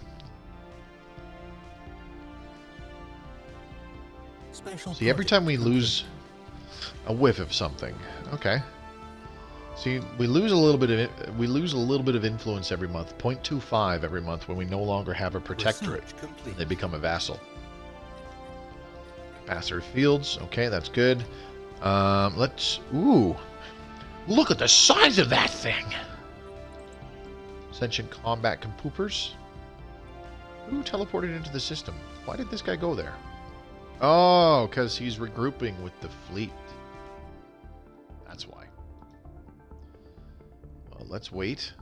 Speaker 1: See, every time we lose a whiff of something, okay. See, we lose a little bit of influence every month, 0.25 every month when we no longer have a protectorate. They become a vassal. Capacitor fields, okay, that's good. Ooh, look at the size of that thing. Sentient combat compoopers. Who teleported into the system? Why did this guy go there? Oh, because he's regrouping with the fleet. That's why. Well, let's wait.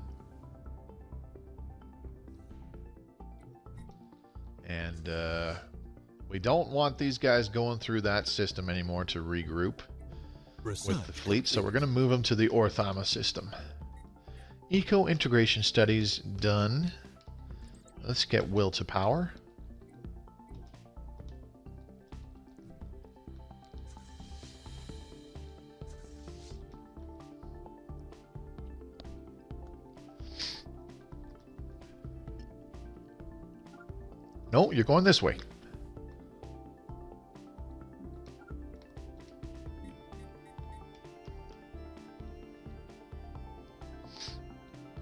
Speaker 1: And we don't want these guys going through that system anymore to regroup with the fleet, so we're going to move them to the Orthama system. Eco-integration studies done. Let's get will to power. No, you're going this way.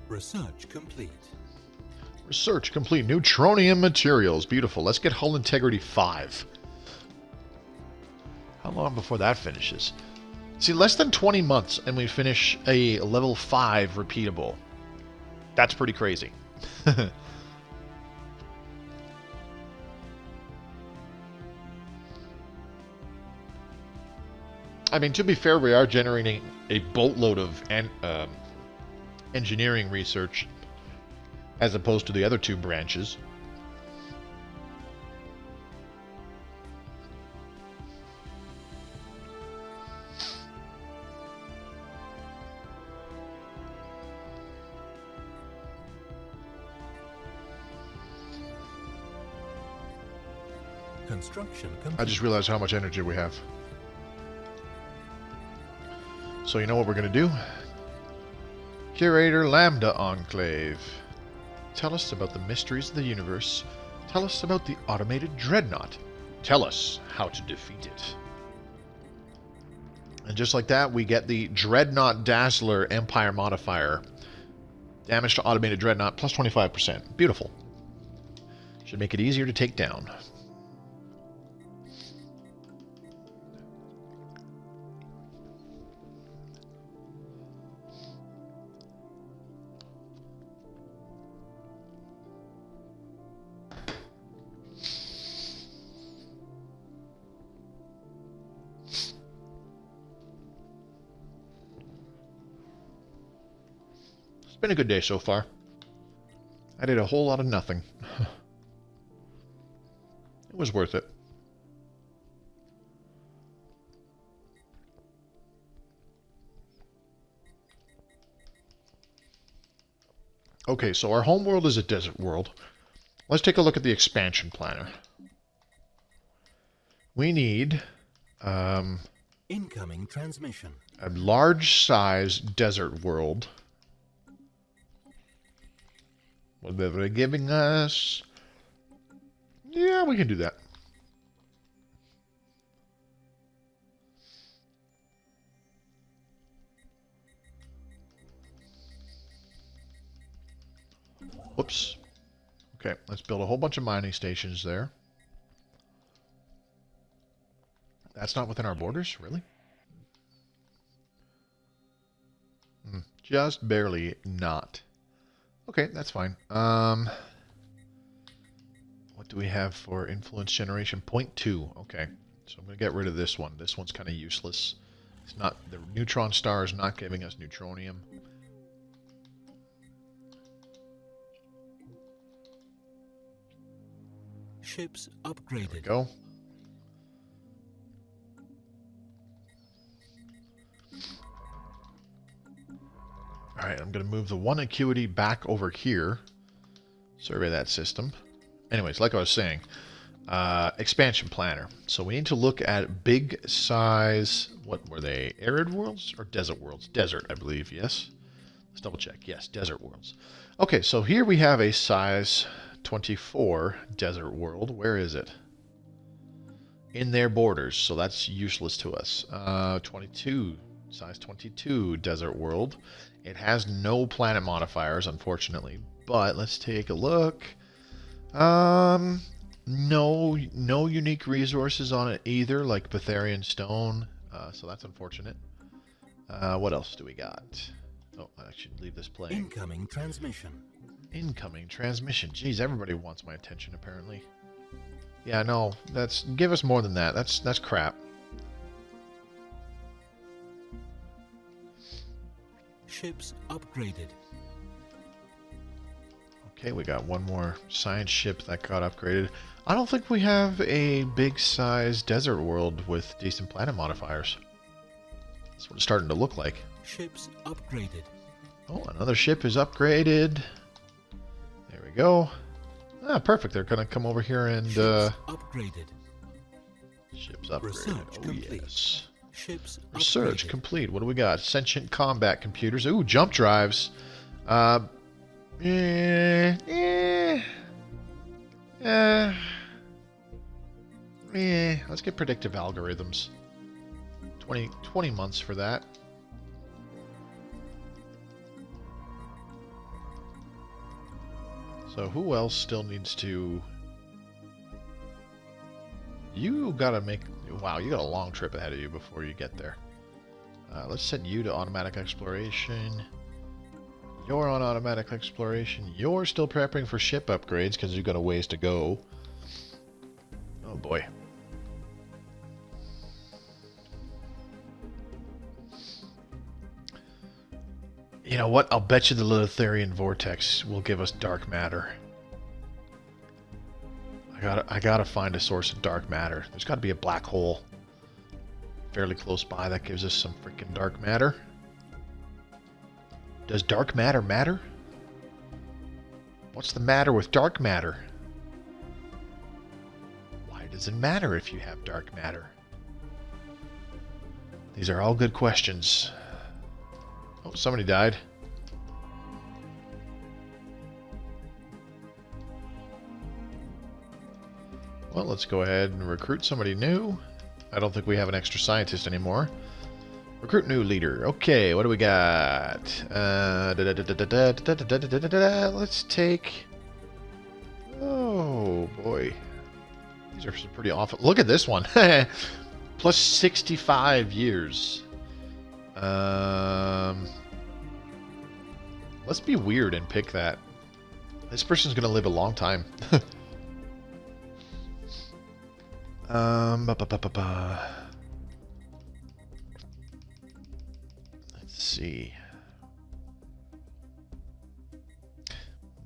Speaker 2: Research complete.
Speaker 1: Research complete. Neutronium materials. Beautiful. Let's get hull integrity 5. How long before that finishes? See, less than 20 months and we finish a level 5 repeatable. That's pretty crazy. I mean, to be fair, we are generating a boatload of engineering research as opposed to the other two branches.
Speaker 2: Construction complete.
Speaker 1: I just realized how much energy we have. So you know what we're going to do? Curator Lambda Enclave. Tell us about the mysteries of the universe. Tell us about the Automated Dreadnought. Tell us how to defeat it. And just like that, we get the Dreadnought Dazzler Empire modifier. Damage to Automated Dreadnought plus 25%. Beautiful. Should make it easier to take down. It's been a good day so far. I did a whole lot of nothing. It was worth it. Okay, so our home world is a desert world. Let's take a look at the expansion planner. We need
Speaker 2: incoming transmission.
Speaker 1: A large size desert world. What are they giving us? Yeah, we can do that. Whoops. Okay, let's build a whole bunch of mining stations there. That's not within our borders? Really? Just barely not. Okay, that's fine. What do we have for influence generation? 0.2. Okay, so I'm going to get rid of this one. This one's kind of useless. It's not, the neutron star is not giving us neutronium.
Speaker 2: Ships upgraded.
Speaker 1: There we go. Alright, I'm going to move the one acuity back over here. Survey that system. Anyways, like I was saying, expansion planner. So we need to look at big size, what were they, arid worlds or desert worlds? Desert, I believe, yes. Let's double check. Yes, desert worlds. Okay, so here we have a size 24 desert world. Where is it? In their borders, so that's useless to us. 22, size 22 desert world. It has no planet modifiers, unfortunately, but let's take a look. No unique resources on it either, like Betharian stone, so that's unfortunate. What else do we got? Oh, I should leave this playing.
Speaker 2: Incoming transmission.
Speaker 1: Incoming transmission. Jeez, everybody wants my attention, apparently. Yeah, no, give us more than that. That's crap.
Speaker 2: Ships upgraded.
Speaker 1: Okay, we got one more science ship that got upgraded. I don't think we have a big size desert world with decent planet modifiers. That's what it's starting to look like.
Speaker 2: Ships upgraded.
Speaker 1: Oh, another ship is upgraded. There we go. Ah, perfect. They're going to come over here and...
Speaker 2: Ships upgraded.
Speaker 1: Ships upgraded.
Speaker 2: Research
Speaker 1: oh,
Speaker 2: complete.
Speaker 1: yes.
Speaker 2: Ships
Speaker 1: Research
Speaker 2: upgraded.
Speaker 1: complete. What do we got? Sentient combat computers. Ooh, jump drives. Let's get predictive algorithms. 20 months for that. So who else still needs to... You gotta make... Wow, you got a long trip ahead of you before you get there. Let's send you to automatic exploration. You're on automatic exploration. You're still prepping for ship upgrades because you've got a ways to go. Oh boy. You know what? I'll bet you the Litharian vortex will give us dark matter. I gotta find a source of dark matter. There's got to be a black hole fairly close by that gives us some freaking dark matter. Does dark matter matter? What's the matter with dark matter? Why does it matter if you have dark matter? These are all good questions. Oh, somebody died. Well, let's go ahead and recruit somebody new. I don't think we have an extra scientist anymore. Recruit new leader. Okay, what do we got? Let's take... Oh, boy. These are some pretty awful... Look at this one. Plus 65 years. Let's be weird and pick that. This person's going to live a long time. Let's see.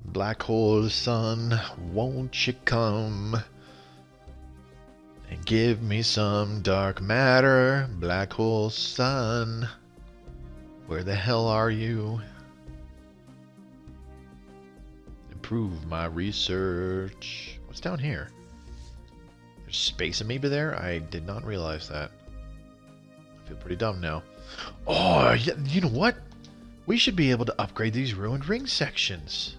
Speaker 1: Black hole sun, won't you come and give me some dark matter? Black hole sun, where the hell are you? Improve my research. What's down here? There's space amoeba there? I did not realize that. I feel pretty dumb now. Oh, you know what? We should be able to upgrade these ruined ring sections.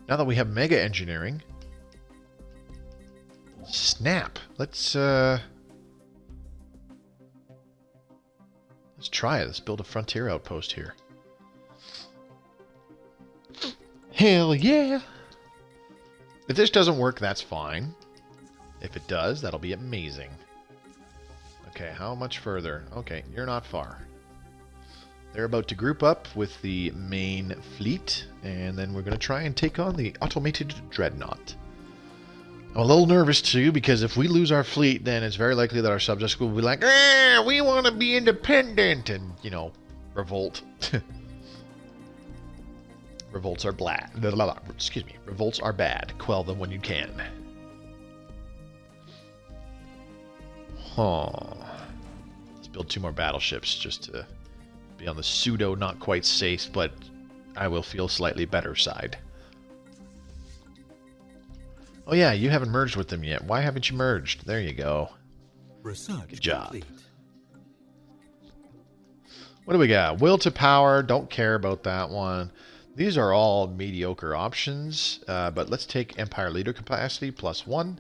Speaker 1: Now that we have mega engineering. Snap. Let's try it. Let's build a frontier outpost here. Hell yeah! If this doesn't work, that's fine. If it does, that'll be amazing. Okay, how much further? Okay, you're not far. They're about to group up with the main fleet, and then we're going to try and take on the Automated Dreadnought. I'm a little nervous too, because if we lose our fleet, then it's very likely that our subjects will be like, we want to be independent, and, you know, revolt. Revolts are bad. Excuse me. Revolts are bad. Quell them when you can. Huh. Let's build 2 more battleships just to be on the pseudo not quite safe, but I will feel slightly better side. Oh yeah, you haven't merged with them yet. Why haven't you merged? There you go.
Speaker 2: Research
Speaker 1: Good job.
Speaker 2: complete.
Speaker 1: What do we got? Will to power. Don't care about that one. These are all mediocre options, but let's take Empire Leader Capacity +1.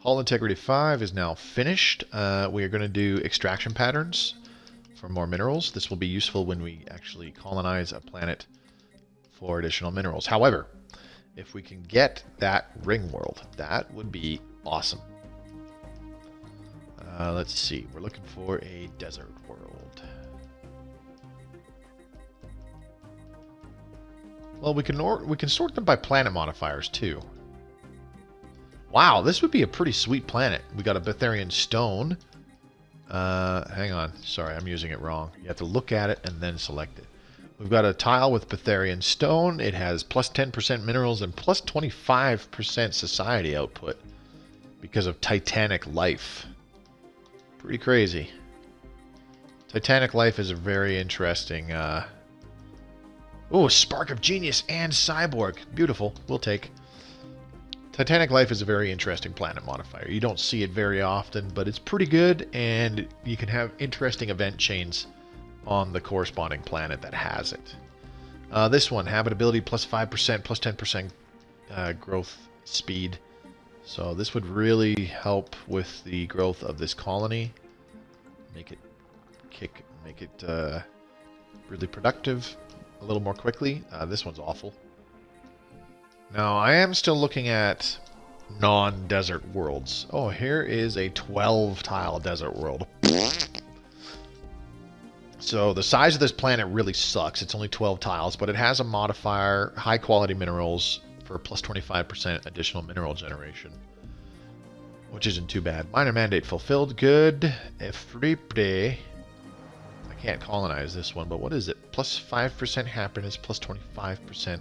Speaker 1: Hull Integrity 5 is now finished. We are going to do extraction patterns for more minerals. This will be useful when we actually colonize a planet for additional minerals. However, if we can get that Ringworld, that would be awesome. Let's see. We're looking for a desert world. Well, we can sort them by planet modifiers too. Wow, this would be a pretty sweet planet. We got a Betharian stone. Hang on. Sorry, I'm using it wrong. You have to look at it and then select it. We've got a tile with Betharian stone. It has +10% minerals and +25% society output because of Titanic life. Pretty crazy. Titanic life is a very interesting... Oh, Spark of Genius and Cyborg. Beautiful. We'll take. Titanic life is a very interesting planet modifier. You don't see it very often, but it's pretty good, and you can have interesting event chains on the corresponding planet that has it. This one, habitability +5%, +10% growth speed. So this would really help with the growth of this colony. Make it really productive a little more quickly. This one's awful. Now, I am still looking at non-desert worlds. Oh, here is a 12-tile desert world. So the size of this planet really sucks. It's only 12 tiles, but it has a modifier, high-quality minerals for +25% additional mineral generation, which isn't too bad. Minor mandate fulfilled. Good. Efripe. Can't colonize this one, but what is it? +5% happiness, +25%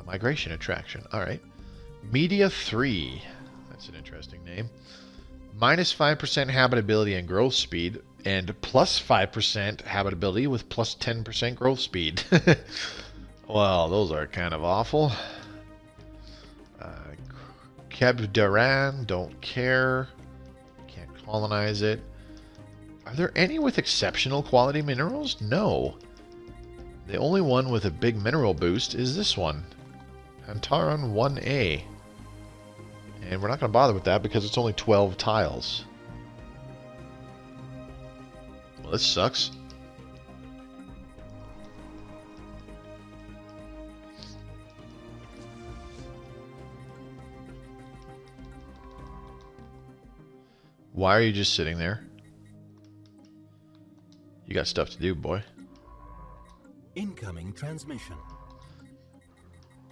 Speaker 1: migration attraction. Alright. Media 3. That's an interesting name. -5% habitability and growth speed, and +5% habitability with +10% growth speed. Well, those are kind of awful. Kebdaran, don't care. Can't colonize it. Are there any with exceptional quality minerals? No. The only one with a big mineral boost is this one. Antaron 1A. And we're not going to bother with that because it's only 12 tiles. Well, this sucks. Why are you just sitting there? You got stuff to do, boy.
Speaker 2: Incoming transmission.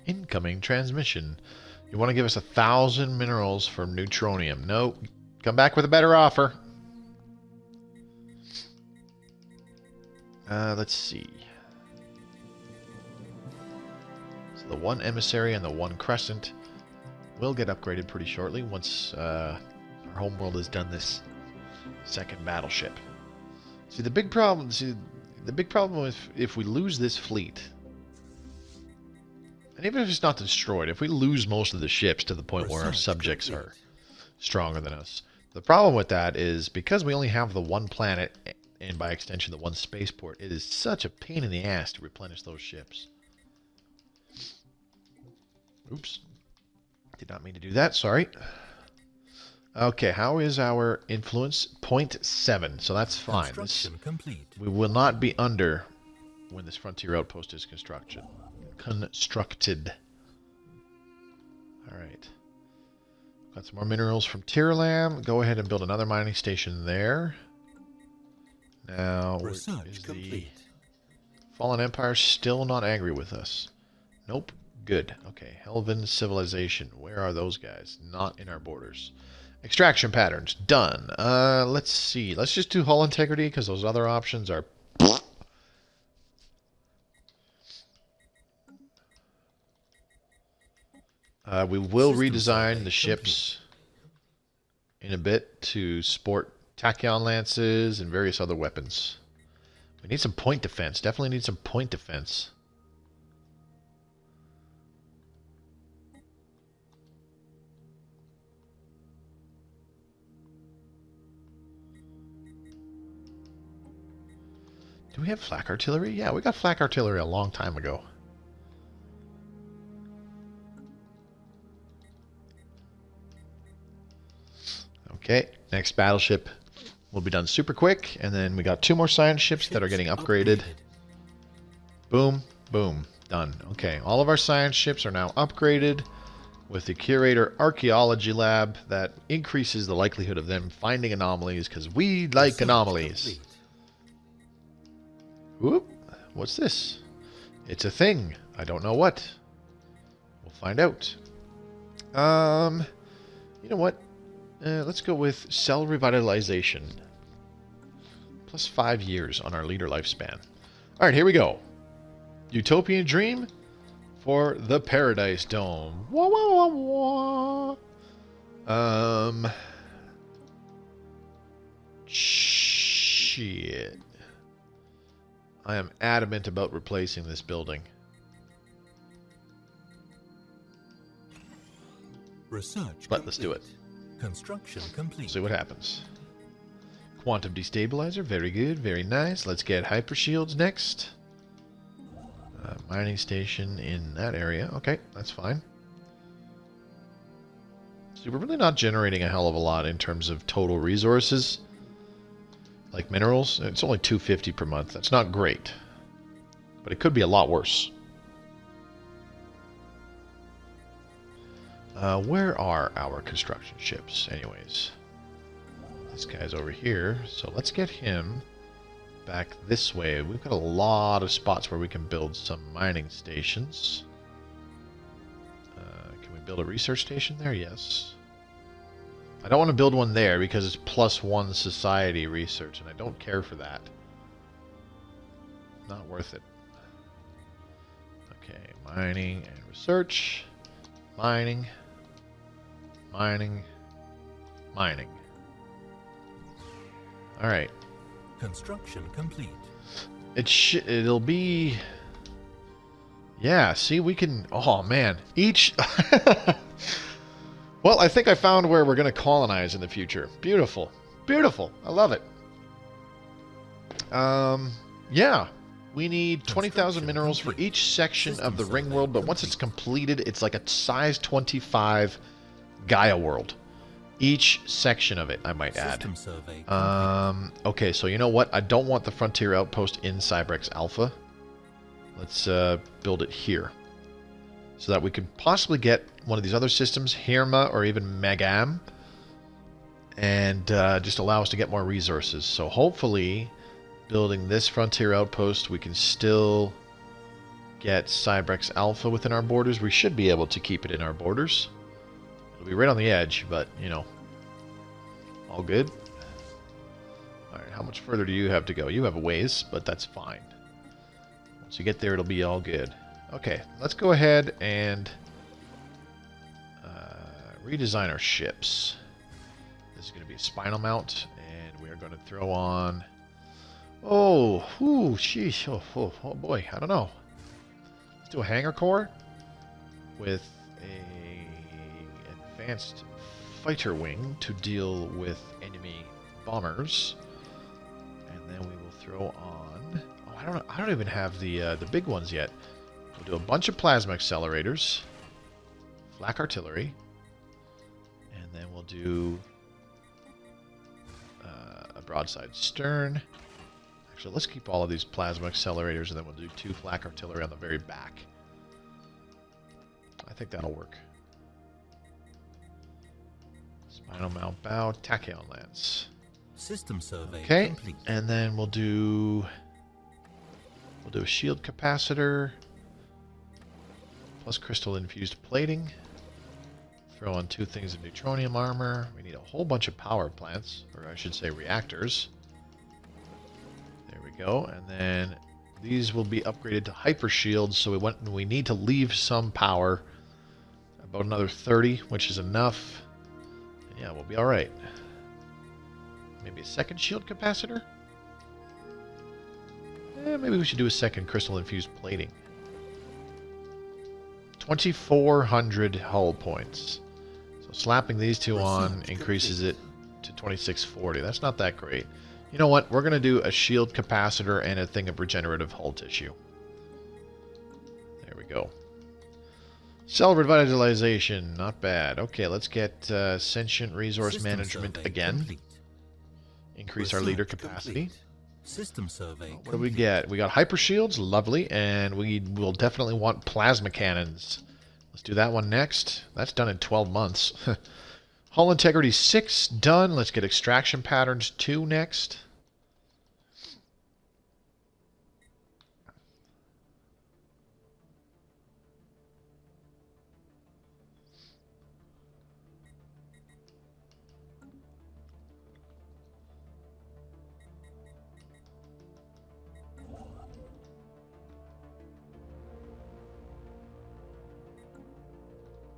Speaker 1: Incoming transmission. You want to give us 1,000 minerals for neutronium. No. Come back with a better offer. Let's see. So the one emissary and the one crescent will get upgraded pretty shortly once our homeworld has done this second battleship. See, the big problem is if we lose this fleet, and even if it's not destroyed, if we lose most of the ships to the point where our subjects are stronger than us, the problem with that is because we only have the one planet, and by extension the one spaceport, it is such a pain in the ass to replenish those ships. Oops. Did not mean to do that, sorry. Okay, how is our influence? 0.7, so that's fine.
Speaker 2: Construction complete.
Speaker 1: We will not be under when this frontier outpost is constructed. constructed. Alright. Got some more minerals from Tiralam. Go ahead and build another mining station there. Now,
Speaker 2: Research
Speaker 1: is
Speaker 2: complete.
Speaker 1: the Fallen Empire still not angry with us? Nope. Good. Okay. Helvan Civilization. Where are those guys? Not in our borders. Extraction patterns. Done. Let's see. Let's just do hull integrity because those other options are... we will redesign the ships in a bit to sport tachyon lances and various other weapons. We need some point defense. Definitely need some point defense. Do we have flak artillery? Yeah, we got flak artillery a long time ago. Okay, next battleship will be done super quick, and then we got 2 more science ships that are getting upgraded. Boom, boom, done. Okay, all of our science ships are now upgraded with the Curator Archaeology Lab that increases the likelihood of them finding anomalies, because we like anomalies. Whoop, what's this? It's a thing. I don't know what. We'll find out. You know what? Let's go with cell revitalization. Plus 5 years on our leader lifespan. Alright, here we go. Utopian Dream for the Paradise Dome. Wah, wah, wah, wah. Shit. I am adamant about replacing this building.
Speaker 2: Research
Speaker 1: But let's do it.
Speaker 2: Construction complete.
Speaker 1: See what happens. Quantum destabilizer, very good, very nice. Let's get hyper shields next. Mining station in that area. Okay, that's fine. So we're really not generating a hell of a lot in terms of total resources. Like minerals. It's only 250 per month. That's not great. But it could be a lot worse. Where are our construction ships, anyways? This guy's over here, so let's get him back this way. We've got a lot of spots where we can build some mining stations. Can we build a research station there? Yes. I don't want to build one there because it's +1 society research, and I don't care for that. Not worth it. Okay, mining and research. Mining. Mining. Mining. Alright.
Speaker 2: Construction complete.
Speaker 1: It'll be... Yeah, see, we can... Oh, man. Each... Well, I think I found where we're going to colonize in the future. Beautiful. Beautiful. I love it. Yeah. We need 20,000 minerals for each section of the Ringworld, but once it's completed, it's like a size 25 Gaia world. Each section of it, I might add. Okay, so you know what? I don't want the Frontier Outpost in Cybrex Alpha. Let's build it here. So that we could possibly get one of these other systems, Hirma or even Megam, and just allow us to get more resources. So hopefully, building this Frontier Outpost, we can still get Cybrex Alpha within our borders. We should be able to keep it in our borders. It'll be right on the edge, but, you know, all good. Alright, how much further do you have to go? You have a ways, but that's fine. Once you get there, it'll be all good. Okay, let's go ahead and redesign our ships. This is going to be a spinal mount, and we are going to throw on... Oh, ooh, sheesh, oh boy, I don't know. Let's do a hangar core with a advanced fighter wing to deal with enemy bombers, and then we will throw on... Oh, I don't even have the big ones yet. We'll do a bunch of plasma accelerators, flak artillery, and then we'll do a broadside stern. Actually, let's keep all of these plasma accelerators, and then we'll do 2 flak artillery on the very back. think that'll work. Spinal mount bow, tachyon lance.
Speaker 2: System survey
Speaker 1: Okay,
Speaker 2: complete.
Speaker 1: and then we'll do a shield capacitor plus crystal infused plating. Throw on 2 things of neutronium armor. We need a whole bunch of power plants, or I should say reactors. There we go, and then these will be upgraded to hyper shields, so we need to leave some power. About another 30, which is enough. And yeah, we'll be all right. Maybe a second shield capacitor? Maybe we should do a second crystal-infused plating. 2,400 hull points. So slapping these 2 on increases it to 2,640. That's not that great. You know what? We're going to do a shield capacitor and a thing of regenerative hull tissue. There we go. Cell revitalization. Not bad. Okay, let's get sentient resource
Speaker 2: System
Speaker 1: management
Speaker 2: survey
Speaker 1: again.
Speaker 2: complete.
Speaker 1: Increase our leader
Speaker 2: Research
Speaker 1: capacity.
Speaker 2: complete. System survey
Speaker 1: What do we get? We got hyper shields, lovely, and we will definitely want plasma cannons. Let's do that one next. That's done in 12 months. Hull integrity 6 done. Let's get extraction patterns 2 next.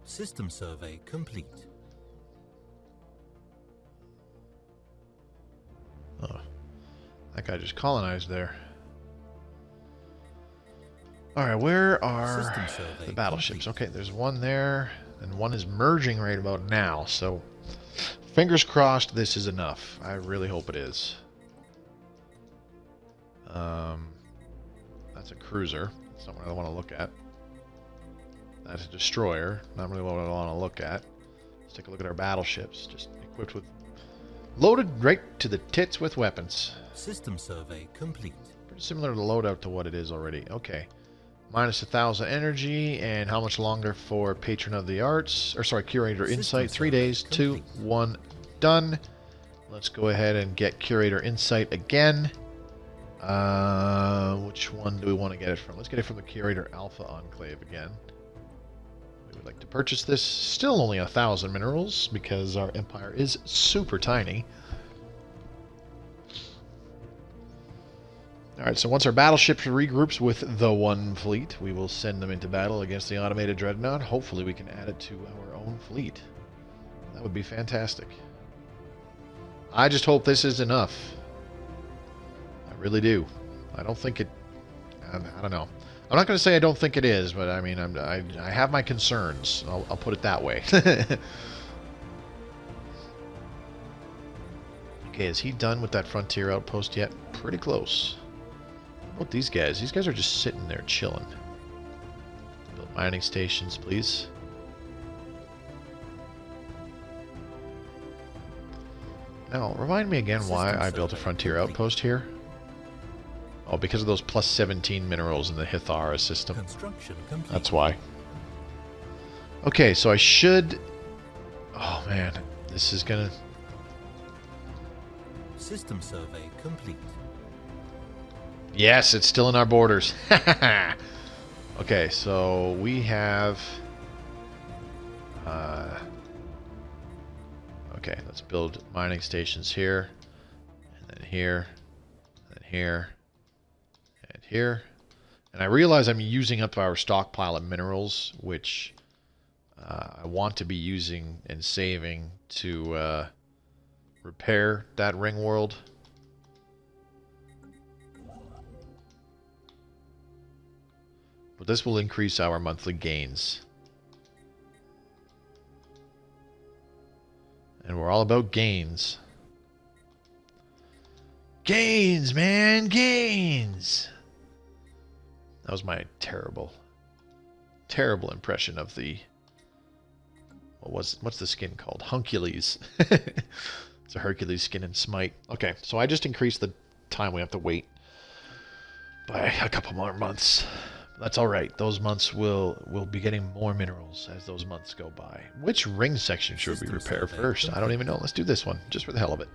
Speaker 2: System survey complete.
Speaker 1: Oh, that guy just colonized there. Alright, where are
Speaker 2: System survey
Speaker 1: the battleships?
Speaker 2: complete.
Speaker 1: Okay, there's one there, and one is merging right about now, so fingers crossed this is enough. I really hope it is. That's a cruiser. That's not what I want to look at. That's a destroyer. Not really what I want to look at. Let's take a look at our battleships. Just equipped with... Loaded right to the tits with weapons.
Speaker 2: System survey complete.
Speaker 1: Pretty similar to loadout to what it is already. Okay. Minus 1,000 energy, and how much longer for Patron of the Arts? Or sorry, Curator
Speaker 2: System
Speaker 1: Insight. 3
Speaker 2: survey
Speaker 1: days, 2,
Speaker 2: complete.
Speaker 1: 1, done. Let's go ahead and get Curator Insight again. Which one do we want to get it from? Let's get it from the Curator Alpha Enclave again. We would like to purchase this. Still only 1,000 minerals, because our empire is super tiny. Alright, so once our battleship regroups with the one fleet, we will send them into battle against the Automated Dreadnought. Hopefully we can add it to our own fleet. That would be fantastic. I just hope this is enough. I really do. I don't think it... I don't know. I'm not going to say I don't think it is, but I mean, I have my concerns. I'll put it that way. Okay, is he done with that frontier outpost yet? Pretty close. What about these guys? These guys are just sitting there chilling. Build mining stations, please. Now, remind me again why I built a frontier outpost here. Oh, because of those plus 17 minerals in the Hithara system.
Speaker 2: Construction complete.
Speaker 1: That's why. Okay, so I should... Oh, man. This is gonna...
Speaker 2: System survey complete.
Speaker 1: Yes, it's still in our borders. Okay, so we have... Okay, let's build mining stations here, and then here, and then here, and here. And I realize I'm using up our stockpile of minerals, which I want to be using and saving to repair that Ringworld. But this will increase our monthly gains. And we're all about gains. Gains, man! Gains! That was my terrible, terrible impression of the... What's the skin called? Huncules. It's a Hercules skin in Smite. Okay, so I just increased the time we have to wait by a couple more months. That's all right. Those months will be getting more minerals as those months go by. Which ring section should we repair first? I don't even know. Let's do this one, just for the hell of it.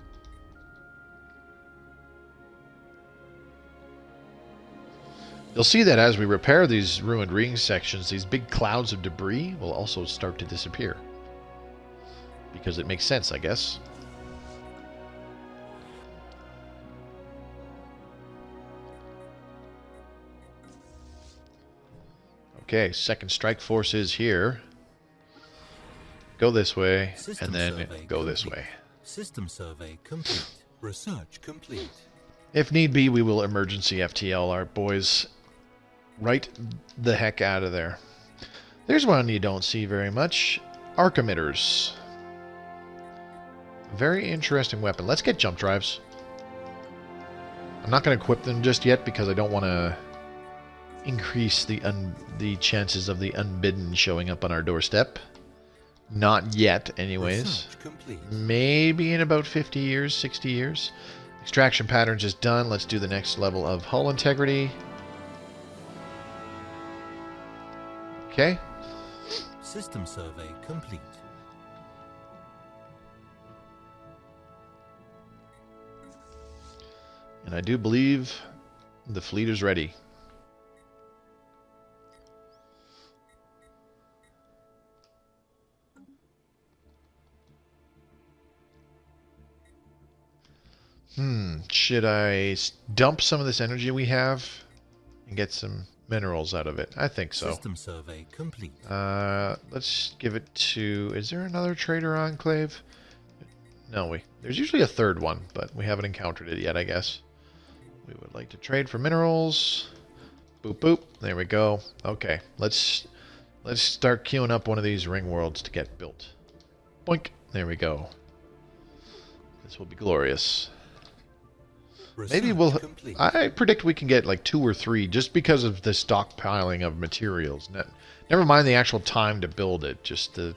Speaker 1: You'll see that as we repair these ruined ring sections, these big clouds of debris will also start to disappear. Because it makes sense, I guess. Okay, second strike force is here. Go this way, and then go this way.
Speaker 2: System survey complete. Research complete.
Speaker 1: If need be, we will emergency FTL our boys right the heck out of there. There's one you don't see very much. Arc emitters. Very interesting weapon. Let's get jump drives. I'm not going to equip them just yet because I don't want to increase the chances of the unbidden showing up on our doorstep. Not yet, anyways. Maybe in about 50 years, 60 years. Extraction patterns is done. Let's do the next level of hull integrity. Okay.
Speaker 2: System survey complete.
Speaker 1: And I do believe the fleet is ready. Should I dump some of this energy we have and get some minerals out of it? I think so.
Speaker 2: System survey complete.
Speaker 1: Let's give it to... Is there another trader enclave? No, there's usually a third one, but we haven't encountered it yet, I guess. We would like to trade for minerals. Boop, boop. There we go. Okay, let's start queuing up one of these ring worlds to get built. Boink. There we go. This will be glorious. Maybe we'll... I predict we can get like 2 or 3 just because of the stockpiling of materials. Never mind the actual time to build it, just the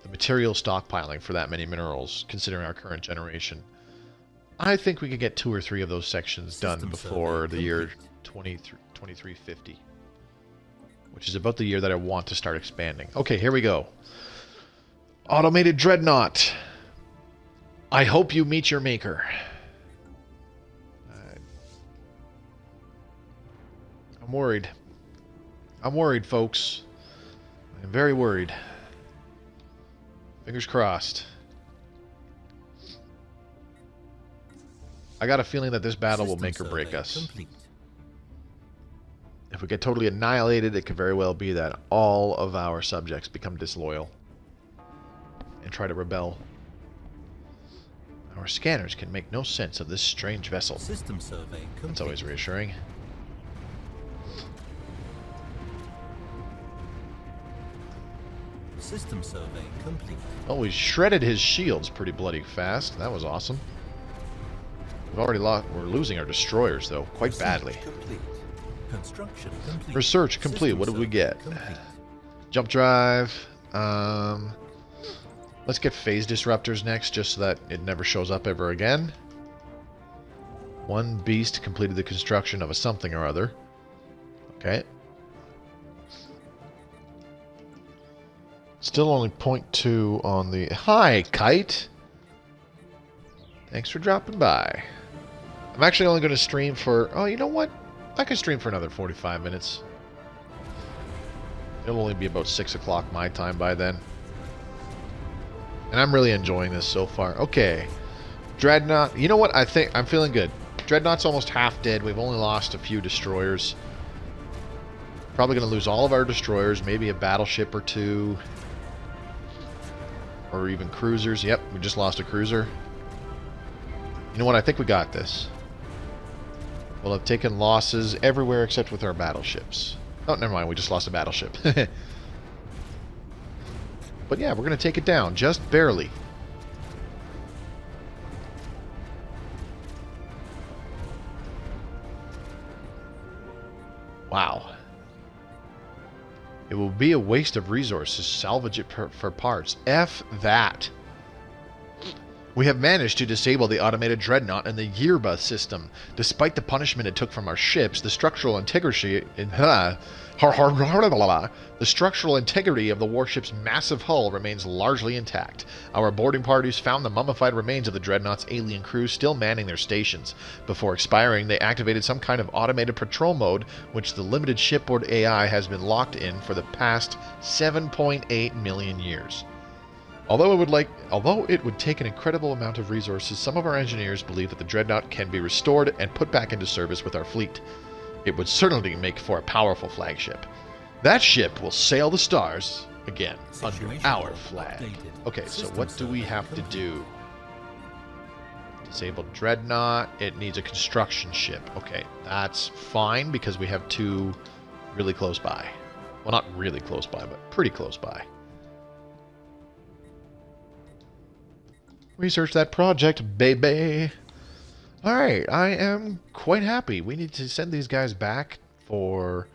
Speaker 1: material stockpiling for that many minerals, considering our current generation. I think we could get 2 or 3 of those sections done before the year 2350. Which is about the year that I want to start expanding. Okay, here we go. Automated Dreadnought. I hope you meet your maker. I'm worried. I'm worried, folks. I'm very worried. Fingers crossed. I got a feeling that this battle will make or break us. If we get totally annihilated, it could very well be that all of our subjects become disloyal and try to rebel. Our scanners can make no sense of this strange vessel.
Speaker 2: System survey complete.
Speaker 1: That's always reassuring.
Speaker 2: System survey complete.
Speaker 1: Oh, we shredded his shields pretty bloody fast. That was awesome. We've already lost. We're losing our destroyers, though, quite badly.
Speaker 2: Complete. Construction complete.
Speaker 1: Research complete. What did we get?
Speaker 2: Complete.
Speaker 1: Jump drive. Let's get phase disruptors next, just so that it never shows up ever again. One beast completed the construction of a something or other. Okay. Still only 0.2 on the... Hi, Kite! Thanks for dropping by. I'm actually only going to stream for... Oh, you know what? I can stream for another 45 minutes. It'll only be about 6 o'clock my time by then. And I'm really enjoying this so far. Okay. Dreadnought. You know what? I think I'm feeling good. Dreadnought's almost half dead. We've only lost a few destroyers. Probably going to lose all of our destroyers. Maybe a battleship or 2. Or even cruisers. Yep, we just lost a cruiser. You know what? I think we got this. We'll have taken losses everywhere except with our battleships. Oh, never mind. We just lost a battleship. But yeah, we're going to take it down. Just barely. Wow. It will be a waste of resources. Salvage it for parts. F that. We have managed to disable the Automated Dreadnought and the Yearbus system. Despite the punishment it took from our ships, the structural integrity the structural integrity of the warship's massive hull remains largely intact. Our boarding parties found the mummified remains of the Dreadnought's alien crew still manning their stations. Before expiring, they activated some kind of automated patrol mode, which the limited shipboard AI has been locked in for the past 7.8 million years. Although it would take an incredible amount of resources, some of our engineers believe that the Dreadnought can be restored and put back into service with our fleet. It would certainly make for a powerful flagship. That ship will sail the stars again under our flag. Okay, so what do we have to do? Disabled Dreadnought. It needs a construction ship. Okay, that's fine because we have two really close by. Well, not really close by, but pretty close by. Research that project, baby. Alright, I am quite happy. We need to send these guys back for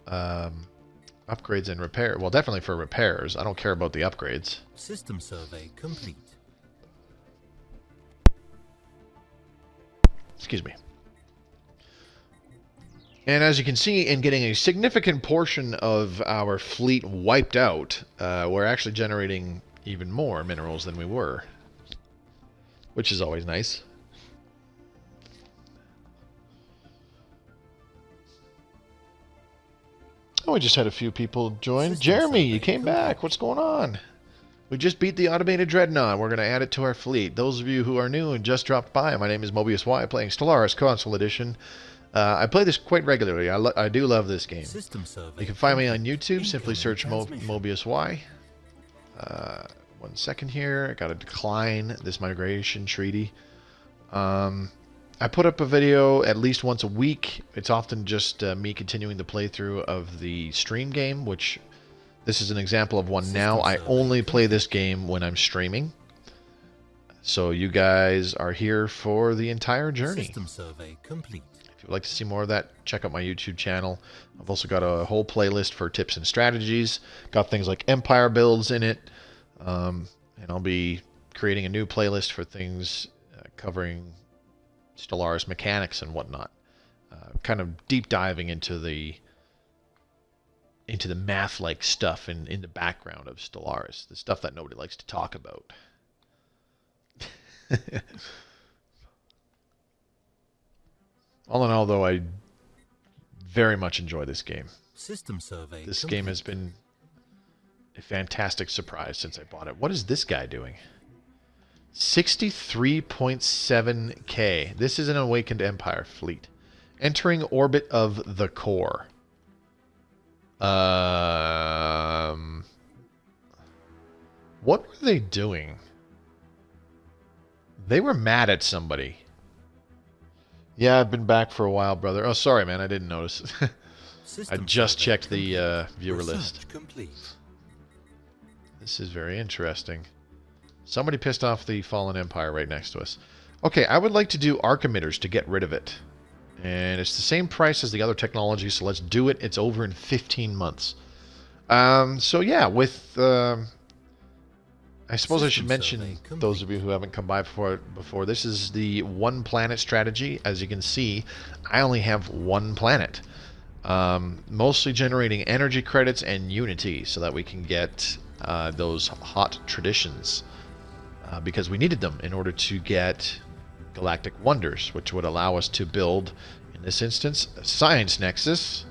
Speaker 1: upgrades and repair. Well, definitely for repairs. I don't care about the upgrades.
Speaker 2: System survey complete.
Speaker 1: Excuse me. And as you can see, in getting a significant portion of our fleet wiped out, we're actually generating even more minerals than we were. Which is always nice. Oh, we just had a few people join. Jeremy, you came back. What's going on? We just beat the Automated Dreadnought. We're going to add it to our fleet. Those of you who are new and just dropped by, my name is Mobius Y, playing Stellaris Console Edition. I play this quite regularly. I do love this game. You can find me on YouTube. Simply search Mobius Y. 1 second here. I got to decline this migration treaty. I put up a video at least once a week. It's often just me continuing the playthrough of the stream game, which this is an example of one now. I only play this game when I'm streaming. So you guys are here for the entire journey.
Speaker 2: System survey complete.
Speaker 1: If you'd like to see more of that, check out my YouTube channel. I've also got a whole playlist for tips and strategies. Got things like Empire builds in it. And I'll be creating a new playlist for things covering Stellaris mechanics and whatnot. Kind of deep diving into the math-like stuff in the background of Stellaris, the stuff that nobody likes to talk about. All in all, though, I very much enjoy this game.
Speaker 2: System survey.
Speaker 1: This game has been a fantastic surprise since I bought it. What is this guy doing? 63.7k. This is an Awakened Empire fleet. Entering orbit of the core. What were they doing? They were mad at somebody. Yeah, I've been back for a while, brother. Oh, sorry, man. I didn't notice. I just checked the viewer list.
Speaker 2: Complete.
Speaker 1: This is very interesting. Somebody pissed off the Fallen Empire right next to us. Okay, I would like to do arc emitters to get rid of it. And it's the same price as the other technology, so let's do it. It's over in 15 months. So yeah, with... I suppose I should mention, those of you who haven't come by before, this is the one planet strategy. As you can see, I only have one planet. Mostly generating energy credits and unity so that we can get those hot traditions. Because we needed them in order to get galactic wonders, which would allow us to build, in this instance, a Science Nexus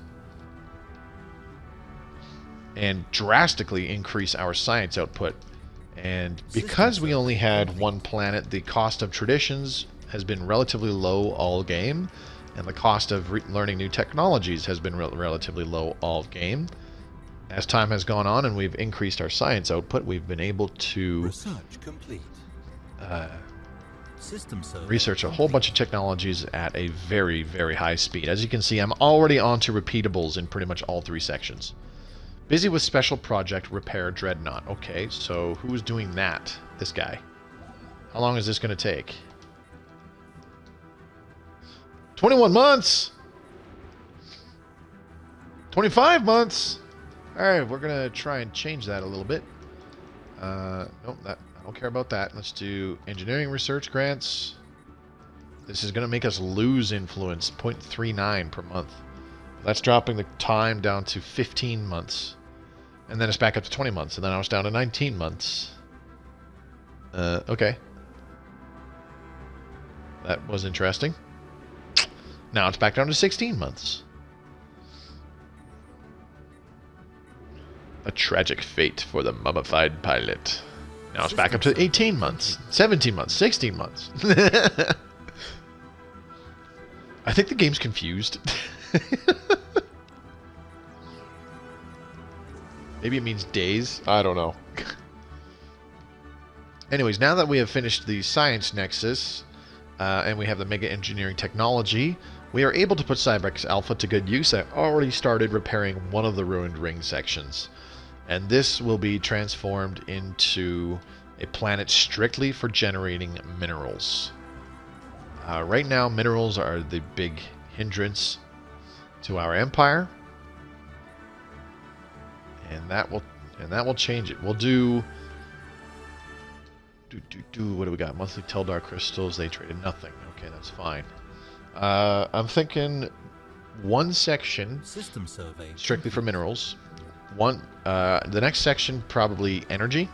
Speaker 1: and drastically increase our science output. And because we only had one planet, the cost of traditions has been relatively low all game, and the cost of learning new technologies has been relatively low all game. As time has gone on and we've increased our science output, we've been able to
Speaker 2: research complete.
Speaker 1: Research a whole bunch of technologies at a very, very high speed. As you can see, I'm already onto repeatables in pretty much all three sections. Busy with special project repair Dreadnought. Okay, so who's doing that? This guy. How long is this going to take? 21 months! 25 months! Alright, we're going to try and change that a little bit. Nope, I don't don't care about that. Let's do engineering research grants. This is going to make us lose influence, 0.39 per month. That's dropping the time down to 15 months. And then it's back up to 20 months. And then I was down to 19 months. Okay. That was interesting. Now it's back down to 16 months. A tragic fate for the mummified pilot. Now it's back up to 18 months, 17 months, 16 months. I think the game's confused. Maybe it means days. I don't know. Anyways, now that we have finished the Science Nexus, and we have the Mega Engineering Technology, we are able to put Cybrex Alpha to good use. I already started repairing one of the ruined ring sections. And this will be transformed into a planet strictly for generating minerals. Right now, minerals are the big hindrance to our empire. And that will change it. We'll do what do we got? Monthly Teldar crystals. They traded nothing. Okay, that's fine. I'm thinking one section
Speaker 2: System survey
Speaker 1: strictly for minerals. The next section probably energy,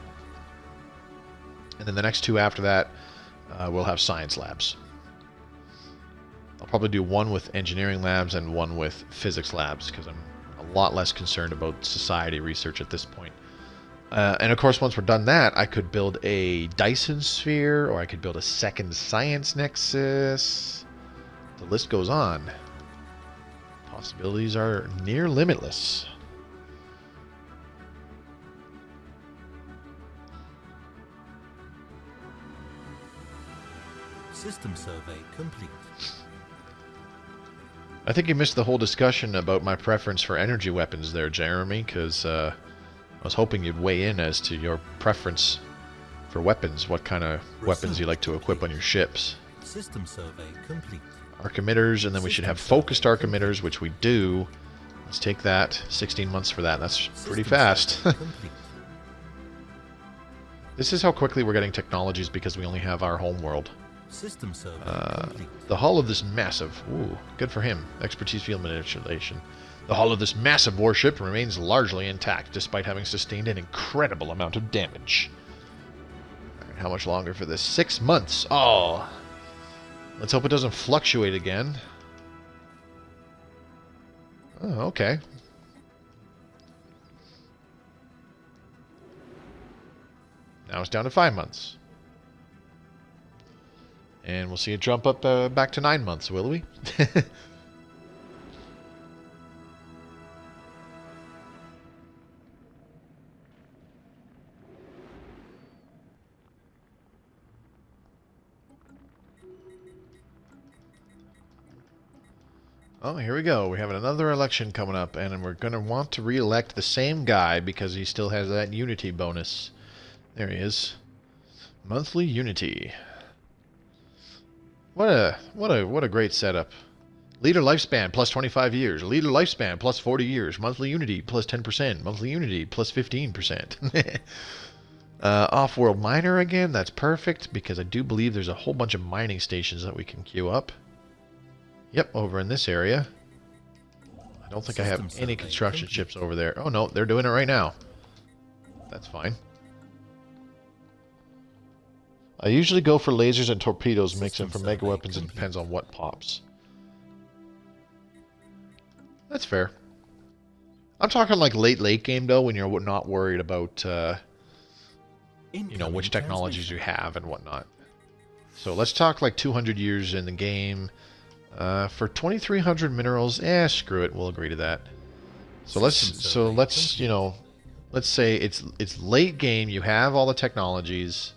Speaker 1: and then the next two after that we'll have science labs. I'll probably do one with engineering labs and one with physics labs because I'm a lot less concerned about society research at this point. And of course, once we're done that, I could build a Dyson sphere, or I could build a second Science Nexus. The list goes on. Possibilities are near limitless.
Speaker 2: System survey complete.
Speaker 1: I think you missed the whole discussion about my preference for energy weapons there, Jeremy, because I was hoping you'd weigh in as to your preference for weapons, what kind of weapons you like to equip on your ships.
Speaker 2: System survey complete.
Speaker 1: Arc emitters, and then we should have focused arc emitters, which we do. Let's take that. 16 months for that. That's pretty fast. This is how quickly we're getting technologies because we only have our home world.
Speaker 2: System survey complete.
Speaker 1: The hull of this massive... Ooh, good for him. Expertise field manipulation. The hull of this massive warship remains largely intact, despite having sustained an incredible amount of damage. Alright, how much longer for this? 6 months! Oh! Let's hope it doesn't fluctuate again. Oh, okay. Now it's down to 5 months. And we'll see it jump up back to 9 months, will we? Oh, here we go. We have another election coming up, and we're going to want to re-elect the same guy because he still has that unity bonus. There he is. Monthly unity. What a great setup. Leader lifespan plus 25 years. Leader lifespan plus 40 years. Monthly unity plus 10%. Monthly unity plus 15%. Off-world miner again. That's perfect because I do believe there's a whole bunch of mining stations that we can queue up. Yep, over in this area. I don't think I have any construction ships over there. Oh no, they're doing it right now. That's fine. I usually go for lasers and torpedoes, mix them for mega weapons, and depends on what pops. That's fair. I'm talking like late game though, when you're not worried about you know, which technologies you have and whatnot. So let's talk like 200 years in the game. For 2,300 minerals, screw it. We'll agree to that. So let's you know, let's say it's late game. You have all the technologies,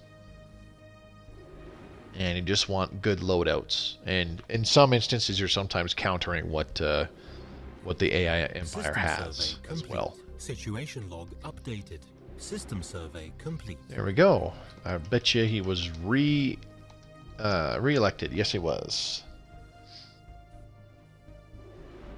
Speaker 1: and you just want good loadouts. And in some instances, you're sometimes countering what the AI Empire has as well.
Speaker 2: Situation log updated. System survey complete.
Speaker 1: There we go. I bet you he was re-elected. Yes, he was.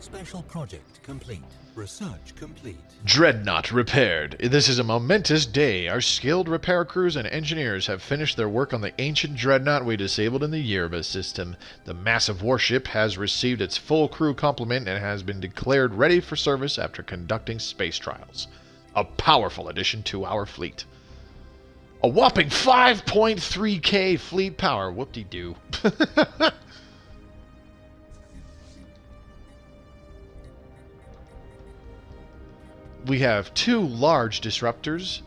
Speaker 2: Special project complete. Research complete.
Speaker 1: Dreadnought repaired. This is a momentous day. Our skilled repair crews and engineers have finished their work on the ancient Dreadnought we disabled in the Yerba system. The massive warship has received its full crew complement and has been declared ready for service after conducting space trials. A powerful addition to our fleet. A whopping 5.3k fleet power. Whoop-de-doo. We have 2 large disruptors,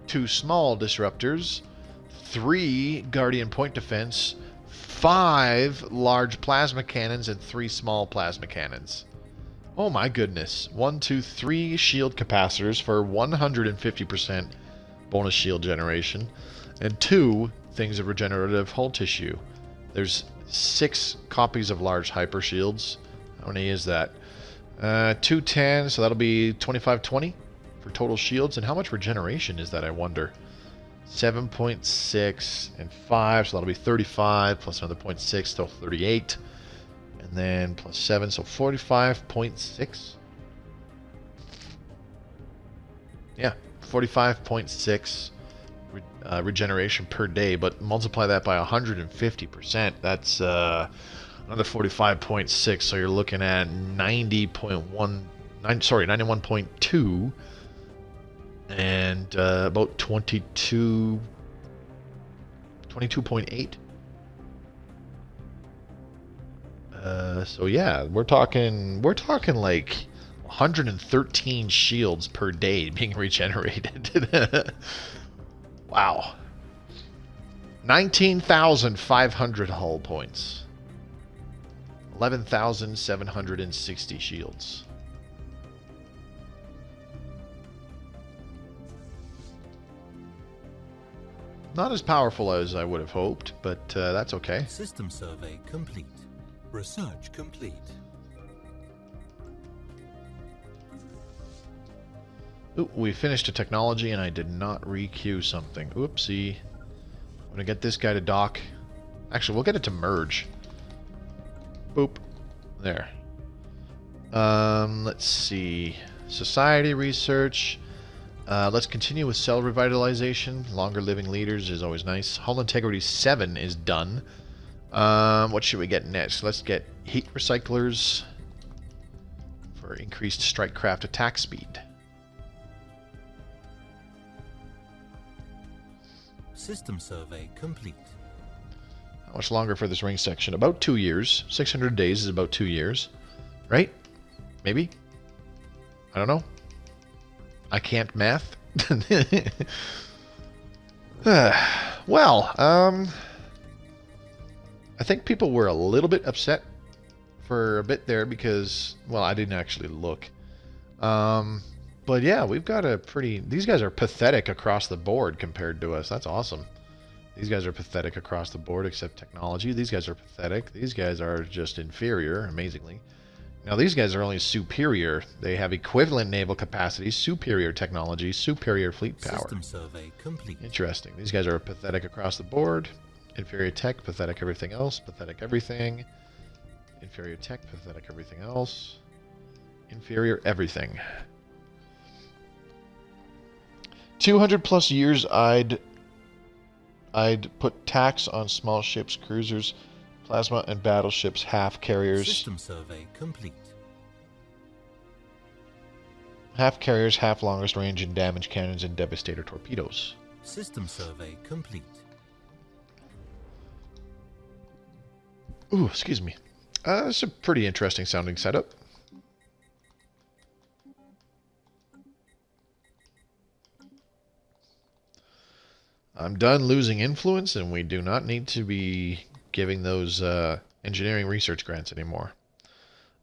Speaker 1: 2 small disruptors, 3 Guardian Point Defense, 5 large plasma cannons, and 3 small plasma cannons. Oh my goodness. 1, 2, 3 shield capacitors for 150% bonus shield generation, and 2 things of regenerative hull tissue. There's 6 copies of large hyper shields. How many is that? 210, so that'll be 2520 for total shields. And how much regeneration is that, I wonder? 7.6 and 5, so that'll be 35, plus another 0.6, so 38. And then plus 7, so 45.6. Yeah, 45.6 regeneration per day, but multiply that by 150%. That's another 45.6, so you're looking at 91.2, and about 22.8. So yeah, we're talking like 113 shields per day being regenerated. Wow. 19,500 hull points. 11,760 shields. Not as powerful as I would have hoped, but that's okay.
Speaker 2: System survey complete. Research complete.
Speaker 1: Ooh, we finished a technology and I did not requeue something. Oopsie. I'm gonna get this guy to dock. Actually, we'll get it to merge. Boop. There. Let's see. Society research. Let's continue with cell revitalization. Longer living leaders is always nice. Hull integrity 7 is done. What should we get next? Let's get heat recyclers for increased strike craft attack speed.
Speaker 2: System survey complete.
Speaker 1: How much longer for this ring section? About 2 years. 600 days is about 2 years. Right? Maybe? I don't know. I can't math. Well, I think people were a little bit upset for a bit there because, well, I didn't actually look. But yeah, we've got a pretty... These guys are pathetic across the board compared to us. That's awesome. These guys are pathetic across the board except technology. These guys are pathetic. These guys are just inferior, amazingly. Now these guys are only superior. They have equivalent naval capacity, superior technology, superior fleet power.
Speaker 2: System survey complete.
Speaker 1: Interesting. These guys are pathetic across the board. Inferior tech, pathetic everything else, pathetic everything. Inferior tech, pathetic everything else. Inferior everything. 200 plus years I'd put tax on small ships, cruisers, plasma, and battleships, half carriers.
Speaker 2: System survey complete.
Speaker 1: Half carriers, half longest range and damage cannons, and devastator torpedoes.
Speaker 2: System survey complete.
Speaker 1: Ooh, excuse me. It's a pretty interesting sounding setup. I'm done losing influence, and we do not need to be giving those engineering research grants anymore.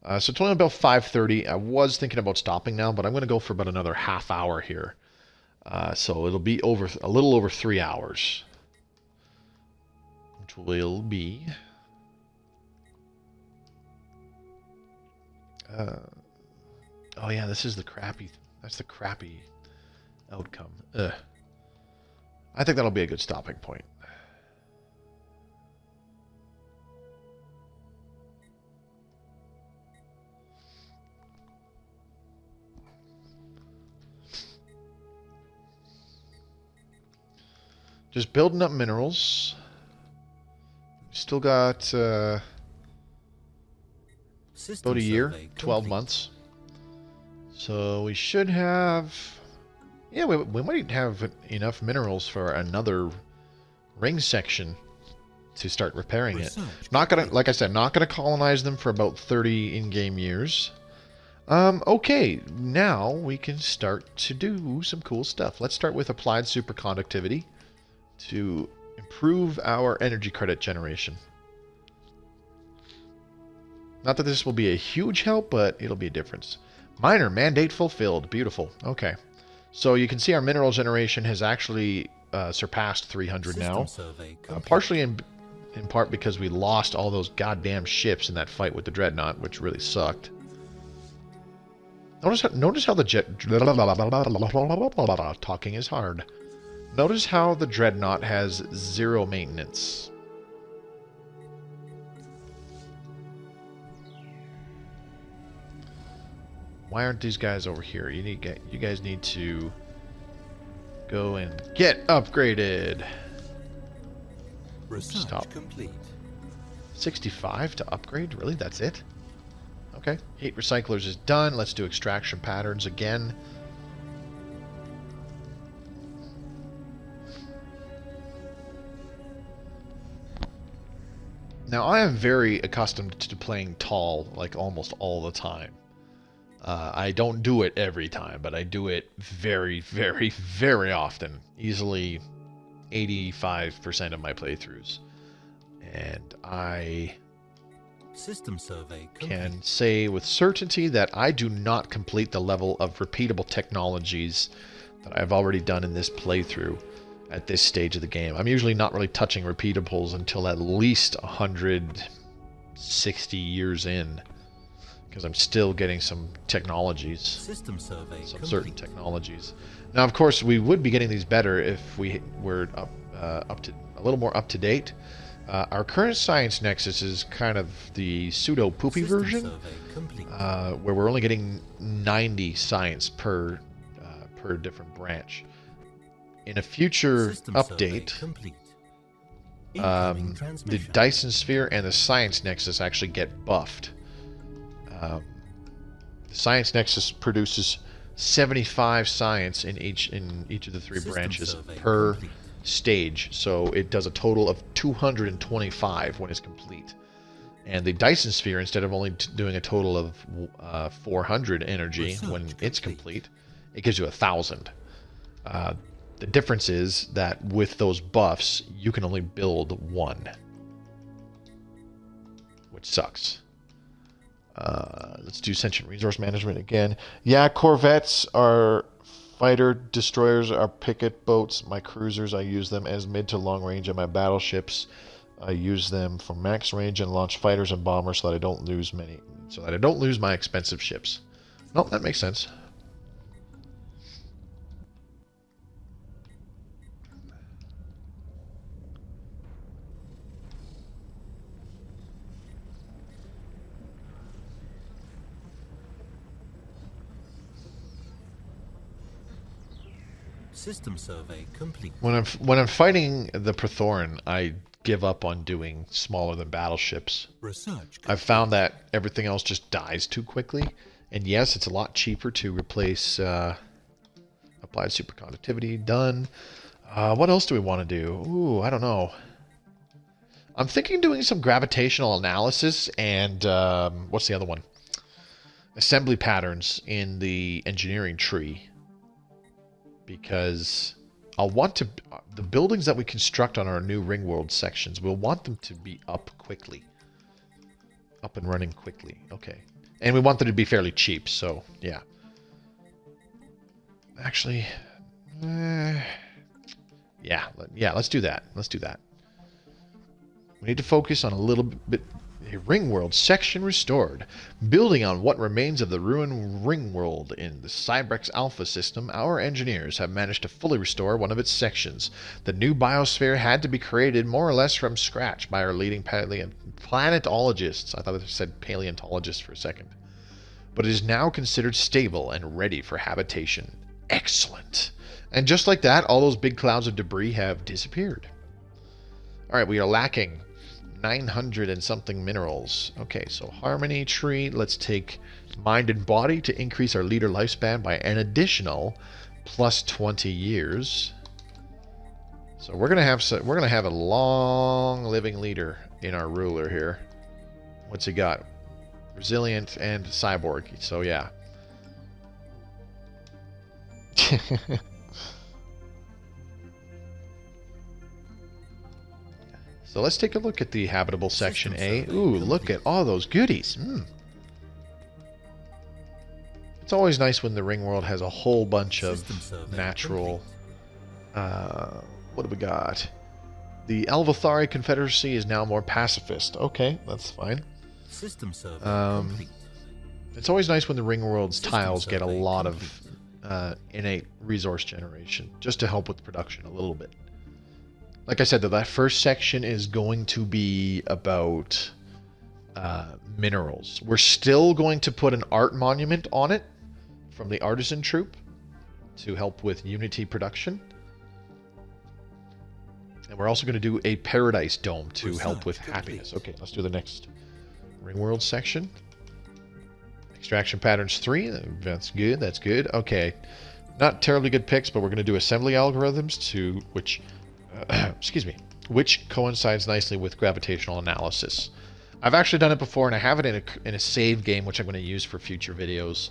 Speaker 1: So it's only about 5:30. I was thinking about stopping now, but I'm going to go for about another half hour here. So it'll be over a little over 3 hours, which will be oh yeah, this is the crappy. That's the crappy outcome. Ugh. I think that'll be a good stopping point. Just building up minerals. Still got about a year, 12 months. So we should have... Yeah, we might have enough minerals for another ring section to start repairing it. Not gonna, like I said, not gonna colonize them for about 30 in-game years. Okay, now we can start to do some cool stuff. Let's start with applied superconductivity to improve our energy credit generation. Not that this will be a huge help, but it'll be a difference. Minor mandate fulfilled. Beautiful. Okay. So you can see our mineral generation has actually surpassed 300 now. Partially in part because we lost all those goddamn ships in that fight with the Dreadnought, which really sucked. Notice how the talking is hard. Notice how the Dreadnought has 0 maintenance. Why aren't these guys over here? You guys need to go and get upgraded. Stop. Complete. 65 to upgrade? Really? That's it? Okay. Heat recyclers is done. Let's do extraction patterns again. Now, I am very accustomed to playing tall, like, almost all the time. I don't do it every time, but I do it very, very, very often. Easily 85% of my playthroughs. And I can say with certainty that I do not complete the level of repeatable technologies that I've already done in this playthrough at this stage of the game. I'm usually not really touching repeatables until at least 160 years in, because I'm still getting some technologies, some certain technologies. Now, of course, we would be getting these better if we were up to a little more up to date. Our current Science Nexus is kind of the pseudo poopy version, where we're only getting 90 science per different branch. In a future update, the Dyson Sphere and the Science Nexus actually get buffed. The Science Nexus produces 75 science in each of the 3 branches per stage, so it does a total of 225 when it's complete. And the Dyson Sphere, instead of only doing a total of 400 energy when it's complete, it gives you 1,000. The difference is that with those buffs, you can only build 1, which sucks. Let's do Sentient Resource Management again. Yeah, corvettes are fighter destroyers, are picket boats. My cruisers, I use them as mid to long range, and my battleships, I use them for max range and launch fighters and bombers so that I don't lose my expensive ships. Nope, that makes sense.
Speaker 2: System survey complete.
Speaker 1: When I'm fighting the Prothoran, I give up on doing smaller than battleships. I've found that everything else just dies too quickly, and yes, it's a lot cheaper to replace applied superconductivity. Done. What else do we want to do? Ooh, I don't know. I'm thinking doing some gravitational analysis and what's the other one? Assembly patterns in the engineering tree. Because I'll want to... The buildings that we construct on our new Ringworld sections, we'll want them to be up quickly. Up and running quickly. Okay. And we want them to be fairly cheap, so, yeah. Actually... yeah, let's do that. Let's do that. We need to focus on a little bit... A Ringworld section restored. Building on what remains of the ruined Ringworld in the Cybrex Alpha system, our engineers have managed to fully restore one of its sections. The new biosphere had to be created more or less from scratch by our leading planetologists. I thought it said paleontologists for a second. But it is now considered stable and ready for habitation. Excellent. And just like that, all those big clouds of debris have disappeared. All right, we are lacking 900 and something minerals. Okay, so Harmony Tree. Let's take Mind and Body to increase our leader lifespan by an additional plus 20 years. So we're gonna have a long living leader in our ruler here. What's he got? Resilient and cyborg. So yeah. So let's take a look at the habitable section A. Ooh, look at all those goodies. It's always nice when the Ringworld has a whole bunch of natural... what do we got? The Elvathari Confederacy is now more pacifist. Okay, that's fine.
Speaker 2: System survey
Speaker 1: it's always nice when the Ringworld's tiles get a lot of innate resource generation, just to help with production a little bit. Like I said, that first section is going to be about minerals. We're still going to put an art monument on it from the artisan troupe to help with unity production. And we're also going to do a paradise dome to help with happiness. Okay, let's do the next Ringworld section. Extraction patterns 3. That's good. That's good. Okay. Not terribly good picks, but we're going to do assembly algorithms to which... excuse me, which coincides nicely with gravitational analysis. I've actually done it before, and I have it in a save game, which I'm going to use for future videos,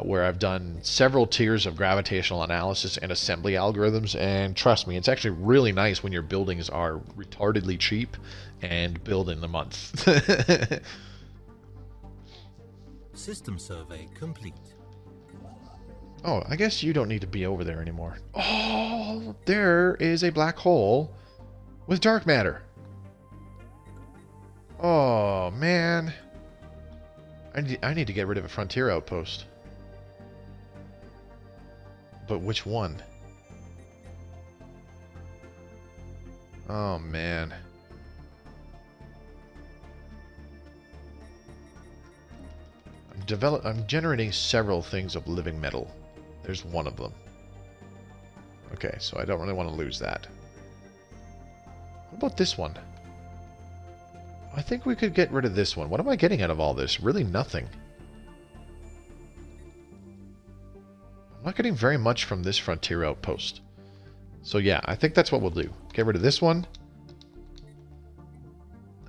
Speaker 1: where I've done several tiers of gravitational analysis and assembly algorithms, and trust me, it's actually really nice when your buildings are retardedly cheap and build in the month.
Speaker 2: System survey complete.
Speaker 1: Oh, I guess you don't need to be over there anymore. Oh, there is a black hole with dark matter. Oh, man. I need to get rid of a frontier outpost. But which one? Oh, man. I'm generating several things of living metal. There's one of them. Okay, so I don't really want to lose that. What about this one? I think we could get rid of this one. What am I getting out of all this? Really nothing. I'm not getting very much from this frontier outpost. So yeah, I think that's what we'll do. Get rid of this one.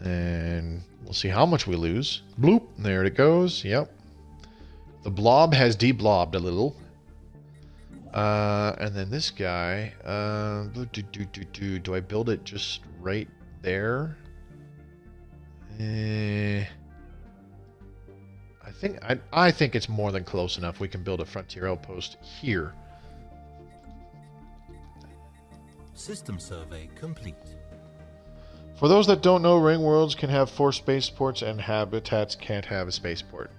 Speaker 1: And we'll see how much we lose. Bloop. There it goes. Yep. The blob has deblobbed a little. And then this guy, do I build it just right there? I think it's more than close enough. We can build a frontier outpost here.
Speaker 2: System survey complete.
Speaker 1: For those that don't know, Ringworlds can have 4 spaceports and habitats can't have a spaceport.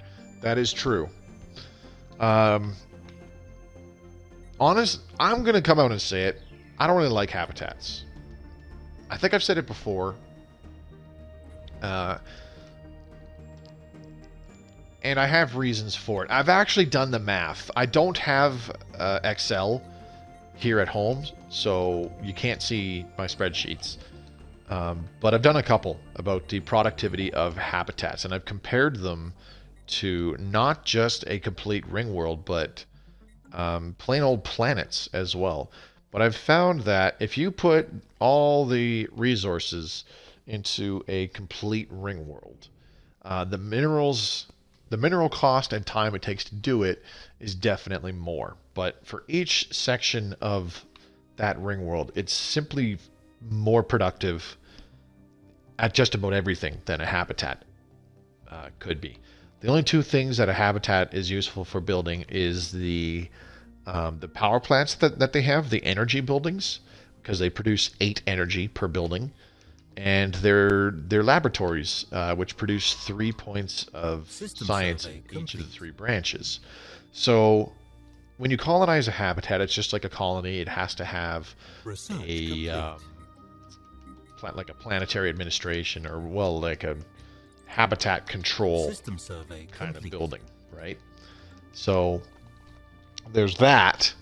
Speaker 1: That is true. I'm going to come out and say it. I don't really like habitats. I think I've said it before. And I have reasons for it. I've actually done the math. I don't have Excel here at home, so you can't see my spreadsheets. But I've done a couple about the productivity of habitats, and I've compared them to not just a complete ring world, but plain old planets as well. But I've found that if you put all the resources into a complete ring world, the mineral cost and time it takes to do it is definitely more. But for each section of that ring world, it's simply more productive at just about everything than a habitat could be. The only 2 things that a habitat is useful for building is the power plants that they have, the energy buildings, because they produce 8 energy per building, and their laboratories, which produce 3 points of science in each of the 3 branches. So when you colonize a habitat, it's just like a colony. It has to have like a planetary administration, or like a habitat control kind of building, right? So there's that.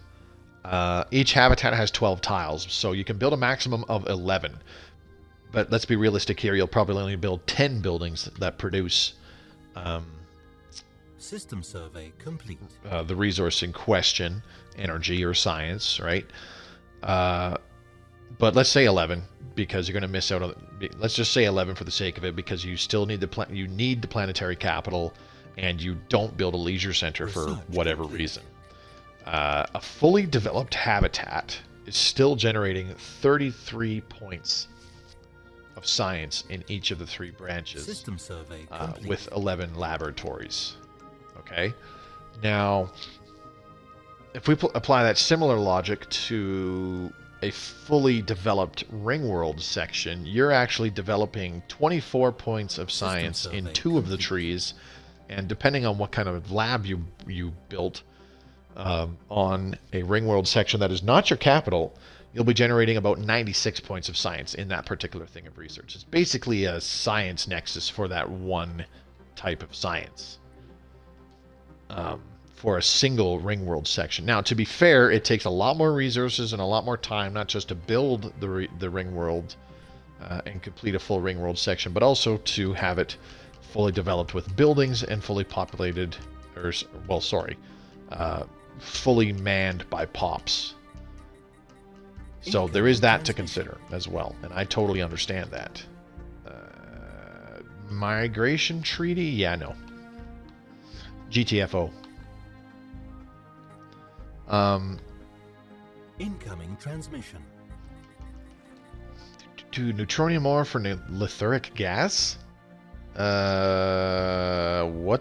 Speaker 1: Each habitat has 12 tiles, so you can build a maximum of 11. But let's be realistic here, you'll probably only build 10 buildings that produce
Speaker 2: System survey complete.
Speaker 1: the resource in question, energy or science, right? But let's say 11, because you're going to miss out on... Let's just say 11 for the sake of it, because you still need the planetary capital, and you don't build a leisure center for whatever reason. A fully developed habitat is still generating 33 points of science in each of the 3 branches.
Speaker 2: System survey
Speaker 1: with 11 laboratories. Okay? Now, if we apply that similar logic to a fully developed Ringworld section, you're actually developing 24 points of science in 2 of the trees, and depending on what kind of lab you built on a Ringworld section that is not your capital, you'll be generating about 96 points of science in that particular thing of research. It's basically a Science Nexus for that one type of science. For a single Ringworld section. Now, to be fair, it takes a lot more resources and a lot more time, not just to build the Ringworld and complete a full Ringworld section, but also to have it fully developed with buildings and fully populated, or, well, sorry, fully manned by pops. So there is that to consider as well, and I totally understand that. Migration treaty? Yeah, no. GTFO.
Speaker 2: Incoming transmission.
Speaker 1: To neutronium ore for lithuric gas? What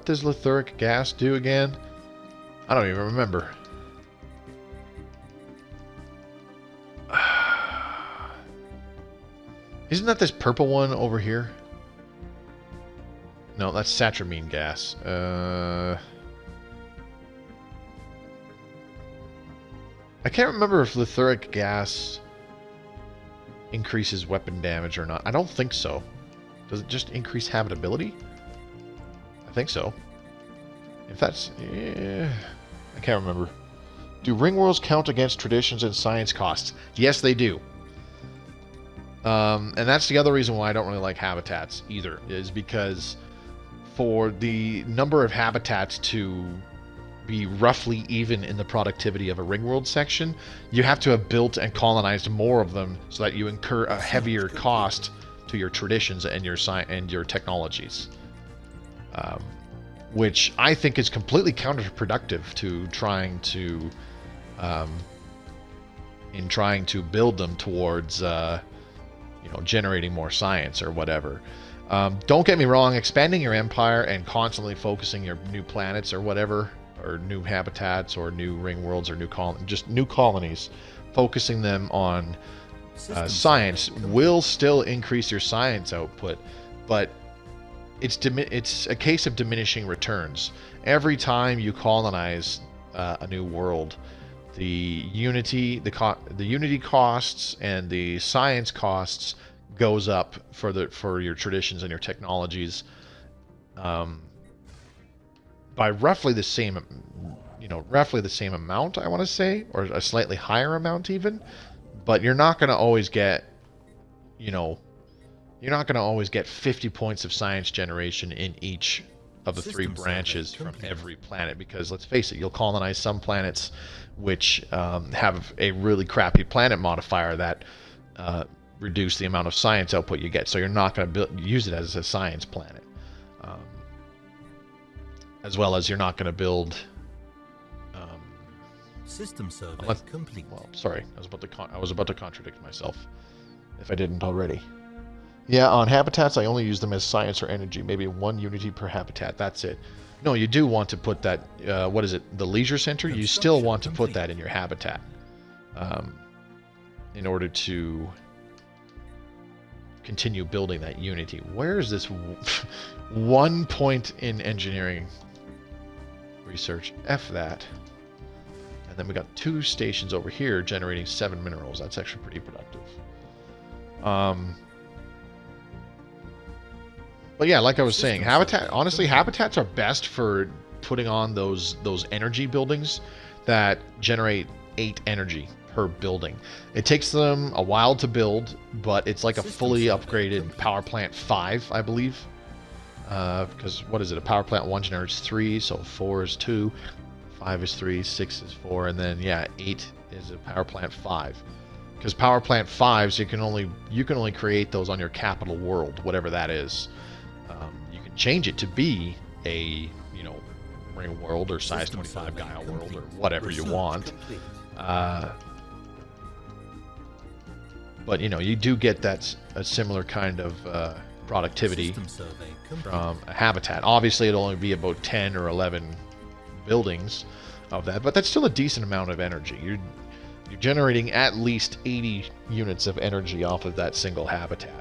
Speaker 1: does lithuric gas do again? I don't even remember. Isn't that this purple one over here? No, that's satramine gas. I can't remember if lithuric gas increases weapon damage or not. I don't think so. Does it just increase habitability? I think so. If that's... yeah, I can't remember. Do Ringworlds count against traditions and science costs? Yes, they do. And that's the other reason why I don't really like habitats either, is because for the number of habitats to be roughly even in the productivity of a Ringworld section, you have to have built and colonized more of them so that you incur a heavier cost to your traditions and your technologies, which I think is completely counterproductive to trying to build them towards generating more science or whatever. Don't get me wrong, expanding your empire and constantly focusing your new planets or whatever, or new habitats or new Ringworlds or new colonies, focusing them on science will still increase your science output, but it's a case of diminishing returns. Every time you colonize a new world, the unity costs and the science costs goes up for your traditions and your technologies by roughly the same amount, I want to say, or a slightly higher amount even. But you're not going to always get, you're not going to always get 50 points of science generation in each of the 3 branches from every planet, because let's face it, you'll colonize some planets which have a really crappy planet modifier that reduce the amount of science output you get, so you're not going to use it as a science planet. As well as you're not going to build
Speaker 2: system survey complete.
Speaker 1: Well, sorry, I was about to contradict myself if I didn't already. Yeah, on habitats I only use them as science or energy, maybe 1 unity per habitat. That's it. No, you do want to put that. What is it? The leisure center. You still want to put that in your habitat, in order to continue building that unity. Where is this 1 point in engineering research? F that. And then we got 2 stations over here generating 7 minerals. That's actually pretty productive. But yeah, like I was saying, habitats are best for putting on those energy buildings that generate 8 energy per building. It takes them a while to build, but it's like a fully upgraded power plant 5, I believe. Because what is it? A power plant 1 generates 3, so 4 is 2, 5 is 3, 6 is 4, and then yeah, 8 is a power plant 5. Because power plant 5s, you can only create those on your capital world, whatever that is. You can change it to be a Ringworld or size 25 Gaia world or whatever you want. But you do get a similar kind of productivity from a habitat. Obviously, it'll only be about 10 or 11 buildings of that, but that's still a decent amount of energy. You're generating at least 80 units of energy off of that single habitat,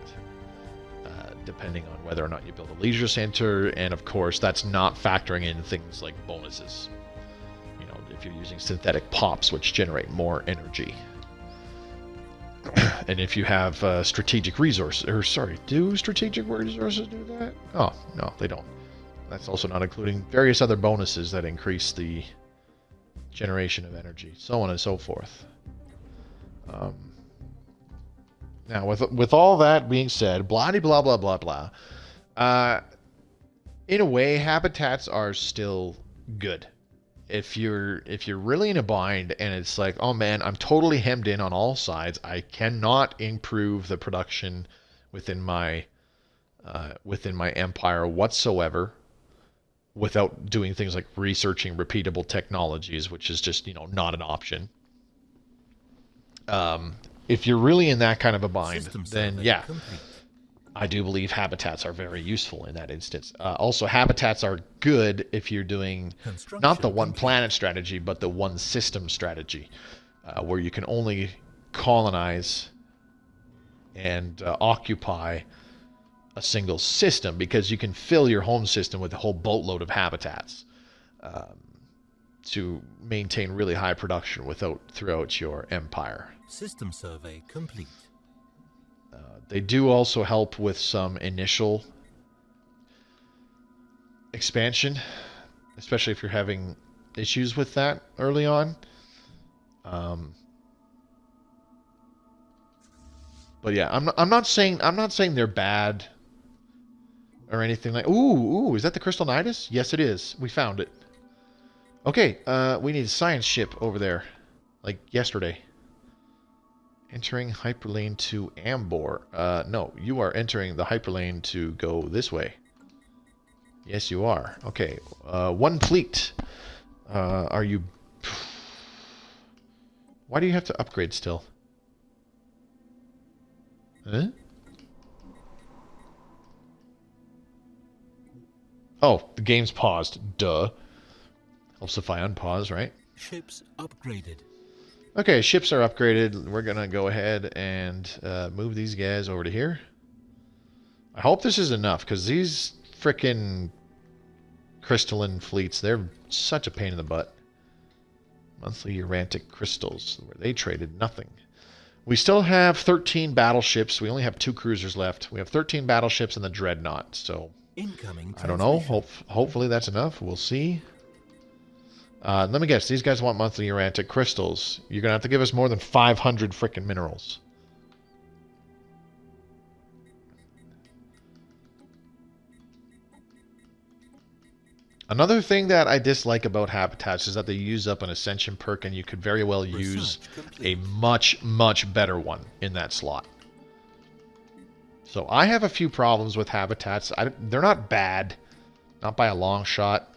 Speaker 1: depending on whether or not you build a leisure center, and of course that's not factoring in things like bonuses. If you're using synthetic pops, which generate more energy. And if you have strategic resources, or sorry, do strategic resources do that? Oh, no, they don't. That's also not including various other bonuses that increase the generation of energy, so on and so forth. Now, with all that being said, blah blah blah blah blah. In a way, habitats are still good. If you're really in a bind and it's like, oh man, I'm totally hemmed in on all sides. I cannot improve the production within my empire whatsoever, without doing things like researching repeatable technologies, which is just not an option. If you're really in that kind of a bind, then yeah, I do believe habitats are very useful in that instance. Also, habitats are good if you're doing not the one planet strategy, but the one system strategy, where you can only colonize and occupy a single system, because you can fill your home system with a whole boatload of habitats to maintain really high production throughout your empire.
Speaker 2: System survey complete.
Speaker 1: They do also help with some initial expansion, especially if you're having issues with that early on. But yeah, I'm not saying they're bad or anything like. Ooh, is that the Crystalline? Yes, it is. We found it. Okay, we need a science ship over there, like yesterday. Entering hyperlane to Ambor. No, you are entering the hyperlane to go this way. Yes, you are. Okay, one fleet. Are you... Why do you have to upgrade still? Huh? Oh, the game's paused. Duh. Helps if I unpause, right?
Speaker 2: Ships upgraded.
Speaker 1: Okay, ships are upgraded. We're going to go ahead and move these guys over to here. I hope this is enough, because these frickin' crystalline fleets, they're such a pain in the butt. Monthly Urantic crystals, where they traded nothing. We still have 13 battleships. We only have 2 cruisers left. We have 13 battleships and the Dreadnought, so
Speaker 2: incoming
Speaker 1: I don't know. Hopefully that's enough. We'll see. Let me guess. These guys want monthly Urantic crystals. You're going to have to give us more than 500 frickin' minerals. Another thing that I dislike about habitats is that they use up an Ascension perk, and you could very well use a much, much better one in that slot. So I have a few problems with habitats. They're not bad. Not by a long shot.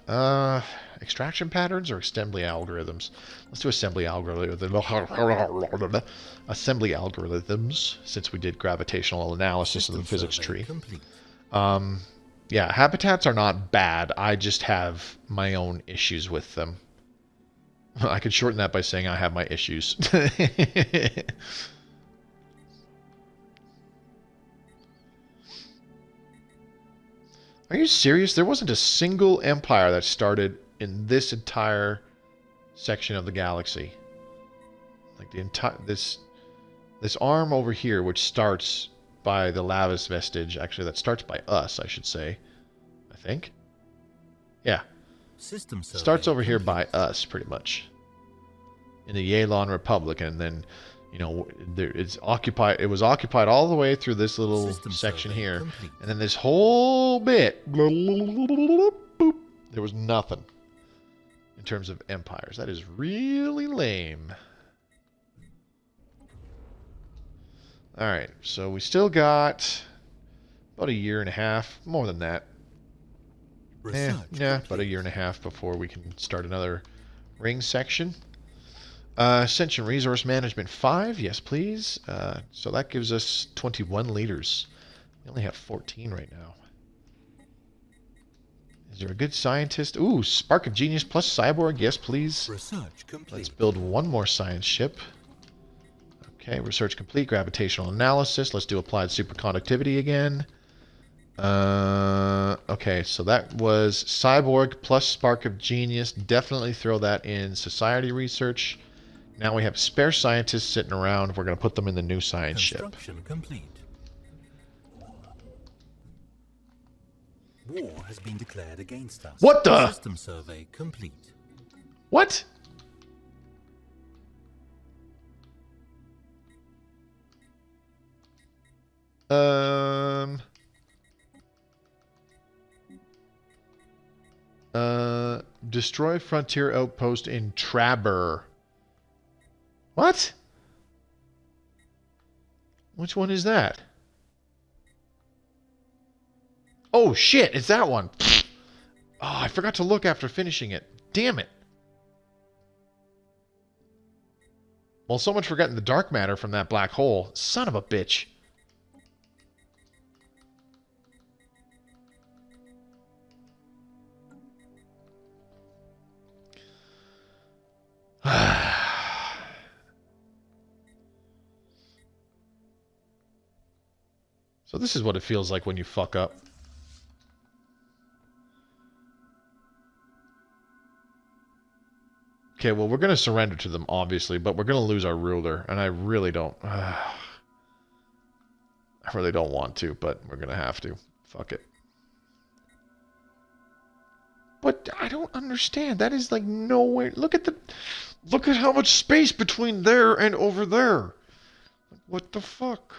Speaker 1: Extraction patterns or assembly algorithms? Let's do assembly algorithms. Assembly algorithms, since we did gravitational analysis of the physics tree. Yeah, habitats are not bad. I just have my own issues with them. I could shorten that by saying I have my issues. Are you serious? There wasn't a single empire that started in this entire section of the galaxy. Like the entire this arm over here, which starts by the Lavis vestige. Actually, that starts by us, I should say. I think. Yeah. Starts over here by us, pretty much. in the Yalon Republic, and then, you know, it's occupied. It was occupied all the way through this little
Speaker 2: System
Speaker 1: section
Speaker 2: survey
Speaker 1: here,
Speaker 2: complete.
Speaker 1: and then this whole bit, boop, there was nothing in terms of empires. That is really lame. All right, so we still got about a year and a half, more than that. Yeah, about a year and a half before we can start another ring section. Ascension Resource Management 5, yes please. So that gives us 21 leaders. We only have 14 right now. Is there a good scientist? Ooh, Spark of Genius plus Cyborg, yes please.
Speaker 2: Research complete.
Speaker 1: Let's build one more science ship. Okay, research complete. Gravitational analysis. Let's do applied superconductivity again. Okay, so that was Cyborg plus Spark of Genius. Definitely throw that in society research. Now we have spare scientists sitting around. We're going to put them in the new science ship.
Speaker 2: Construction complete. War has been declared against us.
Speaker 1: What the?
Speaker 2: System survey complete.
Speaker 1: What? Destroy frontier outpost in Traber. What? Which one is that? Oh shit, it's that one. Oh, I forgot to look after finishing it. Damn it. Well, so much for getting the dark matter from that black hole. Son of a bitch. So this is what it feels like when you fuck up. Okay, well, we're going to surrender to them, obviously, but we're going to lose our ruler, and I really don't... I really don't want to, but we're going to have to. Fuck it. But I don't understand. That is like nowhere... Look at how much space between there and over there. What the fuck?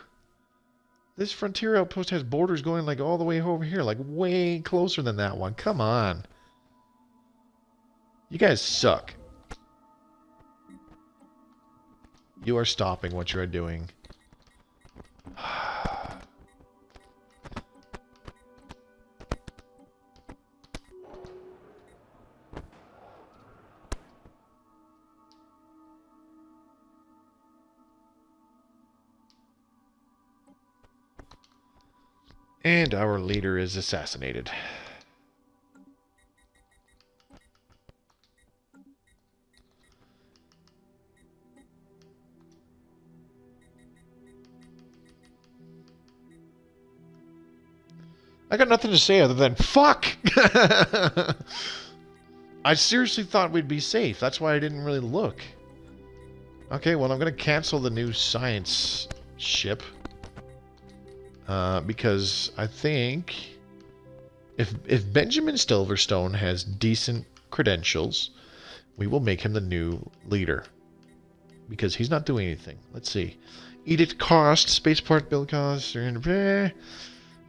Speaker 1: This frontier outpost has borders going like all the way over here, like way closer than that one. Come on. You guys suck. You are stopping what you are doing. And our leader is assassinated. I got nothing to say other than fuck. I seriously thought we'd be safe. That's why I didn't really look. Okay, well, I'm going to cancel the new science ship. Because I think if Benjamin Silverstone has decent credentials, we will make him the new leader. Because he's not doing anything. Let's see. Edict cost, spaceport build cost,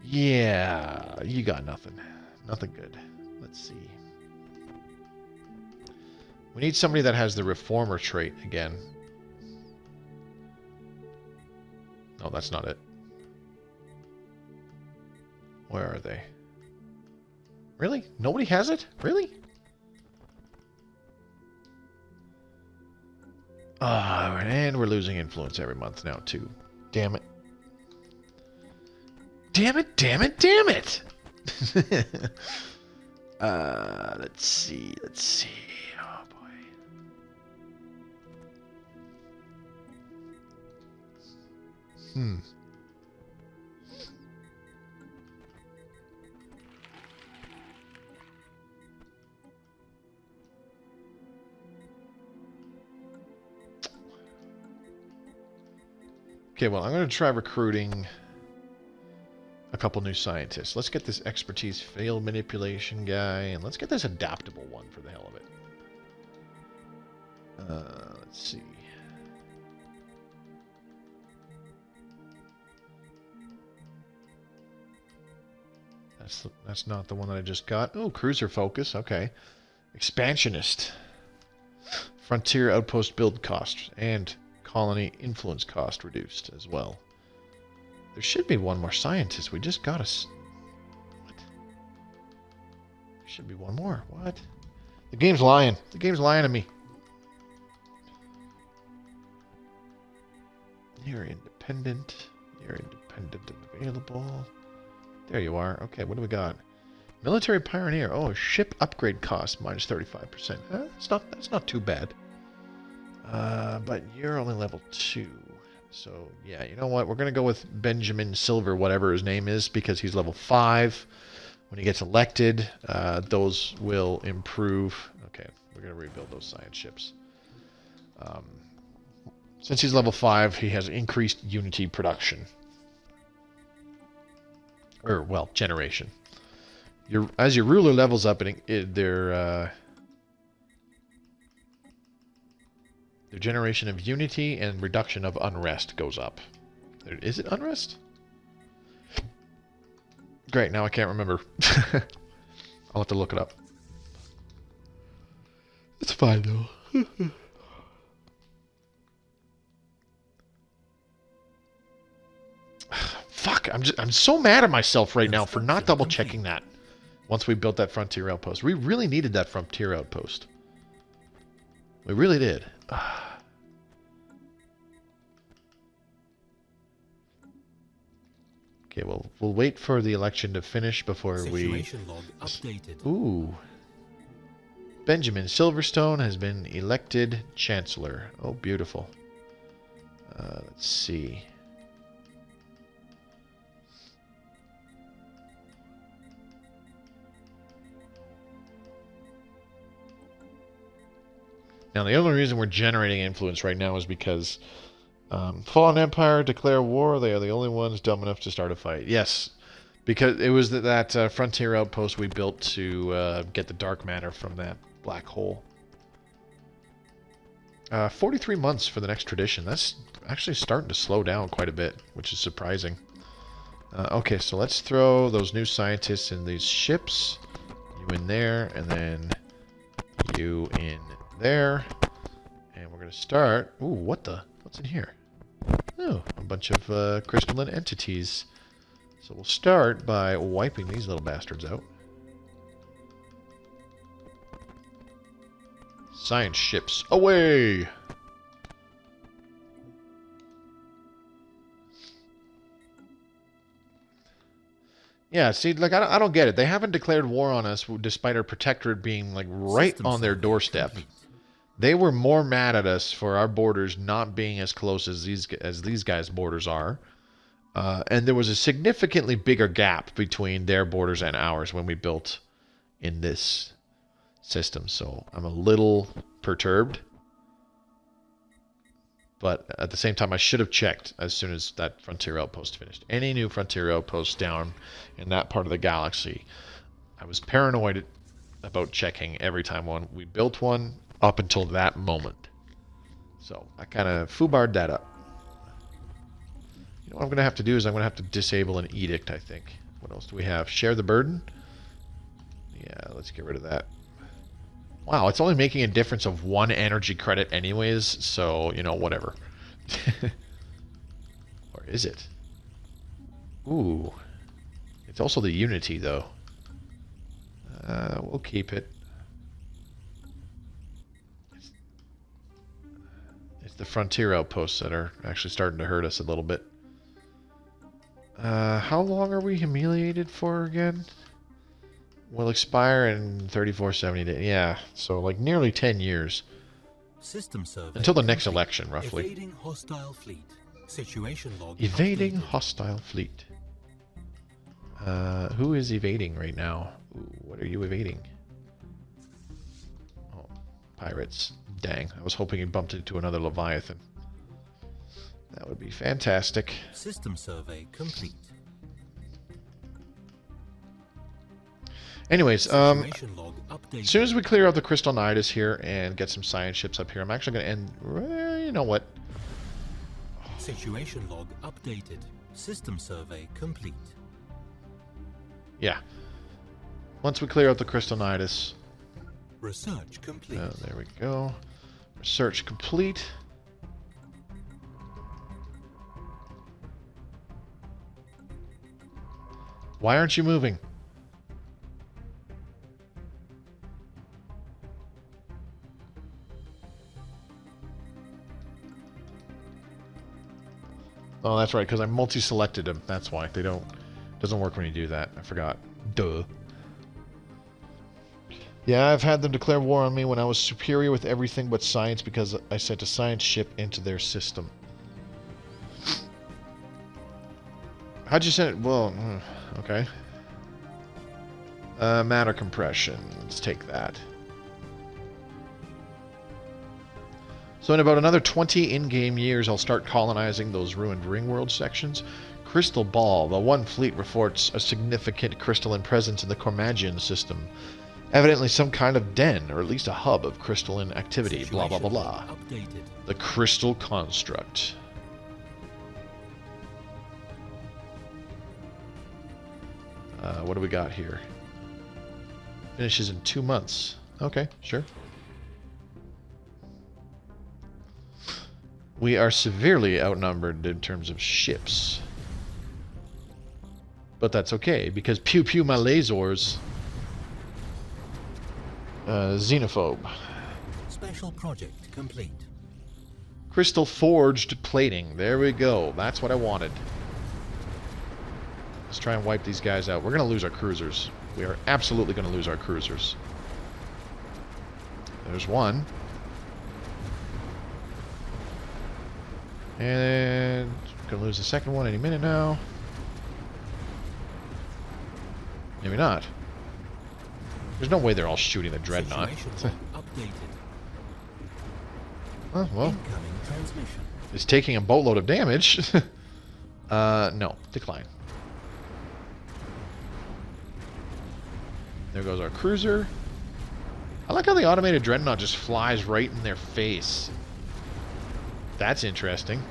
Speaker 1: yeah, you got nothing. Nothing good. Let's see. We need somebody that has the reformer trait again. No, that's not it. Where are they? Really? Nobody has it? Really? And we're losing influence every month now, too. Damn it. Damn it, damn it, damn it! Let's see, let's see. Oh, boy. Okay, well, I'm going to try recruiting a couple new scientists. Let's get this expertise field manipulation guy, and let's get this adaptable one for the hell of it. Let's see. That's not the one that I just got. Oh, cruiser focus. Okay. Expansionist. Frontier outpost build cost and colony influence cost reduced as well. There should be one more scientist. We just got us. What? There should be one more. What? The game's lying. The game's lying to me. You're independent. You're independent and available. There you are. Okay, what do we got? Military Pioneer. Oh, ship upgrade cost minus 35%. That's not too bad. But you're only level 2. So, yeah, you know what? We're going to go with Benjamin Silver, whatever his name is, because he's level 5. When he gets elected, those will improve. Okay, we're going to rebuild those science ships. Since he's level 5, he has increased Unity production. Or, well, generation. As your ruler levels up, their generation of unity and reduction of unrest goes up. Is it unrest? Great, now I can't remember. I'll have to look it up. It's fine though. Fuck, I'm so mad at myself right now for not double checking that. Once we built that frontier outpost. We really needed that frontier outpost. We really did. Okay, well, we'll wait for the election to finish before
Speaker 2: Situation log updated.
Speaker 1: Ooh. Benjamin Silverstone has been elected Chancellor. Oh, beautiful. Let's see. Now, the only reason we're generating influence right now is because Fallen Empire declare war. They are the only ones dumb enough to start a fight. Yes, because it was that frontier outpost we built to get the dark matter from that black hole. 43 months for the next tradition. That's actually starting to slow down quite a bit, which is surprising. Okay, so let's throw those new scientists in these ships. You in there, and then you in there. And we're going to start... Ooh, what's in here? Oh, a bunch of crystalline entities. So we'll start by wiping these little bastards out. Science ships, away! Yeah, see, like, I don't get it. They haven't declared war on us despite our protectorate being, like, right on their doorstep. They were more mad at us for our borders not being as close as these guys' borders are. And there was a significantly bigger gap between their borders and ours when we built in this system. So I'm a little perturbed. But at the same time, I should have checked as soon as that frontier outpost finished. Any new frontier outposts down in that part of the galaxy, I was paranoid about checking every time we built one up until that moment. So I kind of foobarred that up. You know what I'm going to have to do is I'm going to have to disable an edict, I think. What else do we have? Share the burden? Yeah, let's get rid of that. Wow, it's only making a difference of 1 energy credit anyways, so, you know, whatever. Or is it? Ooh. It's also the Unity, though. We'll keep it. It's the frontier outposts that are actually starting to hurt us a little bit. How long are we humiliated for again? Will expire in 3470 days. Yeah, so like nearly 10 years.
Speaker 3: System survey
Speaker 1: until the next election, roughly.
Speaker 2: Evading hostile fleet. Situation log
Speaker 1: Evading
Speaker 2: updated.
Speaker 1: hostile fleet. Who is evading right now? Ooh, what are you evading? Oh, pirates. Dang, I was hoping it bumped into another Leviathan. That would be fantastic.
Speaker 3: System survey complete.
Speaker 1: Anyways,
Speaker 3: Situation log
Speaker 1: as
Speaker 3: updated.
Speaker 1: soon as we clear out the Crystalline here and get some science ships up here, I'm actually going to end... you know what?
Speaker 3: Situation log updated. System survey complete.
Speaker 1: Yeah. Once we clear out the Crystalline...
Speaker 3: Research complete.
Speaker 1: there we go. Research complete. Why aren't you moving? Oh, that's right, because I multi-selected them. That's why. They don't... Doesn't work when you do that. I forgot. Duh. Yeah, I've had them declare war on me when I was superior with everything but science because I sent a science ship into their system. How'd you send it? Well, okay. Matter compression. Let's take that. So in about another 20 in-game years, I'll start colonizing those ruined Ringworld sections. Crystal Ball. The one fleet reports a significant crystalline presence in the Cormagian system. Evidently some kind of den, or at least a hub of crystalline activity. Blah, blah, blah, blah.
Speaker 3: Updated.
Speaker 1: The Crystal Construct. What do we got here? Finishes in 2 months. Okay, sure. We are severely outnumbered in terms of ships. But that's okay, because pew pew my lasers. Xenophobe.
Speaker 3: Special project complete.
Speaker 1: Crystal forged plating. There we go. That's what I wanted. Let's try and wipe these guys out. We're going to lose our cruisers. We are absolutely going to lose our cruisers. There's one. And going to lose the second one any minute now. Maybe not. There's no way they're all shooting the Dreadnought.
Speaker 3: Updated.
Speaker 1: Well,
Speaker 3: Incoming transmission.
Speaker 1: it's taking a boatload of damage. No. Decline. There goes our cruiser. I like how the Automated Dreadnought just flies right in their face. That's interesting.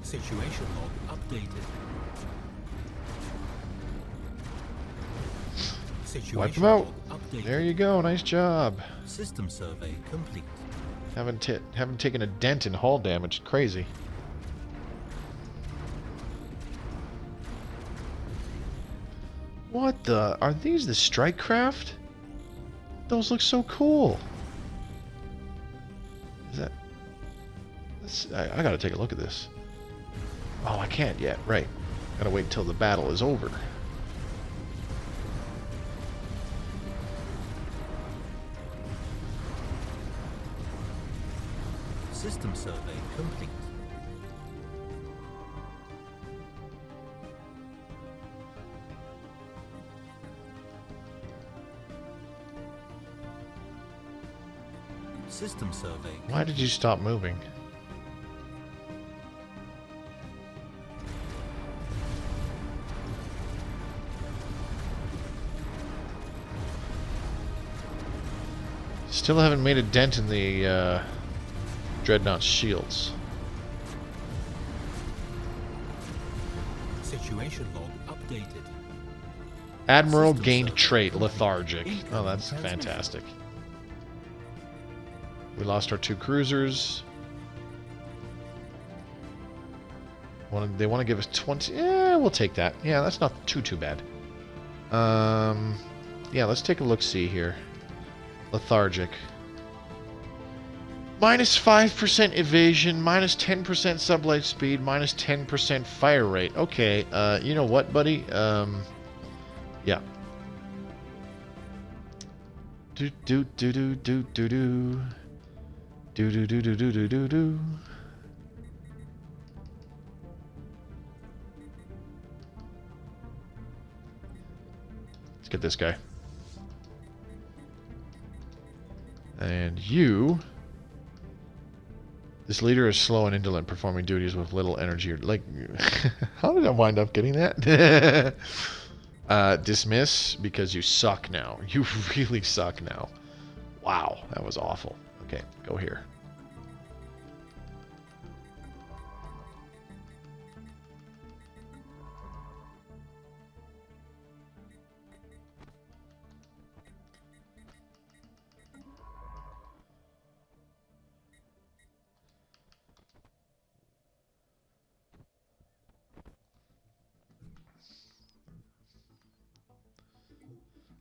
Speaker 3: Situation log updated. Situation
Speaker 1: Wipe them out.
Speaker 3: log updated.
Speaker 1: There you go. Nice job.
Speaker 3: System survey complete.
Speaker 1: Haven't taken a dent in hull damage. Crazy. What the? Are these the strike craft? Those look so cool. Is that... I gotta take a look at this. Oh, I can't yet. Right. Gotta wait until the battle is over.
Speaker 3: System survey complete. System survey.
Speaker 1: Why did you stop moving? Still haven't made a dent in the Dreadnought's shields.
Speaker 3: Situation log updated.
Speaker 1: Admiral
Speaker 3: System
Speaker 1: gained
Speaker 3: survey
Speaker 1: trait,
Speaker 3: complete.
Speaker 1: lethargic. Oh,
Speaker 3: Incoming
Speaker 1: that's
Speaker 3: transmission.
Speaker 1: fantastic. We lost our 2 cruisers. They want to give us 20. Yeah, we'll take that. Yeah, that's not too bad. Yeah, let's take a look-see here. Lethargic. Minus 5% evasion, minus 10% sublight speed, minus 10% fire rate. Okay, you know what, buddy? Yeah. Do do do do do do do. Do do do do do do do do. Let's get this guy. And you This leader is slow and indolent, performing duties with little energy. Like, how did I wind up getting that? Dismiss because you suck now. You really suck now. Wow, that was awful. Okay, go here.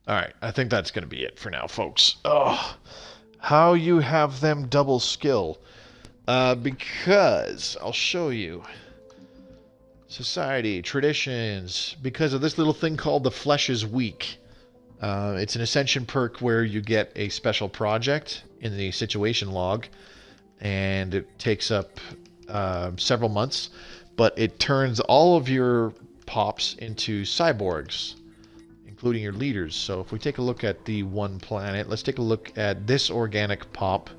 Speaker 1: Alright, I think that's going to be it for now, folks. Oh, how you have them double skill. Because, I'll show you. Society, traditions, because of this little thing called the Flesh is Weak. It's an Ascension perk where you get a special project in the situation log, and it takes up several months, but it turns all of your pops into cyborgs, including your leaders. So if we take a look at the one planet, let's take a look at this organic pop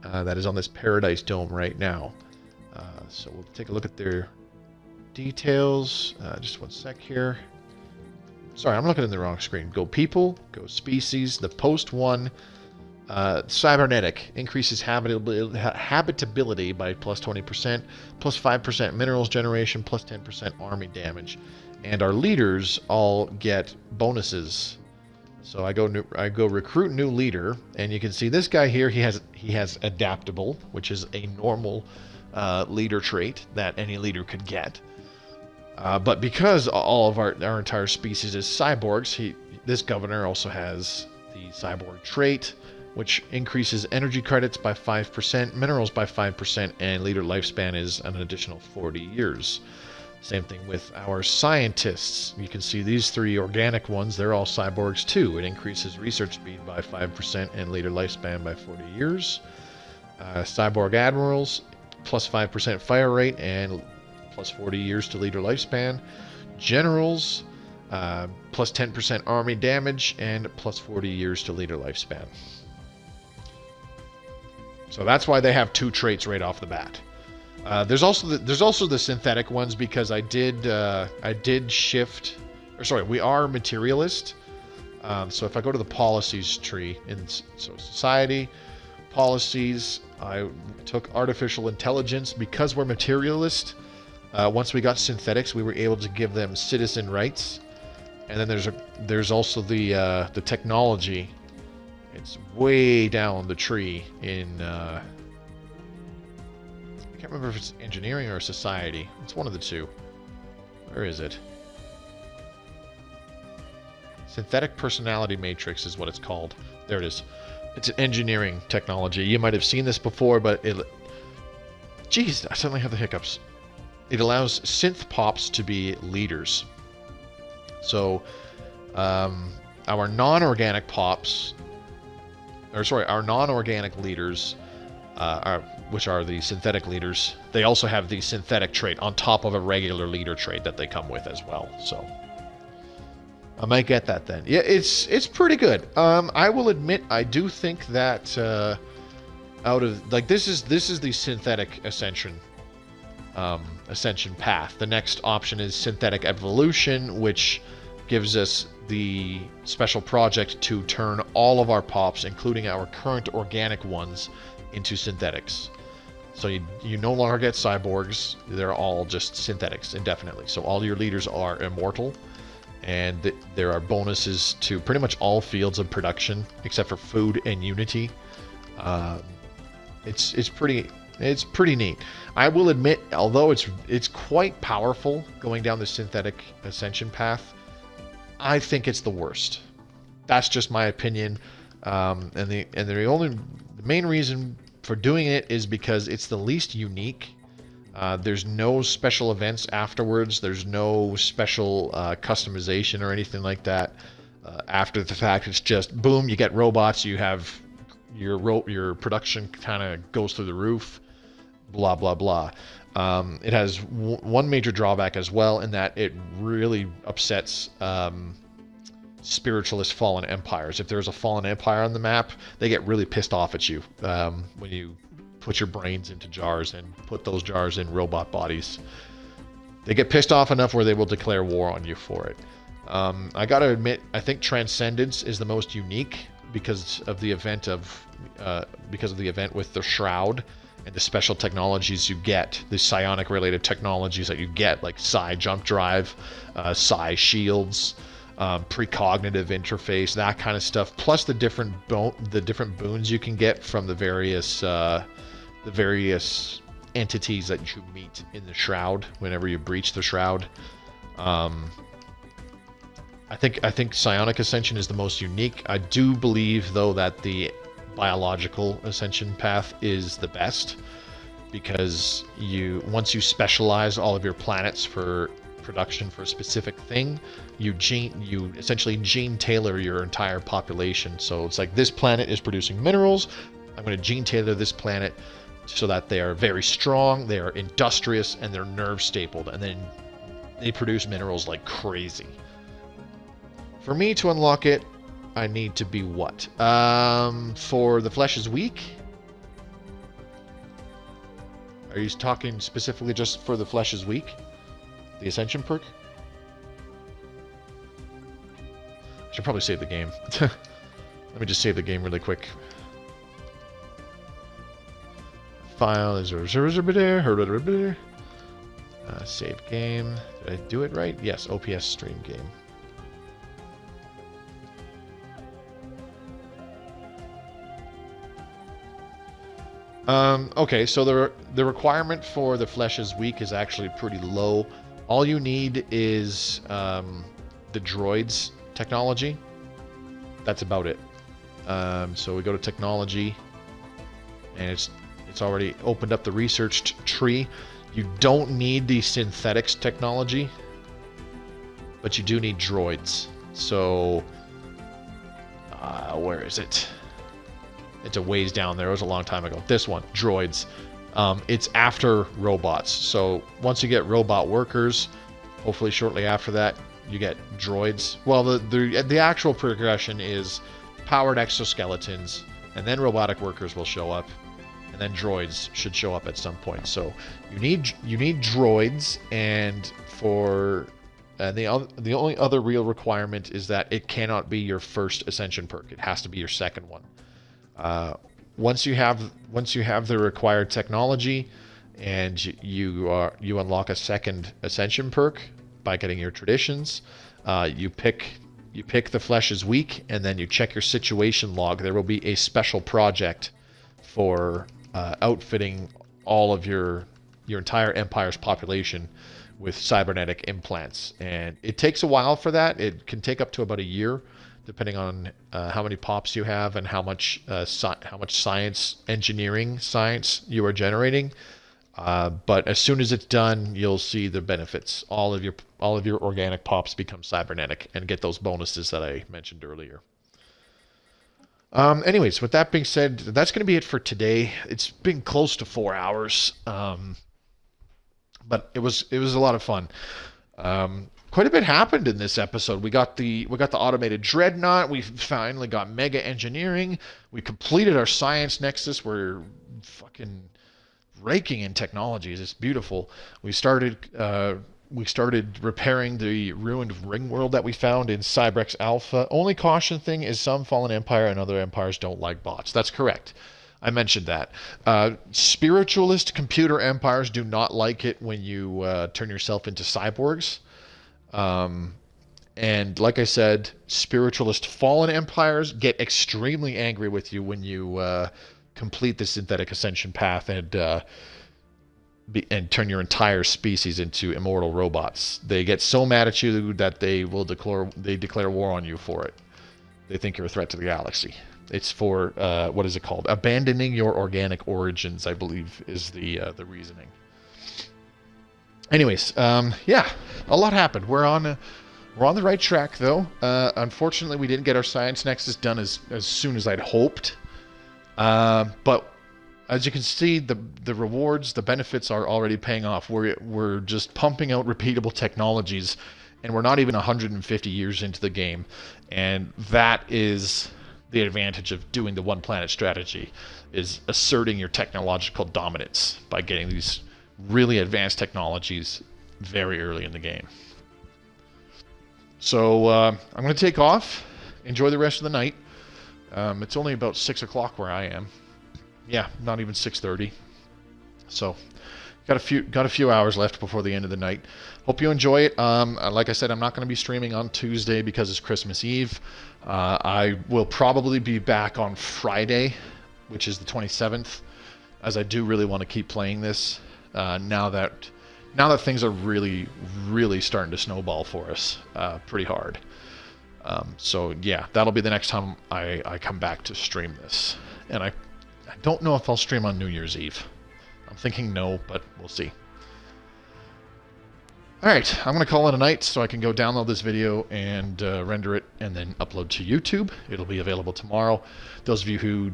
Speaker 1: that is on this Paradise Dome right now. So we'll take a look at their details. Just one sec here. Sorry, I'm looking in the wrong screen. Go people, go species. The post one, cybernetic, increases habitability by plus 20%, plus 5% minerals generation, plus 10% army damage. And our leaders all get bonuses. So I go recruit new leader, and you can see this guy here. He has adaptable, which is a normal leader trait that any leader could get. But because all of our entire species is cyborgs, this governor also has the cyborg trait, which increases energy credits by 5%, minerals by 5%, and leader lifespan is an additional 40 years. Same thing with our scientists. You can see these three organic ones, they're all cyborgs too. It increases research speed by 5% and leader lifespan by 40 years. Cyborg admirals, plus 5% fire rate and plus 40 years to leader lifespan. Generals, plus 10% army damage and plus 40 years to leader lifespan. So that's why they have two traits right off the bat. There's also the synthetic ones, because I did shift, or sorry, we are materialist. So if I go to the policies tree in society, policies, I took artificial intelligence. Because we're materialist, once we got synthetics, we were able to give them citizen rights. And then there's also the technology. It's way down the tree in I can't remember if it's engineering or society. It's one of the two. Where is it? Synthetic personality matrix is what it's called. There it is. It's an engineering technology. You might have seen this before, but jeez, I suddenly have the hiccups. It allows synth pops to be leaders. So, our non-organic pops, our non-organic leaders, which are the synthetic leaders, they also have the synthetic trait on top of a regular leader trait that they come with as well. So I might get that then. Yeah, it's pretty good. I will admit, I do think that out of, like, this is the synthetic ascension path. The next option is synthetic evolution, which gives us the special project to turn all of our pops, including our current organic ones, into synthetics. So you no longer get cyborgs. They're all just synthetics indefinitely. So all your leaders are immortal, and there are bonuses to pretty much all fields of production except for food and unity. It's pretty neat. I will admit, although it's quite powerful going down the synthetic ascension path, I think it's the worst. That's just my opinion. And the main reason for doing it is because it's the least unique. There's no special events afterwards. There's no special customization or anything like that. After the fact, it's just boom, you get robots. You have your production kind of goes through the roof. Blah blah blah. It has one major drawback as well, in that it really upsets spiritualist fallen empires. If there's a fallen empire on the map, they get really pissed off at you when you put your brains into jars and put those jars in robot bodies. They get pissed off enough where they will declare war on you for it. I gotta admit, I think Transcendence is the most unique because of the event with the Shroud and the special technologies you get, the psionic related technologies that you get, like Psi Jump Drive, Psi Shields, precognitive interface, that kind of stuff, plus the different boons you can get from the various entities that you meet in the Shroud whenever you breach the Shroud. I think Psionic Ascension is the most unique. I do believe, though, that the biological ascension path is the best, because once you specialize all of your planets for production for a specific thing, you essentially gene tailor your entire population. So it's like, this planet is producing minerals, I'm going to gene tailor this planet so that they are very strong, they are industrious, and they're nerve stapled, and then they produce minerals like crazy. For me to unlock it, I need to be what? For the flesh is weak? Are you talking specifically just for the flesh is weak? The Ascension perk? I should probably save the game. Let me just save the game really quick. File is save game. Did I do it right? Yes, OPS stream game. Okay, so the requirement for the flesh is weak is actually pretty low. All you need is the droids technology. That's about it. So we go to technology, and it's already opened up the research tree. You don't need the synthetics technology, but you do need droids. So where is it? It's a ways down there. It was a long time ago. This one, droids. It's after robots. So once you get robot workers, hopefully shortly after that, you get droids. Well, the actual progression is powered exoskeletons, and then robotic workers will show up, and then droids should show up at some point. So you need droids, and the only other real requirement is that it cannot be your first ascension perk. It has to be your second one. Once you have the required technology, and you unlock a second ascension perk by getting your traditions, you pick the flesh is weak, and then you check your situation log. There will be a special project for outfitting all of your entire empire's population with cybernetic implants, and it takes a while for that. It can take up to about a year, depending on how many pops you have and how much engineering science you are generating. But as soon as it's done, you'll see the benefits. All of your organic pops become cybernetic and get those bonuses that I mentioned earlier. Anyways, with that being said, that's going to be it for today. It's been close to 4 hours, but it was a lot of fun. Quite a bit happened in this episode. We got the Automated Dreadnought. We finally got Mega Engineering. We completed our Science Nexus. We're fucking raking in technologies. It's beautiful. We started repairing the ruined Ringworld that we found in Cybrex Alpha. Only caution thing is some Fallen Empire and other empires don't like bots. That's correct. I mentioned that. Spiritualist computer empires do not like it when you turn yourself into cyborgs. And like I said, spiritualist fallen empires get extremely angry with you when you complete the synthetic ascension path and turn your entire species into immortal robots. They get so mad at you that they declare war on you for it. They think you're a threat to the galaxy. It's for what is it called? Abandoning your organic origins, I believe, is the reasoning. Anyways, yeah, a lot happened. We're on the right track, though. Unfortunately, we didn't get our Science Nexus done as soon as I'd hoped. But as you can see, the rewards, the benefits are already paying off. We're just pumping out repeatable technologies, and we're not even 150 years into the game, and that is the advantage of doing the one planet strategy, is asserting your technological dominance by getting these really advanced technologies very early in the game. So I'm going to take off. Enjoy the rest of the night. It's only about 6 o'clock where I am. Yeah, not even 6:30. So got a few hours left before the end of the night. Hope you enjoy it. Like I said, I'm not going to be streaming on Tuesday because it's Christmas Eve. I will probably be back on Friday, which is the 27th, as I do really want to keep playing this now that things are really, really starting to snowball for us pretty hard. So yeah, that'll be the next time I come back to stream this. And I don't know if I'll stream on New Year's Eve. I'm thinking no, but we'll see. Alright, I'm going to call it a night so I can go download this video and render it and then upload to YouTube. It'll be available tomorrow. Those of you who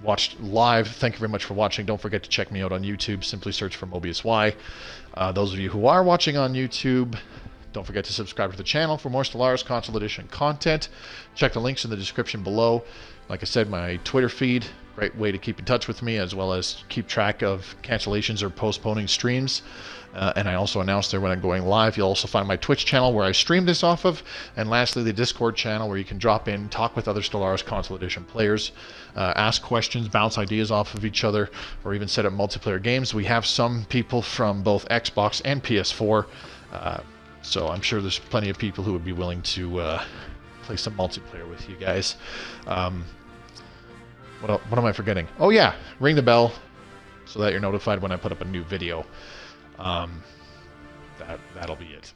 Speaker 1: watched live, thank you very much for watching. Don't forget to check me out on YouTube. Simply search for Mobius Y. Those of you who are watching on YouTube, don't forget to subscribe to the channel for more Stellaris Console Edition content. Check the links in the description below. Like I said, my Twitter feed, great way to keep in touch with me, as well as keep track of cancellations or postponing streams. And I also announce there when I'm going live. You'll also find my Twitch channel where I stream this off of. And lastly, the Discord channel where you can drop in, talk with other Stellaris Console Edition players, ask questions, bounce ideas off of each other, or even set up multiplayer games. We have some people from both Xbox and PS4. So I'm sure there's plenty of people who would be willing to play some multiplayer with you guys. What am I forgetting? Oh yeah, ring the bell so that you're notified when I put up a new video. That'll be it.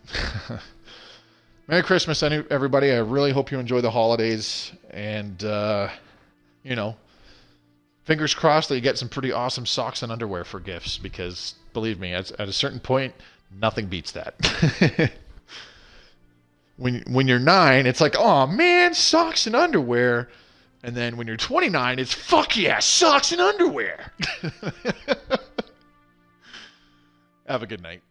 Speaker 1: Merry Christmas, everybody. I really hope you enjoy the holidays, and you know, fingers crossed that you get some pretty awesome socks and underwear for gifts, because believe me, at a certain point, nothing beats that. When you're 9, it's like, oh man, socks and underwear. And then when you're 29, it's fuck yeah, socks and underwear. Have a good night.